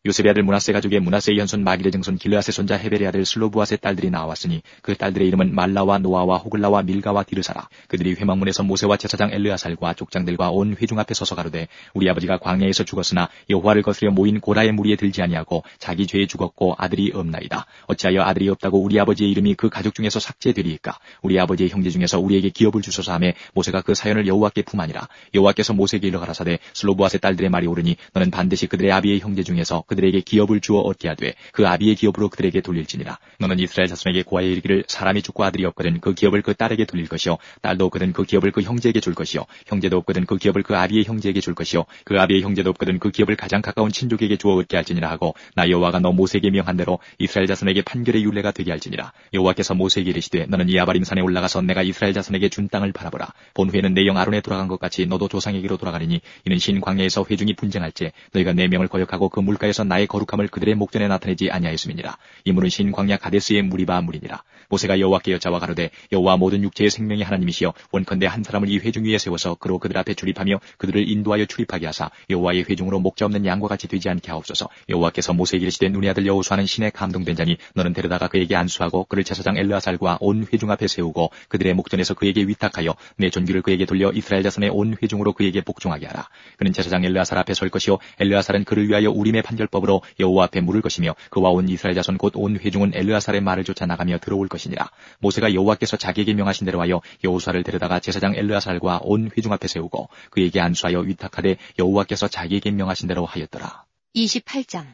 요셉의 아들 문하세 가족의 문하세의 현손 마길의 증손 길르앗의 손자 헤벨의 아들 슬로부앗의 딸들이 나왔으니 그 딸들의 이름은 말라와 노아와 호글라와 밀가와 디르사라. 그들이 회막문에서 모세와 제사장 엘르아살과 족장들과 온 회중 앞에 서서 가로되 우리 아버지가 광야에서 죽었으나 여호와를 거스려 모인 고라의 무리에 들지 아니하고 자기 죄에 죽었고 아들이 없나이다. 어찌하여 아들이 없다고 우리 아버지의 이름이 그 가족 중에서 삭제되리이까. 우리 아버지의 형제 중에서 우리에게 기업을 주소서 하매 모세가 그 사연을 여호와께 품하니라. 여호와께서 모세에게 일러 가라사대 슬로부앗의 딸들의 말이 옳으니 너는 반드시 그들의 아비의 형제 중에서 그들에게 기업을 주어 얻게 하되 그 아비의 기업으로 그들에게 돌릴지니라. 너는 이스라엘 자손에게 고하여 이르기를 사람이 죽고 아들이 없거든 그 기업을 그 딸에게 돌릴 것이요 딸도 없거든 그 기업을 그 형제에게 줄 것이요 형제도 없거든 그 기업을 그 아비의 형제에게 줄 것이요 그 아비의 형제도 없거든 그 기업을 가장 가까운 친족에게 주어 얻게 할지니라 하고 나 여호와가 너 모세에게 명한 대로 이스라엘 자손에게 판결의 율례가 되게 할지니라. 여호와께서 모세에게 이르시되 너는 이 아바림 산에 올라가서 내가 이스라엘 자손에게 준 땅을 바라보라. 본후에는 내 영 아론에 돌아간 것 같이 너도 조상에게로 돌아가리니 이는 신 광야에서 회중이 분쟁할 때 너희가 내 명을 거역하고 그 물가에서 나의 거룩함을 그들의 목전에 나타내지 아니하였음이니라. 이 물은 신 광야 가데스의 무리바 물이니라. 모세가 여호와께 여짜와 가로되 여호와 모든 육체의 생명의 하나님이시여 원컨대 한 사람을 이 회중 위에 세워서 그로 그들 앞에 출입하며 그들을 인도하여 출입하게 하사 여호와의 회중으로 목자 없는 양과 같이 되지 않게 하옵소서. 여호와께서 모세에게 이르시되 눈의 아들 여호수아는 신에 감동된 자니 너는 데려다가 그에게 안수하고 그를 제사장 엘르아살과 온 회중 앞에 세우고 그들의 목전에서 그에게 위탁하여 내 존귀를 그에게 돌려 이스라엘 자손의 온 회중으로 그에게 복종하게 하라. 그는 제사장 엘르아살 앞에 설 것이요 엘르아살은 그를 위하여 우림의 판결법으로 여호와 앞에 물을 것이며 그와 온 이스라엘 자손 곧 온 회중은 엘르아살의 말을 쫓아 나가며 들어올 것이니라. 모세가 여호와께서 자기에게 명하신 대로 하여 여호수아를 데려다가 제사장 엘르아살과 온 회중 앞에 세우고 그에게 안수하여 위탁하되 여호와께서 자기에게 명하신 대로 하였더라. 28장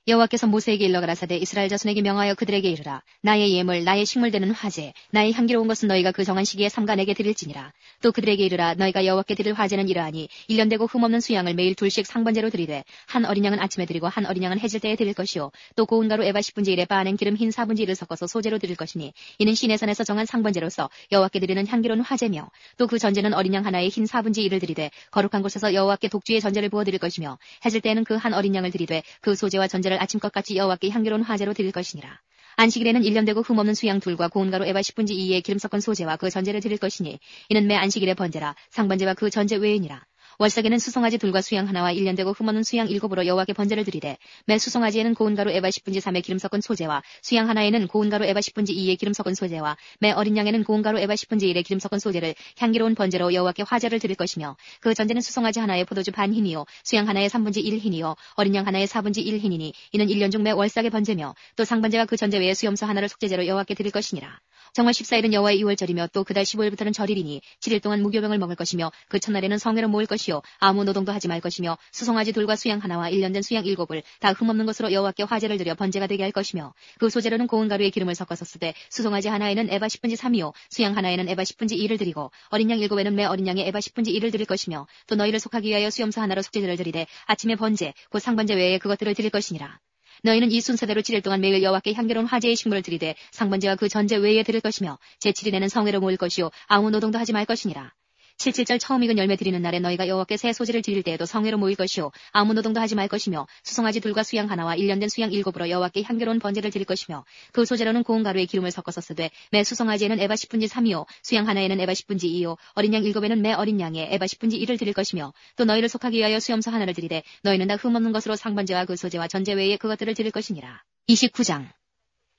여호와께서 모세에게 일러 가라사대 이스라엘 자손에게 명하여 그들에게 이르라. 나의 예물 나의 식물되는 화제 나의 향기로운 것은 너희가 그 정한 시기에 삼가 내게 드릴지니라. 또 그들에게 이르라. 너희가 여호와께 드릴 화제는 이러하니 1년 되고 흠없는 수양을 매일 둘씩 상번제로 드리되 한 어린 양은 아침에 드리고 한 어린 양은 해질 때에 드릴 것이요 또 고운 가루 에바 10분의 1에 바낸 기름 흰 4분의 1을 섞어서 소제로 드릴 것이니 이는 시내산에서 정한 상번제로서 여호와께 드리는 향기로운 화제며 또 그 전제는 어린 양 하나에 흰 4분의 1을 드리되 거룩한 곳에서 여호와께 독주의 전제를 부어 드릴 것이며 해질 때에는 그 한 어린 양을 드리되 그 소제와 전제를 아침것 같이 여호와께 향기로운 화제로 드릴 것이니라. 안식일에는 1년 되고 흠없는 수양 둘과 고운 가루 에바 10분의 2의 기름 섞은 소제와 그 전제를 드릴 것이니 이는 매 안식일의 번제라 상번제와 그 전제 외이니라. 월삭에는 수송아지 둘과 수양 하나와 1년 되고 흠없는 수양 7으로 여호와께 번제를 드리되 매 수송아지에는 고운 가루 에바 10분의 3의 기름 섞은 소제와 수양 하나에는 고운 가루 에바 10분의 2의 기름 섞은 소제와 매 어린 양에는 고운 가루 에바 10분의 1의 기름 섞은 소제를 향기로운 번제로 여호와께 화제를 드릴 것이며 그 전제는 수송아지 하나에 포도주 반 흰이요 수양 하나에 3분의 1 흰이요 어린 양 하나에 4분의 1 흰이니 이는 1년 중 매 월삭의 번제며 또 상번제와 그 전제 외에 수염소 하나를 속죄제로 여호와께 드릴 것이니라. 정월 14일은 여호와의 유월절이며 또 그달 15일부터는 절일이니 7일 동안 무교병을 먹을 것이며 그 첫날에는 성회로 모일 것이요 아무 노동도 하지 말 것이며 수송아지 둘과 수양 하나와 1년 된 수양 7을 다 흠없는 것으로 여호와께 화제를 드려 번제가 되게 할 것이며 그 소제로는 고운 가루에 기름을 섞어서 쓰되 수송아지 하나에는 에바 10분의 3이요 수양 하나에는 에바 10분의 2를 드리고 어린 양 7에는 매 어린 양에 에바 10분의 1을 드릴 것이며 또 너희를 속하기 위하여 수염소 하나로 속죄제를 드리되 아침에 번제 곧 상번제 외에 그것들을 드릴 것이니라. 너희는 이 순서대로 7일 동안 매일 여호와께 향기로운 화제의 식물을 드리되 상번제와 그 전제 외에 드릴 것이며 제7일에는 성회로 모일 것이요 아무 노동도 하지 말 것이니라. 77절 처음 익은 열매 드리는 날에 너희가 여호와께 새 소제를 드릴 때에도 성회로 모일 것이요 아무 노동도 하지 말 것이며 수송아지 둘과 수양 하나와 1년 된 수양 7으로 여호와께 향기로운 번제를 드릴 것이며 그 소제로는 고운 가루에 기름을 섞어서 쓰되 매 수송아지에는 에바 10분의 3이요 수양 하나에는 에바 10분의 2요 어린 양 7에는 매 어린 양에 에바 10분의 1을 드릴 것이며 또 너희를 속하기 위하여 수염소 하나를 드리되 너희는 다 흠없는 것으로 상번제와 그 소제와 전제 외에 그것들을 드릴 것이니라. 29장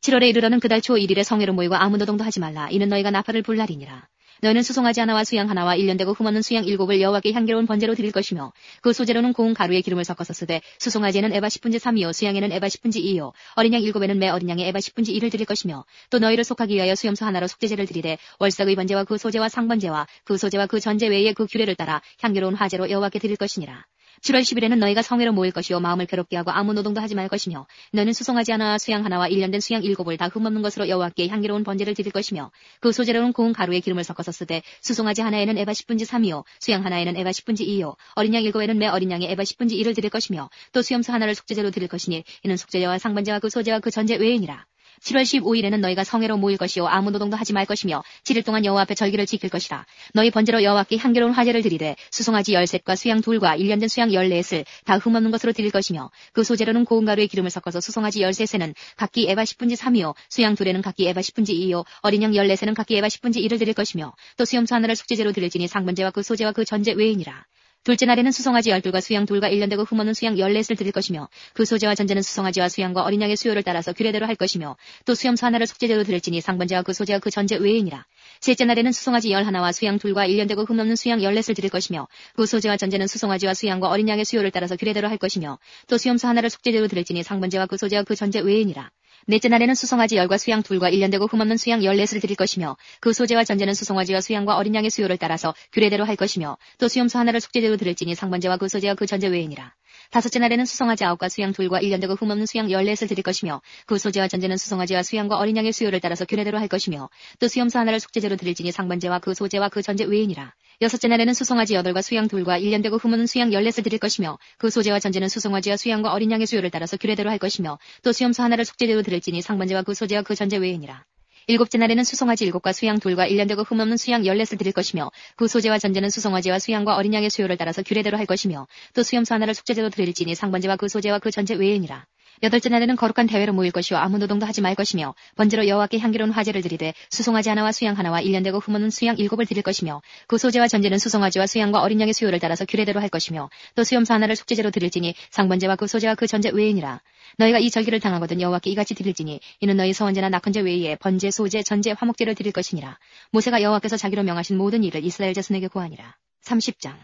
7월에 이르러는 그달 초 1일에 성회로 모이고 아무 노동도 하지 말라. 이는 너희가 나팔을 불 날이니라. 너희는 수송아지 하나와 수양 하나와 1년 되고 흠없는 수양 7을 여호와께 향기로운 번제로 드릴 것이며 그 소제로는 고운 가루에 기름을 섞어서 쓰되 수송아지에는 에바 10분의 3이요 수양에는 에바 10분의 2요 어린 양 7에는 매 어린 양에 에바 10분의 1을 드릴 것이며 또 너희를 속하기 위하여 수염소 하나로 속죄제를 드리되 월삭의 번제와 그 소제와 상번제와 그 소제와 그 전제 외에 그 규례를 따라 향기로운 화제로 여호와께 드릴 것이니라. 7월 10일에는 너희가 성회로 모일 것이요 마음을 괴롭게 하고 아무 노동도 하지 말 것이며 너는 수송아지 하나와 수양 하나와 1년 된 수양 7을 다 흠없는 것으로 여호와께 향기로운 번제를 드릴 것이며 그 소제로는 고운 가루에 기름을 섞어서 쓰되 수송아지 하나에는 에바 10분의 3이요 수양 하나에는 에바 10분의 2요 어린 양 7에는 매 어린 양에 에바 10분의 1을 드릴 것이며 또 수염소 하나를 속죄제로 드릴 것이니 이는 속죄제와 상번제와 그 소제와 그 전제 외이니라. 7월 15일에는 너희가 성회로 모일 것이요 아무 노동도 하지 말 것이며 7일 동안 여호와 앞에 절기를 지킬 것이라. 너희 번제로 여호와께 향기로운 화제를 드리되 수송아지 13과 수양 2과 1년 된 수양 14을 다 흠없는 것으로 드릴 것이며 그 소제로는 고운 가루에 기름을 섞어서 수송아지 13에는 각기 에바 10분의 3이요 수양 2에는 각기 에바 10분의 2이요 어린 양 14에는 각기 에바 10분의 1을 드릴 것이며 또 수염소 하나를 속죄제로 드릴지니 상번제와 그 소제와 그 전제 외이니라. 둘째 날에는 수송아지 12과 수양 2과 1년 되고 흠없는 수양 14을 드릴 것이며 그 소제와 전제는 수송아지와 수양과 어린 양의 수요를 따라서 규례대로 할 것이며 또 수염소 하나를 속죄제로 드릴지니 상번제와 그 소제와 그 전제 외이니라. 셋째 날에는 수송아지 11와 수양 2과 1년 되고 흠없는 수양 14을 드릴 것이며 그 소제와 전제는 수송아지와 수양과 어린 양의 수요를 따라서 규례대로 할 것이며 또 수염소 하나를 속죄제로 드릴지니 상번제와 그 소제와 그 전제 외이니라. 넷째 날에는 수송아지 10과 수양 2과 1년 되고 흠없는 수양 14을 드릴 것이며 그 소제와 전제는 수송아지와 수양과 어린 양의 수요를 따라서 규례대로 할 것이며 또 수염소 하나를 속죄제로 드릴지니 상번제와 그 소제와 그 전제 외이니라. 다섯째 날에는 수송아지 9과 수양 2과 1년 되고 흠없는 수양 14을 드릴 것이며 그 소재와 전제는 수송아지와 수양과 어린 양의 수요를 따라서 규례대로 할 것이며 또 수염소 하나를 속죄제로 드릴지니 상번제와 그 소재와 그 전제 외이니라. 여섯째 날에는 수송아지 8과 수양 2과 1년 되고 흠없는 수양 14을 드릴 것이며 그 소재와 전제는 수송아지와 수양과 어린 양의 수요를 따라서 규례대로 할 것이며 또 수염소 하나를 속죄제로 드릴지니 상번제와 그 소재와 그 전제 외이니라. 일곱째 날에는 수송아지 7과 수양 2과 1년 되고 흠없는 수양 14을 드릴 것이며 그 소재와 전제는 수송아지와 수양과 어린 양의 수요를 따라서 규례대로 할 것이며 또 수염소 하나를 속죄제로 드릴지니 상번제와 그 소재와 그 전제 외이니라. 여덟째 날에는 거룩한 대회로 모일 것이요 아무 노동도 하지 말 것이며 번제로 여호와께 향기로운 화제를 드리되 수송아지 하나와 수양 하나와 1년 되고 흠없는 수양 7을 드릴 것이며 그 소재와 전제는 수송아지와 수양과 어린 양의 수요를 따라서 규례대로 할 것이며 또 수염소 하나를 속죄제로 드릴지니 상번제와 그 소재와 그 전제 외이니라. 너희가 이 절기를 당하거든 여호와께 이같이 드릴지니 이는 너희 서원제나 낙헌제 외에 번제, 소제, 전제, 화목제를 드릴 것이니라. 모세가 여호와께서 자기로 명하신 모든 일을 이스라엘 자손에게 고하니라. 30장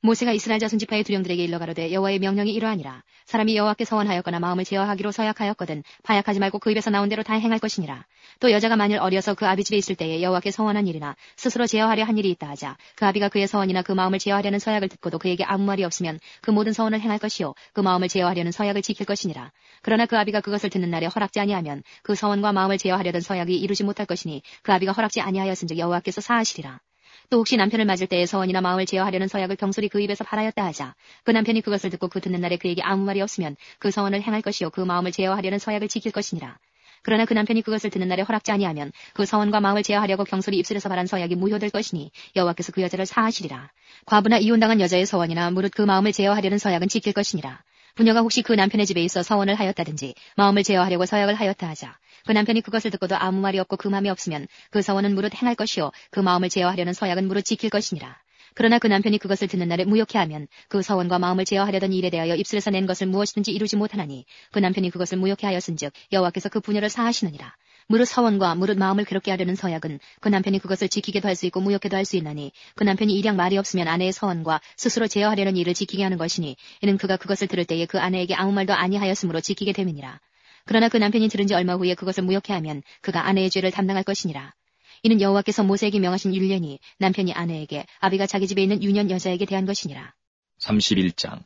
모세가 이스라엘 자손 지파의 두령들에게 일러 가로되 여호와의 명령이 이러하니라. 사람이 여호와께 서원하였거나 마음을 제어하기로 서약하였거든 파약하지 말고 그 입에서 나온 대로 다 행할 것이니라. 또 여자가 만일 어려서 그 아비 집에 있을 때에 여호와께 서원한 일이나 스스로 제어하려 한 일이 있다 하자 그 아비가 그의 서원이나 그 마음을 제어하려는 서약을 듣고도 그에게 아무 말이 없으면 그 모든 서원을 행할 것이요 그 마음을 제어하려는 서약을 지킬 것이니라. 그러나 그 아비가 그것을 듣는 날에 허락지 아니하면 그 서원과 마음을 제어하려던 서약이 이루지 못할 것이니 그 아비가 허락지 아니하였은즉 여호와께서 사하시리라. 또 혹시 남편을 맞을 때에 서원이나 마음을 제어하려는 서약을 병설이 그 입에서 발하였다 하자 그 남편이 그것을 듣고 그 듣는 날에 그에게 아무 말이 없으면 그 서원을 행할 것이요 그 마음을 제어하려는 서약을 지킬 것이니라. 그러나 그 남편이 그것을 듣는 날에 허락지 아니하면 그 서원과 마음을 제어하려고 경솔이 입술에서 발한 서약이 무효될 것이니 여호와께서 그 여자를 사하시리라. 과부나 이혼당한 여자의 서원이나 무릇 그 마음을 제어하려는 서약은 지킬 것이니라. 부녀가 혹시 그 남편의 집에 있어 서원을 하였다든지 마음을 제어하려고 서약을 하였다 하자 그 남편이 그것을 듣고도 아무 말이 없고 그 마음이 없으면 그 서원은 무릇 행할 것이요 그 마음을 제어하려는 서약은 무릇 지킬 것이니라. 그러나 그 남편이 그것을 듣는 날에 무효케 하면 그 서원과 마음을 제어하려던 일에 대하여 입술에서 낸 것을 무엇이든지 이루지 못하나니 그 남편이 그것을 무효케 하였은즉 여호와께서 그 부녀를 사하시느니라. 무릇 서원과 무릇 마음을 괴롭게 하려는 서약은 그 남편이 그것을 지키게도 할 수 있고 무효케도 할 수 있나니 그 남편이 일량 말이 없으면 아내의 서원과 스스로 제어하려는 일을 지키게 하는 것이니 이는 그가 그것을 들을 때에 그 아내에게 아무 말도 아니하였으므로 지키게 됨이니라. 그러나 그 남편이 들은 지 얼마 후에 그것을 무효케 하면 그가 아내의 죄를 담당할 것이니라. 이는 여호와께서 모세에게 명하신 율례니 남편이 아내에게 아비가 자기 집에 있는 유년 여자에게 대한 것이니라. 31장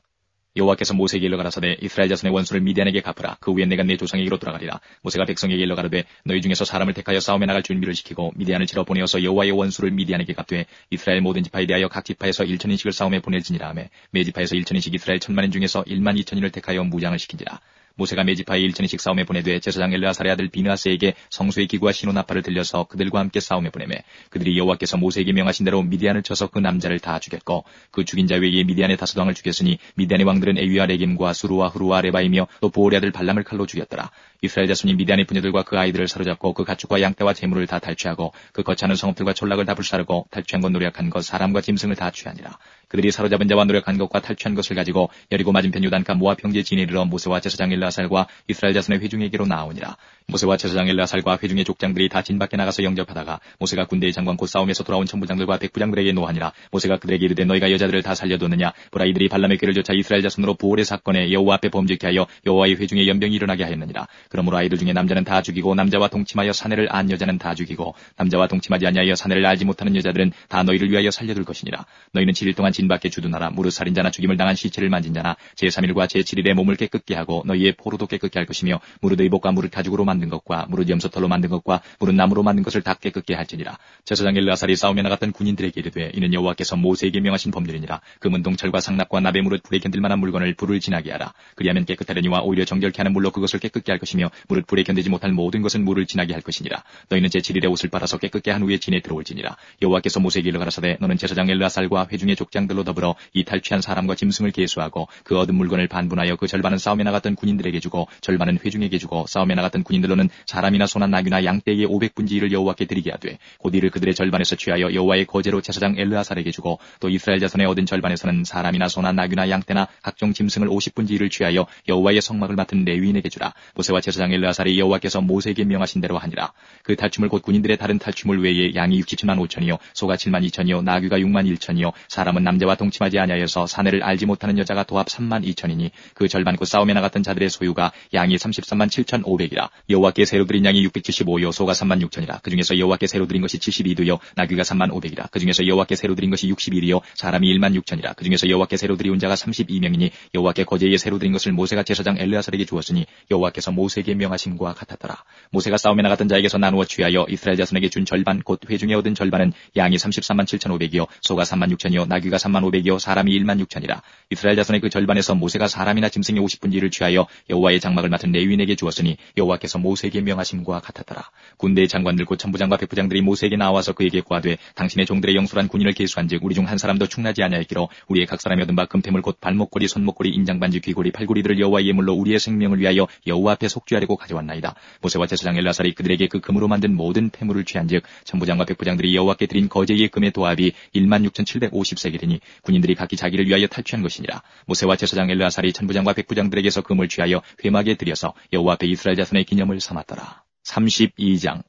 여호와께서 모세에게 일러 가라사대 이스라엘 자손의 원수를 미디안에게 갚으라. 그 후에 내가 내 조상에게로 돌아가리라. 모세가 백성에게 일러 가로되 너희 중에서 사람을 택하여 싸움에 나갈 준비를 시키고 미디안을 치러 보내어서 여호와의 원수를 미디안에게 갚되 이스라엘 모든 지파에 대하여 각 지파에서 1,000인씩을 싸움에 보낼지니라 하매 매 지파에서 1,000인씩 이스라엘 1,000만인 중에서 12,000인을 택하여 무장을 시킨지라. 모세가 매 지파에 1,000인씩 싸움에 보내되 제사장 엘르아살의 아들 비느하스에게 성소의 기구와 시노나팔을 들려서 그들과 함께 싸움에 보내매 그들이 여호와께서 모세에게 명하신 대로 미디안을 쳐서 그 남자를 다 죽였고 그 죽인 자 외에 미디안의 다섯 왕을 죽였으니 미디안의 왕들은 에위와 레김과 수루와 후루와 레바이며 또 보올의 아들 발람을 칼로 죽였더라. 이스라엘 자손이 미디안의 부녀들과 그 아이들을 사로잡고 그 가축과 양떼와 재물을 다 탈취하고 그 거처하는 성읍들과 촌락을 다 불사르고 탈취한 것 노력한 것 사람과 짐승을 다 취하니라. 그들이 사로잡은 자와 노력한 것과 탈취한 것을 가지고 여리고 맞은편 요단가 모압 형제 진에 이르러 모세와 제사장 엘르아살과 이스라엘 자손의 회중에게로 나오니라. 모세와 제사장 엘르아살과 회중의 족장들이 다 진 밖에 나가서 영접하다가 모세가 군대의 장관 곧 싸움에서 돌아온 천부장들과 백부장들에게 노하니라. 모세가 그들에게 이르되 너희가 여자들을 다 살려뒀느냐. 보라 이들이 발람의 꾀를 좇아 이스라엘 자손으로 보올의 사건에 여호와 앞에 범죄케 하여 여호와의 회중에 연병이 일어나게 하였느니라. 그러므로 아이들 중에 남자는 다 죽이고 남자와 동침하여 사내를 안 여자는 다 죽이고 남자와 동침하지 아니하여 사내를 알지 못하는 여자들은 다 너희를 위하여 살려둘 것이니라. 너희는 7일 동안 진 밖에 주둔하라. 무릇 살인자나 죽임을 당한 시체를 만진 자나 제3일과 제7일에 몸을 깨끗게 하고 너희의 포로도 깨끗게 할 것이며 무릇 의복과 무릇 가죽으로 만든 것과 무릇 염소털로 만든 것과 무릇 나무로 만든 것을 다 깨끗게 할지니라. 제사장 엘르아살이 싸움에 나갔던 군인들에게 이르되 이는 여호와께서 모세에게 명하신 법률이니라. 금은 동철과 상납과 나베 무릇 불에 견딜 만한 물건을 불을 지나게 하라. 그리하면 깨끗하려니와 오히려 정결케 하는 물로 그것을 깨끗게 할 것이며 무릇 불에 견디지 못할 모든 것은 물을 지나게 할 것이니라. 너희는 제7일에 옷을 빨아서 깨끗게 한 후에 진에 들어올지니라. 여호와께서 모세에게 일러 가라사대 너는 제사장 엘르아살과 회중의 족장들로 더불어 이 탈취한 사람과 짐승을 계수하고 그 얻은 물건을 반분하여 그 절반은 싸움에 나갔던 군인들에게 주고 절반은 회중에게 주고 싸움에 나갔던 군인들로는 사람이나 소나 나귀나 양떼의 500분지 1을 여호와께 드리게 하되 곧 이를 그들의 절반에서 취하여 여호와의 거제로 제사장 엘르아살에게 주고 또 이스라엘 자손의 얻은 절반에서는 사람이나 소나 나귀나 양떼나 각종 짐승을 50분지 1을 취하여 여호와의 성막을 맡은 레위인에게 주라. 모세와 제사장 제사장 엘르아살이 여호와께서 모세에게 명하신 대로 하니라. 그 탈춤을 곧 군인들의 다른 탈춤을 외에 양이 67만 5천이요 소가 7만 2천이요 나귀가 6만 1천이요 사람은 남자와 동침하지 아니하여서 사내를 알지 못하는 여자가 도합 3만 2천이니 그 절반 곧 싸움에 나갔던 자들의 소유가 양이 33만 7천 5백이라. 여호와께 새로 드린 양이 675요 소가 3만 6천이라. 그 중에서 여호와께 새로 드린 것이 72두요 나귀가 3만 5백이라. 그 중에서 여호와께 새로 드린 것이 61이요 사람이 1만 6천이라. 그 중에서 여호와께 새로 드리운 자가 32명이니 여호와께 거제에 새로 드린 것을 모세가 제사장 엘르아살에게 주었으니 여호와께서 모세에게 명하심과 같았더라. 모세가 싸움에 나갔던 자에게서 나누어 취하여 이스라엘 자손에게 준 절반 곧 회중에 얻은 절반은 양이 33만 7천 5백이요 소가 3만 6천이요 나귀가 3만 5백이요 사람이 1만 6천이라. 이스라엘 자손의 그 절반에서 모세가 사람이나 짐승의 50분지를 취하여 여호와의 장막을 맡은 레위인에게 주었으니 여호와께서 모세에게 명하심과 같았더라. 군대의 장관들 곧 천부장과 백부장들이 모세에게 나와서 그에게 구하되 당신의 종들의 영술한 군인을 계수한즉 우리 중 한 사람도 충나지 아니하였기로 우리의 각 사람이 얻은 바 금태물 곧 발목걸이 손목걸이 인장반지 귀걸이 팔걸이들을 여호와의 예물로 우리의 생명을 위하여 여호와 앞에 속죄하려고 가져왔나이다. 모세와 제사장 엘르아살이 그들에게 그 금으로 만든 모든 폐물을 취한즉 천부장과 백부장들이 여호와께 드린 거제의 금의 도합이 16,750세겔이니 군인들이 각기 자기를 위하여 탈취한 것이니라. 모세와 제사장 엘르아살이 천부장과 백부장들에게서 금을 취하여 회막에 들여서 여호와 앞에 이스라엘 자손의 기념을 삼았더라. 32장.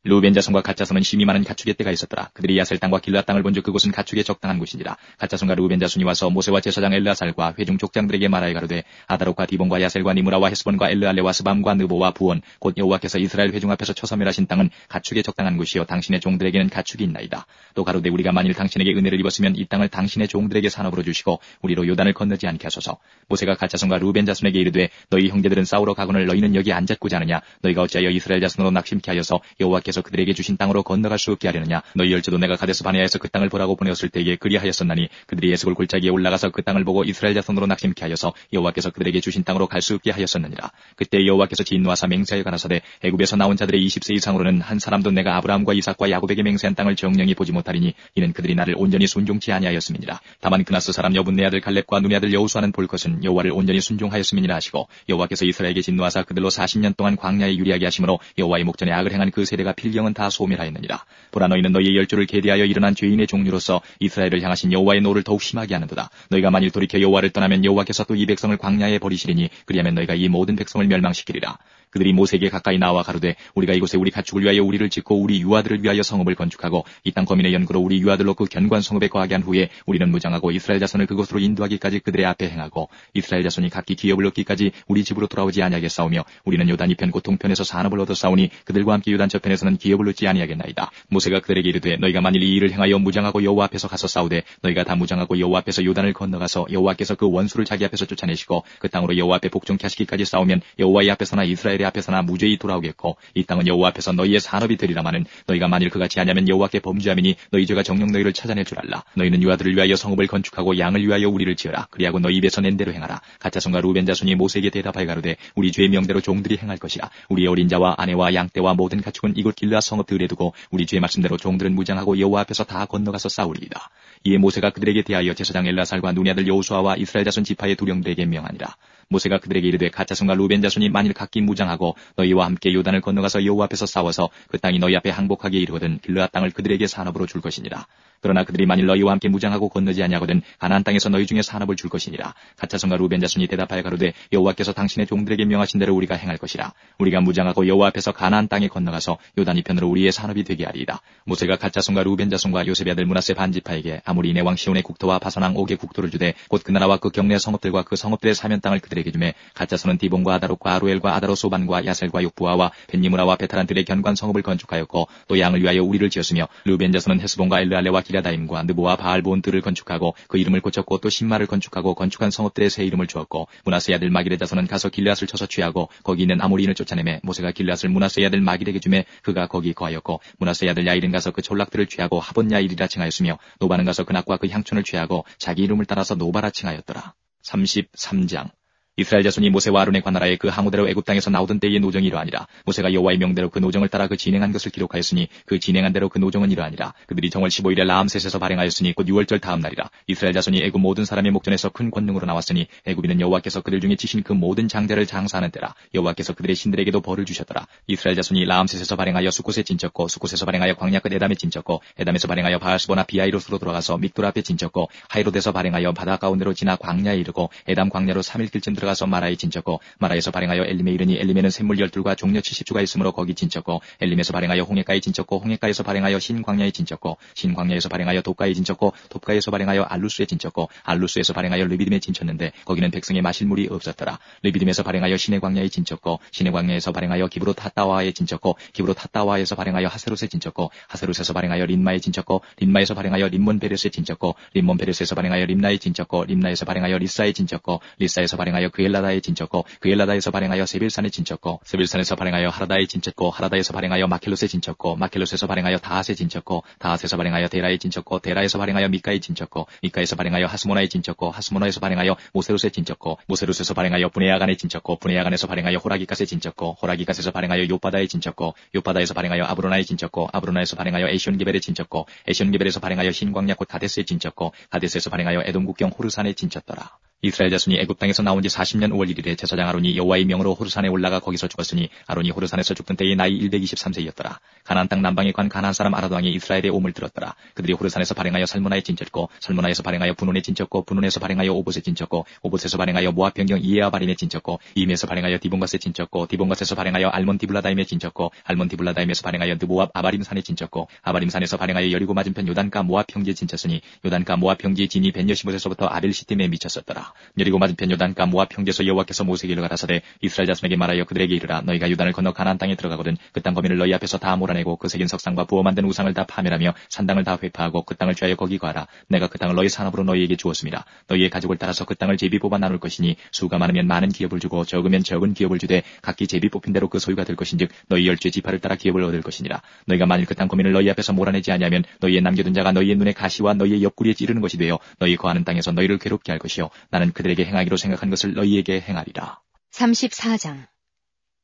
루벤 자손과 갓 자손은 심히 많은 가축의 떼가 있었더라. 그들이 야셀 땅과 길앗 땅을 본즉 그곳은 가축에 적당한 곳이니라. 갓 자손과 루벤 자손이 와서 모세와 제사장 엘르아살과 회중 족장들에게 말하여 가로되 아다롯과 디본과 야셀과 니므라와 헤스본과 엘르알레와 스밤과 느보와 부온 곧 여호와께서 이스라엘 회중 앞에서 처서멸하신 땅은 가축에 적당한 곳이요 당신의 종들에게는 가축이 있나이다. 또 가로되 우리가 만일 당신에게 은혜를 입었으면 이 땅을 당신의 종들에게 산업으로 주시고 우리로 요단을 건너지 않게 하소서. 모세가 갓 자손과 루벤 자손에게 이르되 너희 형제들은 싸우러 가거늘 너희는 여기 앉았고자 하느냐. 너희가 어찌하여 이스라엘 자손으로 낙심케 하여서 여호와께서 그들에게 주신 땅으로 건너갈 수 없게 하려느냐. 너희 열조도 내가 가데스 바네아에서 그 땅을 보라고 보내었을 때에 그리하였었나니 그들이 에스골 골짜기에 올라가서 그 땅을 보고 이스라엘 자손으로 낙심케 하여서 여호와께서 그들에게 주신 땅으로 갈 수 없게 하였었느니라. 그때 여호와께서 진노하사 맹세하여 가라사대 애굽에서 나온 자들의 20세 이상으로는 한 사람도 내가 아브라함과 이삭과 야곱에게 맹세한 땅을 정령히 보지 못하리니 이는 그들이 나를 온전히 순종치 아니하였음이니라. 다만 그나스 사람 여분네 아들 갈렙과 눈의 아들 여호수아는 볼 것은 여호와를 온전히 순종하였음이니라 하시고 여호와께서 이스라엘에게 진노하사 그들로 40년 동안 광야에 유리하게 하심으로 여호와의 목전에 악을 행한 그 세대가 필경은 다 소멸하였느니라. 보라 너희는 너희의 열조를 계대하여 일어난 죄인의 종류로서 이스라엘을 향하신 여호와의 노를 더욱 심하게 하는도다. 너희가 만일 돌이켜 여호와를 떠나면 여호와께서 또 이 백성을 광야에 버리시리니 그리하면 너희가 이 모든 백성을 멸망시키리라. 그들이 모세에게 가까이 나와 가로되 우리가 이곳에 우리 가축을 위하여 우리를 짓고 우리 유아들을 위하여 성읍을 건축하고 이 땅 거민의 연구로 우리 유아들로 그 견고한 성읍에 거하게 한 후에 우리는 무장하고 이스라엘 자손을 그곳으로 인도하기까지 그들의 앞에 행하고 이스라엘 자손이 각기 기업을 얻기까지 우리 집으로 돌아오지 아니하겠사오며 우리는 요단 이편 곧 동편에서 산업을 얻어 싸우니 그들과 함께 요단 저편에서는 기업을 얻지 아니하겠나이다. 모세가 그들에게 이르되 너희가 만일 이 일을 행하여 무장하고 여호와 앞에서 가서 싸우되 너희가 다 무장하고 여호와 앞에서 요단을 건너가서 여호와께서 그 원수를 자기 앞에서 쫓아내시고 그 땅으로 여호와 앞에 복종케 하시기까지 싸우면 여호와의 앞에서나 이스라엘의 앞에서나 무죄히 돌아오겠고 이 땅은 여호와 앞에서 너희의 산업이 되리라마는 너희가 만일 그같이 하냐면 여호와께 범죄함이니 너희 죄가 정녕 너희를 찾아낼 줄 알라. 너희는 유아들을 위하여 성읍을 건축하고 양을 위하여 우리를 지으라. 그리하고 너희 입에서 낸 대로 행하라. 갓 자손과 루벤 자손이 모세에게 대답하여 가로되 우리 죄의 명대로 종들이 행할 것이라. 우리의 어린 자와 아내와 양떼와 모든 가축은 이곳 길르앗 성읍 들에 두고 우리 죄의 말씀대로 종들은 무장하고 여호와 앞에서 다 건너가서 싸우리이다. 이에 모세가 그들에게 대하여 제사장 엘르아살과 눈의 아들 여호수아와 이스라엘 자손 지파의 두령들에게 명하니라. 모세가 그들에게 이르되 갓 자손과 루벤 자손이 만일 각기 무장하고 너희와 함께 요단을 건너가서 여호와 앞에서 싸워서 그 땅이 너희 앞에 항복하게 이르거든 길르앗 땅을 그들에게 산업으로 줄 것이니라. 그러나 그들이 만일 너희와 함께 무장하고 건너지 아니하거든 가나안 땅에서 너희 중에 산업을 줄 것이니라. 갓 자손과 루벤 자손이 대답하여 가로되 여호와께서 당신의 종들에게 명하신 대로 우리가 행할 것이라. 우리가 무장하고 여호와 앞에서 가나안 땅에 건너가서 요단 이편으로 우리의 산업이 되게 하리이다. 모세가 갓 자손과 루벤 자손과 요셉의 아들 므낫세 반지파에게 아모리 내 왕 시온의 국토와 바산왕 옥의 국토를 주되 곧 그 나라와 그 경내 성읍들과 그 성읍들의 사면 땅을 그들에게 주매 갓 자손은 디본과 아다롯과 아루엘과 아다롯 소반과 야셀과 욕부아와 벳니므라와 베타란들의 견고한 성읍을 건축하였고 또 양을 위하여 우리를 지었으며 루벤 자손은 헤스본과 엘르알레와 기라다임과 느보와 바알본들을 건축하고 그 이름을 고쳤고 또 신마를 건축하고 건축한 성읍들의 새 이름을 주었고 므낫세의 아들 마길의 자손은 가서 길앗을 쳐서 취하고 거기 있는 아모리인을 쫓아내매 모세가 길앗을 므낫세의 아들 마길에게 주매 그가 거기 거하였고 므낫세의 아들 야일은 가서 그 촌락들을 취하고 하본 야일이라 칭하였으며 노바는 가서 그 낙과 그 향촌을 취하고 자기 이름을 따라서 노바라 칭하였더라. 33장. 이스라엘 자손이 모세와 아론의 관나라에 그 항우대로 애굽 땅에서 나오던 때의 노정이 이러하니라. 모세가 여호와의 명대로 그 노정을 따라 그 진행한 것을 기록하였으니 그 진행한 대로 그 노정은 이러하니라. 그들이 정월 15일에 라암셋에서 발행하였으니 곧 6월절 다음 날이라. 이스라엘 자손이 애굽 모든 사람의 목전에서 큰 권능으로 나왔으니 애굽인은 여호와께서 그들 중에 치신 그 모든 장자를 장사하는 때라. 여호와께서 그들의 신들에게도 벌을 주셨더라. 이스라엘 자손이 라암셋에서 발행하여 수콧에 진쳤고 수콧에서 발행하여 광야 끝 에담에 진쳤고 에담에서 발행하여 바알스보나 비아이롯으로 돌아가서 믹돌 앞에 진쳤고 하이롯에서 발행하여 바다 가운데로 지나 광야에 이르고 에담 광야로 3일 길쯤 들어가서 마라에 진쳤고 마라에서 발행하여 엘림에 이르니 엘림에는 샘물 12과 종려 70주가 있으므로 거기 진쳤고 엘림에서 발행하여 홍해가에 진쳤고 홍해가에서 발행하여 신광야에 진쳤고 신광야에서 발행하여 돛가에 진쳤고 돛가에서 발행하여 알루스에 진쳤고 알루스에서 발행하여 르비딤에 진쳤는데 거기는 백성의 마실 물이 없었더라. 르비딤에서 발행하여 신의 광야에 진쳤고 신의 광야에서 발행하여 기브롯 핫다와에 진쳤고 기브롯 핫다와에서 발행하여 하세롯에 진쳤고 하세롯에서 발행하여 린마에 진쳤고 린마에서 발행하여 림몬 베레스에 진쳤고 림몬 베레스에서 발행하여 림나에 진쳤고 림나에서 발행하여 리사에 진쳤고 리사에서 발행하여 그엘라다에 진쳤고 그엘라다에서 발행하여 세빌산에 진쳤고 세빌산에서 발행하여 하라다에 진쳤고 하라다에서 발행하여 마켈롯에 진쳤고 마켈롯에서 발행하여 다핫에 진쳤고 다핫에서 발행하여 데라에 진쳤고 데라에서 발행하여 미카에 진쳤고 미카에서 발행하여 하스모나에 진쳤고 하스모나에서 발행하여 모세롯에 진쳤고 모세롯에서 발행하여 브네야간에 진쳤고 브네야간에서 발행하여 호라기갓에 진쳤고 호라기갓에서 발행하여 요바다에 진쳤고 요바다에서 발행하여 아브로나에 진쳤고 아브로나에서 발행하여 에시온게벨에 진쳤고 에시온게벨에서 발행하여 신광야 곧 가데스에 진쳤고 가데스에서 발행하여 에돔 국경 호르산에 진쳤더라. 이스라엘 자손이 애굽 땅에서 나온 지 40년 5월 1일에 제사장 아론이 여호와의 명으로 호르산에 올라가 거기서 죽었으니 아론이 호르산에서 죽던 때의 나이 123세였더라. 가나안 땅 남방에 관 가나안 사람 아라도 왕이 이스라엘의 옴을 들었더라. 그들이 호르산에서 발행하여 살모나에 진쳤고 살모나에서 발행하여 분온에 진쳤고 분온에서 발행하여 오봇에 진쳤고 오봇에서 발행하여 모압 변경 이에아바림에 진쳤고 이임에서 발행하여 디본갓에 진쳤고 디본갓에서 발행하여 알몬 디블라다임에 진쳤고 알몬 디블라다임에서 발행하여 느모압 아바림산에 진쳤고 아바림산에서 발행하여 여리고 맞은편 요단가 모압 평지에 진쳤으니 요단가 모압 평지의 진이 벤여시못에서부터 아벨시팀에 미쳤었더라. 여리고 맞은편 요단가 모압 평지에서 여호와께서 모세에게 일러가라사대 이스라엘 자손에게 말하여 그들에게 이르라. 너희가 요단을 건너 가나안 땅에 들어가거든 그 땅 거민을 너희 앞에서 다 몰아내고 그 새긴 석상과 부어 만든 우상을 다 파멸하며 산당을 다 회파하고 그 땅을 취하여 거기 거하라. 내가 그 땅을 너희 산업으로 너희에게 주었습니다. 너희의 가족을 따라서 그 땅을 제비 뽑아 나눌 것이니 수가 많으면 많은 기업을 주고 적으면 적은 기업을 주되 각기 제비 뽑힌 대로 그 소유가 될 것인즉 너희 열주의 지파를 따라 기업을 얻을 것이니라. 너희가 만일 그 땅 거민을 너희 앞에서 몰아내지 아니하면 너희의 남겨둔 자가 너희의 눈에 가시와 너희의 옆구리에 찌르는 것이 되어 너희 거하는 땅에서 너희를 괴롭게 할 것이요 나는 그들에게 행하기로 생각한 것을 너희에게 행하리라. 34장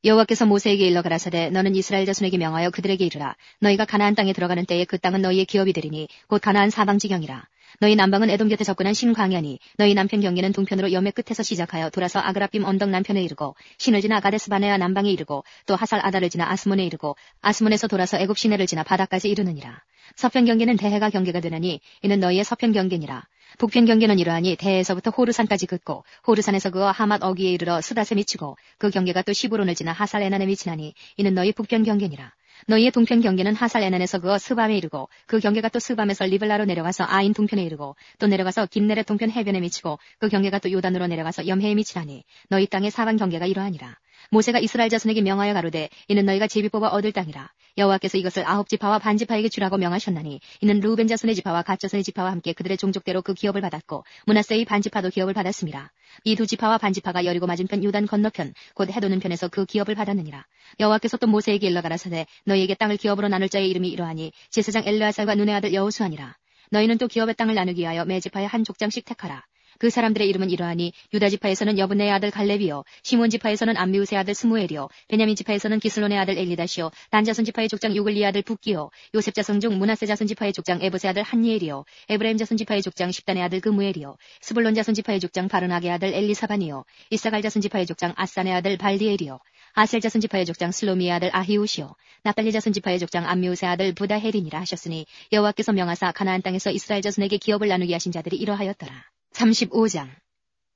여호와께서 모세에게 일러 가라사대 너는 이스라엘 자손에게 명하여 그들에게 이르라. 너희가 가나안 땅에 들어가는 때에 그 땅은 너희의 기업이 되리니 곧 가나안 사방지경이라. 너희 남방은 에돔 곁에 접근한 신광야니 너희 남편 경계는 동편으로 염해 끝에서 시작하여 돌아서 아그라빔 언덕 남편에 이르고 신을 지나 가데스 바네아 남방에 이르고 또 하살 아다를 지나 아스몬에 이르고 아스몬에서 돌아서 애굽 시내를 지나 바다까지 이르느니라. 서편 경계는 대해가 경계가 되느니 이는 너희의 서편 경계니라. 북편 경계는 이러하니 대해에서부터 호르산까지 긋고 호르산에서 그어 하맛 어귀에 이르러 스닷에 미치고 그 경계가 또 시브론을 지나 하살 에난에 미치나니 이는 너희 북편 경계니라. 너희의 동편 경계는 하살 에난에서 그어 스밤에 이르고 그 경계가 또 스밤에서 리블라로 내려가서 아인 동편에 이르고 또 내려가서 긴네렛 동편 해변에 미치고 그 경계가 또 요단으로 내려가서 염해에 미치나니 너희 땅의 사방 경계가 이러하니라. 모세가 이스라엘 자손에게 명하여 가로되 이는 너희가 제비 뽑아 얻을 땅이라. 여호와께서 이것을 9지파와 반지파에게 주라고 명하셨나니 이는 루벤 자손의 지파와 갓 자손의 지파와 함께 그들의 종족대로 그 기업을 받았고 므낫세의 반지파도 기업을 받았습니다. 이 두 지파와 반지파가 여리고 맞은편 요단 건너편 곧 해도는 편에서 그 기업을 받았느니라. 여호와께서 또 모세에게 일러 가라사대 너희에게 땅을 기업으로 나눌 자의 이름이 이러하니 제사장 엘르아살과 눈의 아들 여호수아니라. 너희는 또 기업의 땅을 나누기 위하여 매 지파에 한 족장씩 택하라. 그 사람들의 이름은 이러하니 유다 지파에서는 여분네의 아들 갈렙이요 시몬 지파에서는 암미우스의 아들 스무엘이요 베냐민 지파에서는 기슬론의 아들 엘리다시요 단 자손 지파의 족장 요글리의 아들 붓기요 요셉 자손 중 므낫세 자손 지파의 족장 에봇의 아들 한니엘이요 에브라임 자손 지파의 족장 십단의 아들 그무엘이요 스불론 자손 지파의 족장 바르나게 아들 엘리사반이요 이사갈 자손 지파의 족장 아산의 아들 발디엘이요 아셀 자손 지파의 족장 슬로미의 아들 아히우시요 납달리 자손 지파의 족장 암미우스의 아들 부다헬이니라 하셨으니 여호와께서 명하사 가나안 땅에서 이스라엘 자손에게 기업을 나누게 하신 자들이 이러하였더라. 35장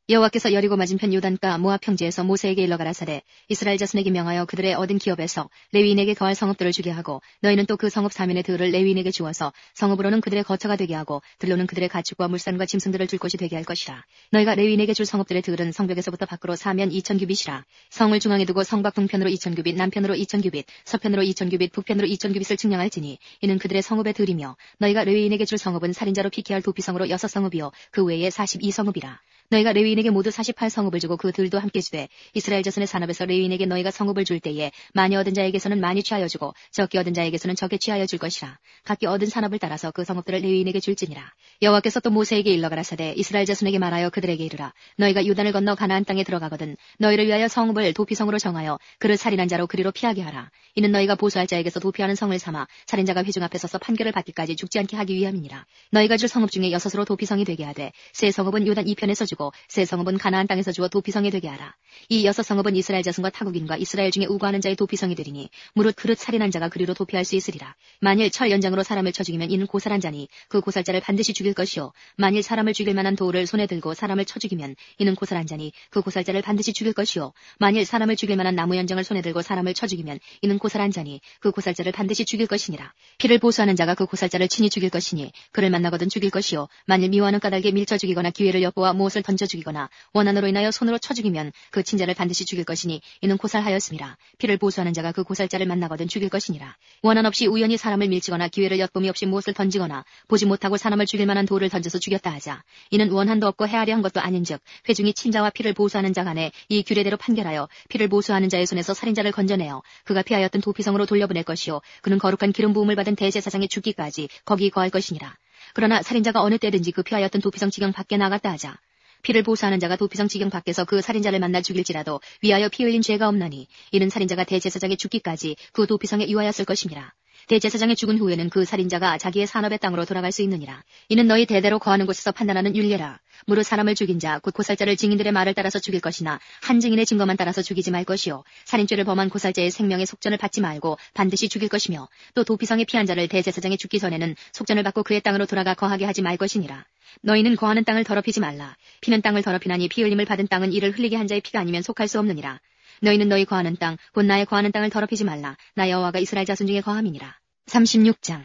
여호와께서 여리고 맞은편 요단가 모압 평지에서 모세에게 일러 가라사대 이스라엘 자손에게 명하여 그들의 얻은 기업에서 레위인에게 거할 성읍들을 주게 하고 너희는 또 그 성읍 사면의 들을 레위인에게 주어서 성읍으로는 그들의 거처가 되게 하고 들로는 그들의 가축과 물산과 짐승들을 줄 곳이 되게 할 것이라. 너희가 레위인에게 줄 성읍들의 들은 성벽에서부터 밖으로 사면 2000규빗이라. 성을 중앙에 두고 성곽 동편으로 2000규빗 남편으로 2000규빗 서편으로 2000규빗 북편으로 2000규빗을 측량할지니 이는 그들의 성읍의 들이며 너희가 레위인에게 줄 성읍은 살인자로 피케할 도피성으로 6성읍이요 그 외에 42성읍이라. 너희가 레위인에게 모두 48성읍을 주고 그 들도 함께 주되 이스라엘 자손의 산업에서 레위인에게 너희가 성읍을 줄 때에 많이 얻은 자에게서는 많이 취하여 주고 적게 얻은 자에게서는 적게 취하여 줄 것이라. 각기 얻은 산업을 따라서 그 성읍들을 레위인에게 줄지니라. 여호와께서 또 모세에게 일러 가라사대 이스라엘 자손에게 말하여 그들에게 이르라. 너희가 요단을 건너 가나안 땅에 들어가거든 너희를 위하여 성읍을 도피성으로 정하여 그를 살인한 자로 그리로 피하게 하라. 이는 너희가 보수할 자에게서 도피하는 성을 삼아 살인자가 회중 앞에 서서 판결을 받기까지 죽지 않게 하기 위함이니라. 너희가 줄 성읍 중에 6으로 도피성이 되게 하되 새 성읍은 요단 이편에서 주고 주고 세 성읍은 가나안 땅에서 주어 도피성이 되게 하라. 이 6성읍은 이스라엘 자손과 타국인과 이스라엘 중에 우거하는 자의 도피성이 되리니 무릇 그릇 살인한 자가 그리로 도피할 수 있으리라. 만일 철 연장으로 사람을 쳐 죽이면 이는 고살한 자니 그 고살자를 반드시 죽일 것이요 만일 사람을 죽일 만한 돌을 손에 들고 사람을 쳐 죽이면 이는 고살한 자니 그 고살자를 반드시 죽일 것이요 만일 사람을 죽일 만한 나무 연장을 손에 들고 사람을 쳐 죽이면 이는 고살한 자니 그 고살자를 반드시 죽일 것이니라. 피를 보수하는 자가 그 고살자를 친히 죽일 것이니 그를 만나거든 죽일 것이요 만일 미워하는 까닭에 밀쳐 죽이거나 기회를 엿보아 무엇을 던져 죽이거나 원한으로 인하여 손으로 쳐 죽이면 그 친자를 반드시 죽일 것이니 이는 고살하였음이라. 피를 보수하는 자가 그 고살자를 만나거든 죽일 것이니라. 원한 없이 우연히 사람을 밀치거나 기회를 엿봄이 없이 무엇을 던지거나 보지 못하고 사람을 죽일 만한 돌을 던져서 죽였다 하자. 이는 원한도 없고 헤아려 한 것도 아닌즉 회중이 친자와 피를 보수하는 자 간에 이 규례대로 판결하여 피를 보수하는 자의 손에서 살인자를 건져내어 그가 피하였던 도피성으로 돌려보낼 것이요 그는 거룩한 기름 부음을 받은 대제사장의 죽기까지 거기 거할 것이니라. 그러나 살인자가 어느 때든지 그 피하였던 도피성 지경 밖에 나갔다 하자. 피를 보수하는 자가 도피성 지경 밖에서 그 살인자를 만나 죽일지라도 위하여 피 흘린 죄가 없나니 이는 살인자가 대제사장의 죽기까지 그 도피성에 유하였을 것임이라. 대제사장이 죽은 후에는 그 살인자가 자기의 산업의 땅으로 돌아갈 수 있느니라. 이는 너희 대대로 거하는 곳에서 판단하는 율례라. 무릇 사람을 죽인 자 곧 고살자를 증인들의 말을 따라서 죽일 것이나 한 증인의 증거만 따라서 죽이지 말 것이요 살인죄를 범한 고살자의 생명의 속전을 받지 말고 반드시 죽일 것이며 또 도피성에 피한 자를 대제사장이 죽기 전에는 속전을 받고 그의 땅으로 돌아가 거하게 하지 말 것이니라. 너희는 거하는 땅을 더럽히지 말라. 피는 땅을 더럽히나니 피 흘림을 받은 땅은 이를 흘리게 한 자의 피가 아니면 속할 수 없느니라. 너희는 너희 거하는 땅 곧 나의 거하는 땅을 더럽히지 말라. 나 여호와가 이스라엘 자손 중에 거함이니라. 36장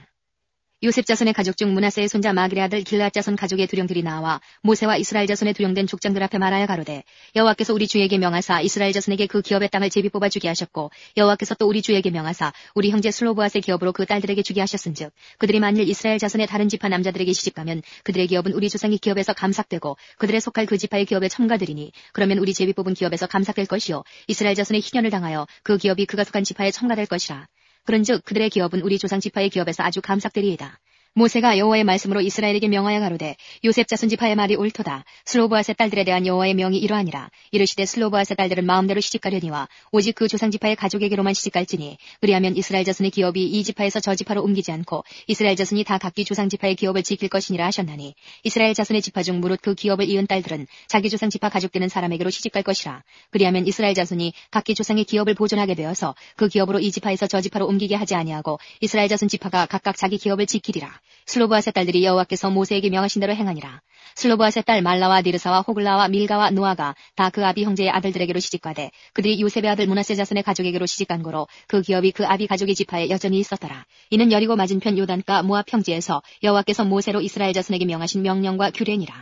요셉 자손의 가족 중 므낫세의 손자 마길의 아들 길르앗 자손 가족의 두령들이 나와 모세와 이스라엘 자손의 두령된 족장들 앞에 말하여 가로되 여호와께서 우리 주에게 명하사 이스라엘 자손에게 그 기업의 땅을 제비 뽑아 주게 하셨고 여호와께서 또 우리 주에게 명하사 우리 형제 슬로보앗의 기업으로 그 딸들에게 주게 하셨은즉 그들이 만일 이스라엘 자손의 다른 지파 남자들에게 시집가면 그들의 기업은 우리 조상의 기업에서 감삭되고 그들의 속할 그 지파의 기업에 첨가되리니 그러면 우리 제비 뽑은 기업에서 감삭될 것이요 이스라엘 자손의 희년을 당하여 그 기업이 그가 속한 지파에 첨가될 것이라. 그런즉 그들의 기업은 우리 조상 지파의 기업에서 아주 감삭되리이다. 모세가 여호와의 말씀으로 이스라엘에게 명하여 가로되 요셉 자손 지파의 말이 옳도다. 슬로보앗의 딸들에 대한 여호와의 명이 이러하니라. 이르시되 슬로보앗의 딸들은 마음대로 시집가려니와 오직 그 조상 지파의 가족에게로만 시집갈지니 그리하면 이스라엘 자손의 기업이 이 지파에서 저 지파로 옮기지 않고 이스라엘 자손이 다 각기 조상 지파의 기업을 지킬 것이니라 하셨나니 이스라엘 자손의 지파 중 무릇 그 기업을 이은 딸들은 자기 조상 지파 가족되는 사람에게로 시집갈 것이라. 그리하면 이스라엘 자손이 각기 조상의 기업을 보존하게 되어서 그 기업으로 이 지파에서 저 지파로 옮기게 하지 아니하고 이스라엘 자손 지파가 각각 자기 기업을 지키리라. 슬로보앗의 딸들이 여호와께서 모세에게 명하신 대로 행하니라. 슬로보앗의 딸 말라와 니르사와 호글라와 밀가와 노아가 다 그 아비 형제의 아들들에게로 시집가되 그들이 요셉의 아들 므낫세 자손의 가족에게로 시집간 거로 그 기업이 그 아비 가족의 지파에 여전히 있었더라. 이는 여리고 맞은편 요단가 모압 평지에서 여호와께서 모세로 이스라엘 자손에게 명하신 명령과 규례니라.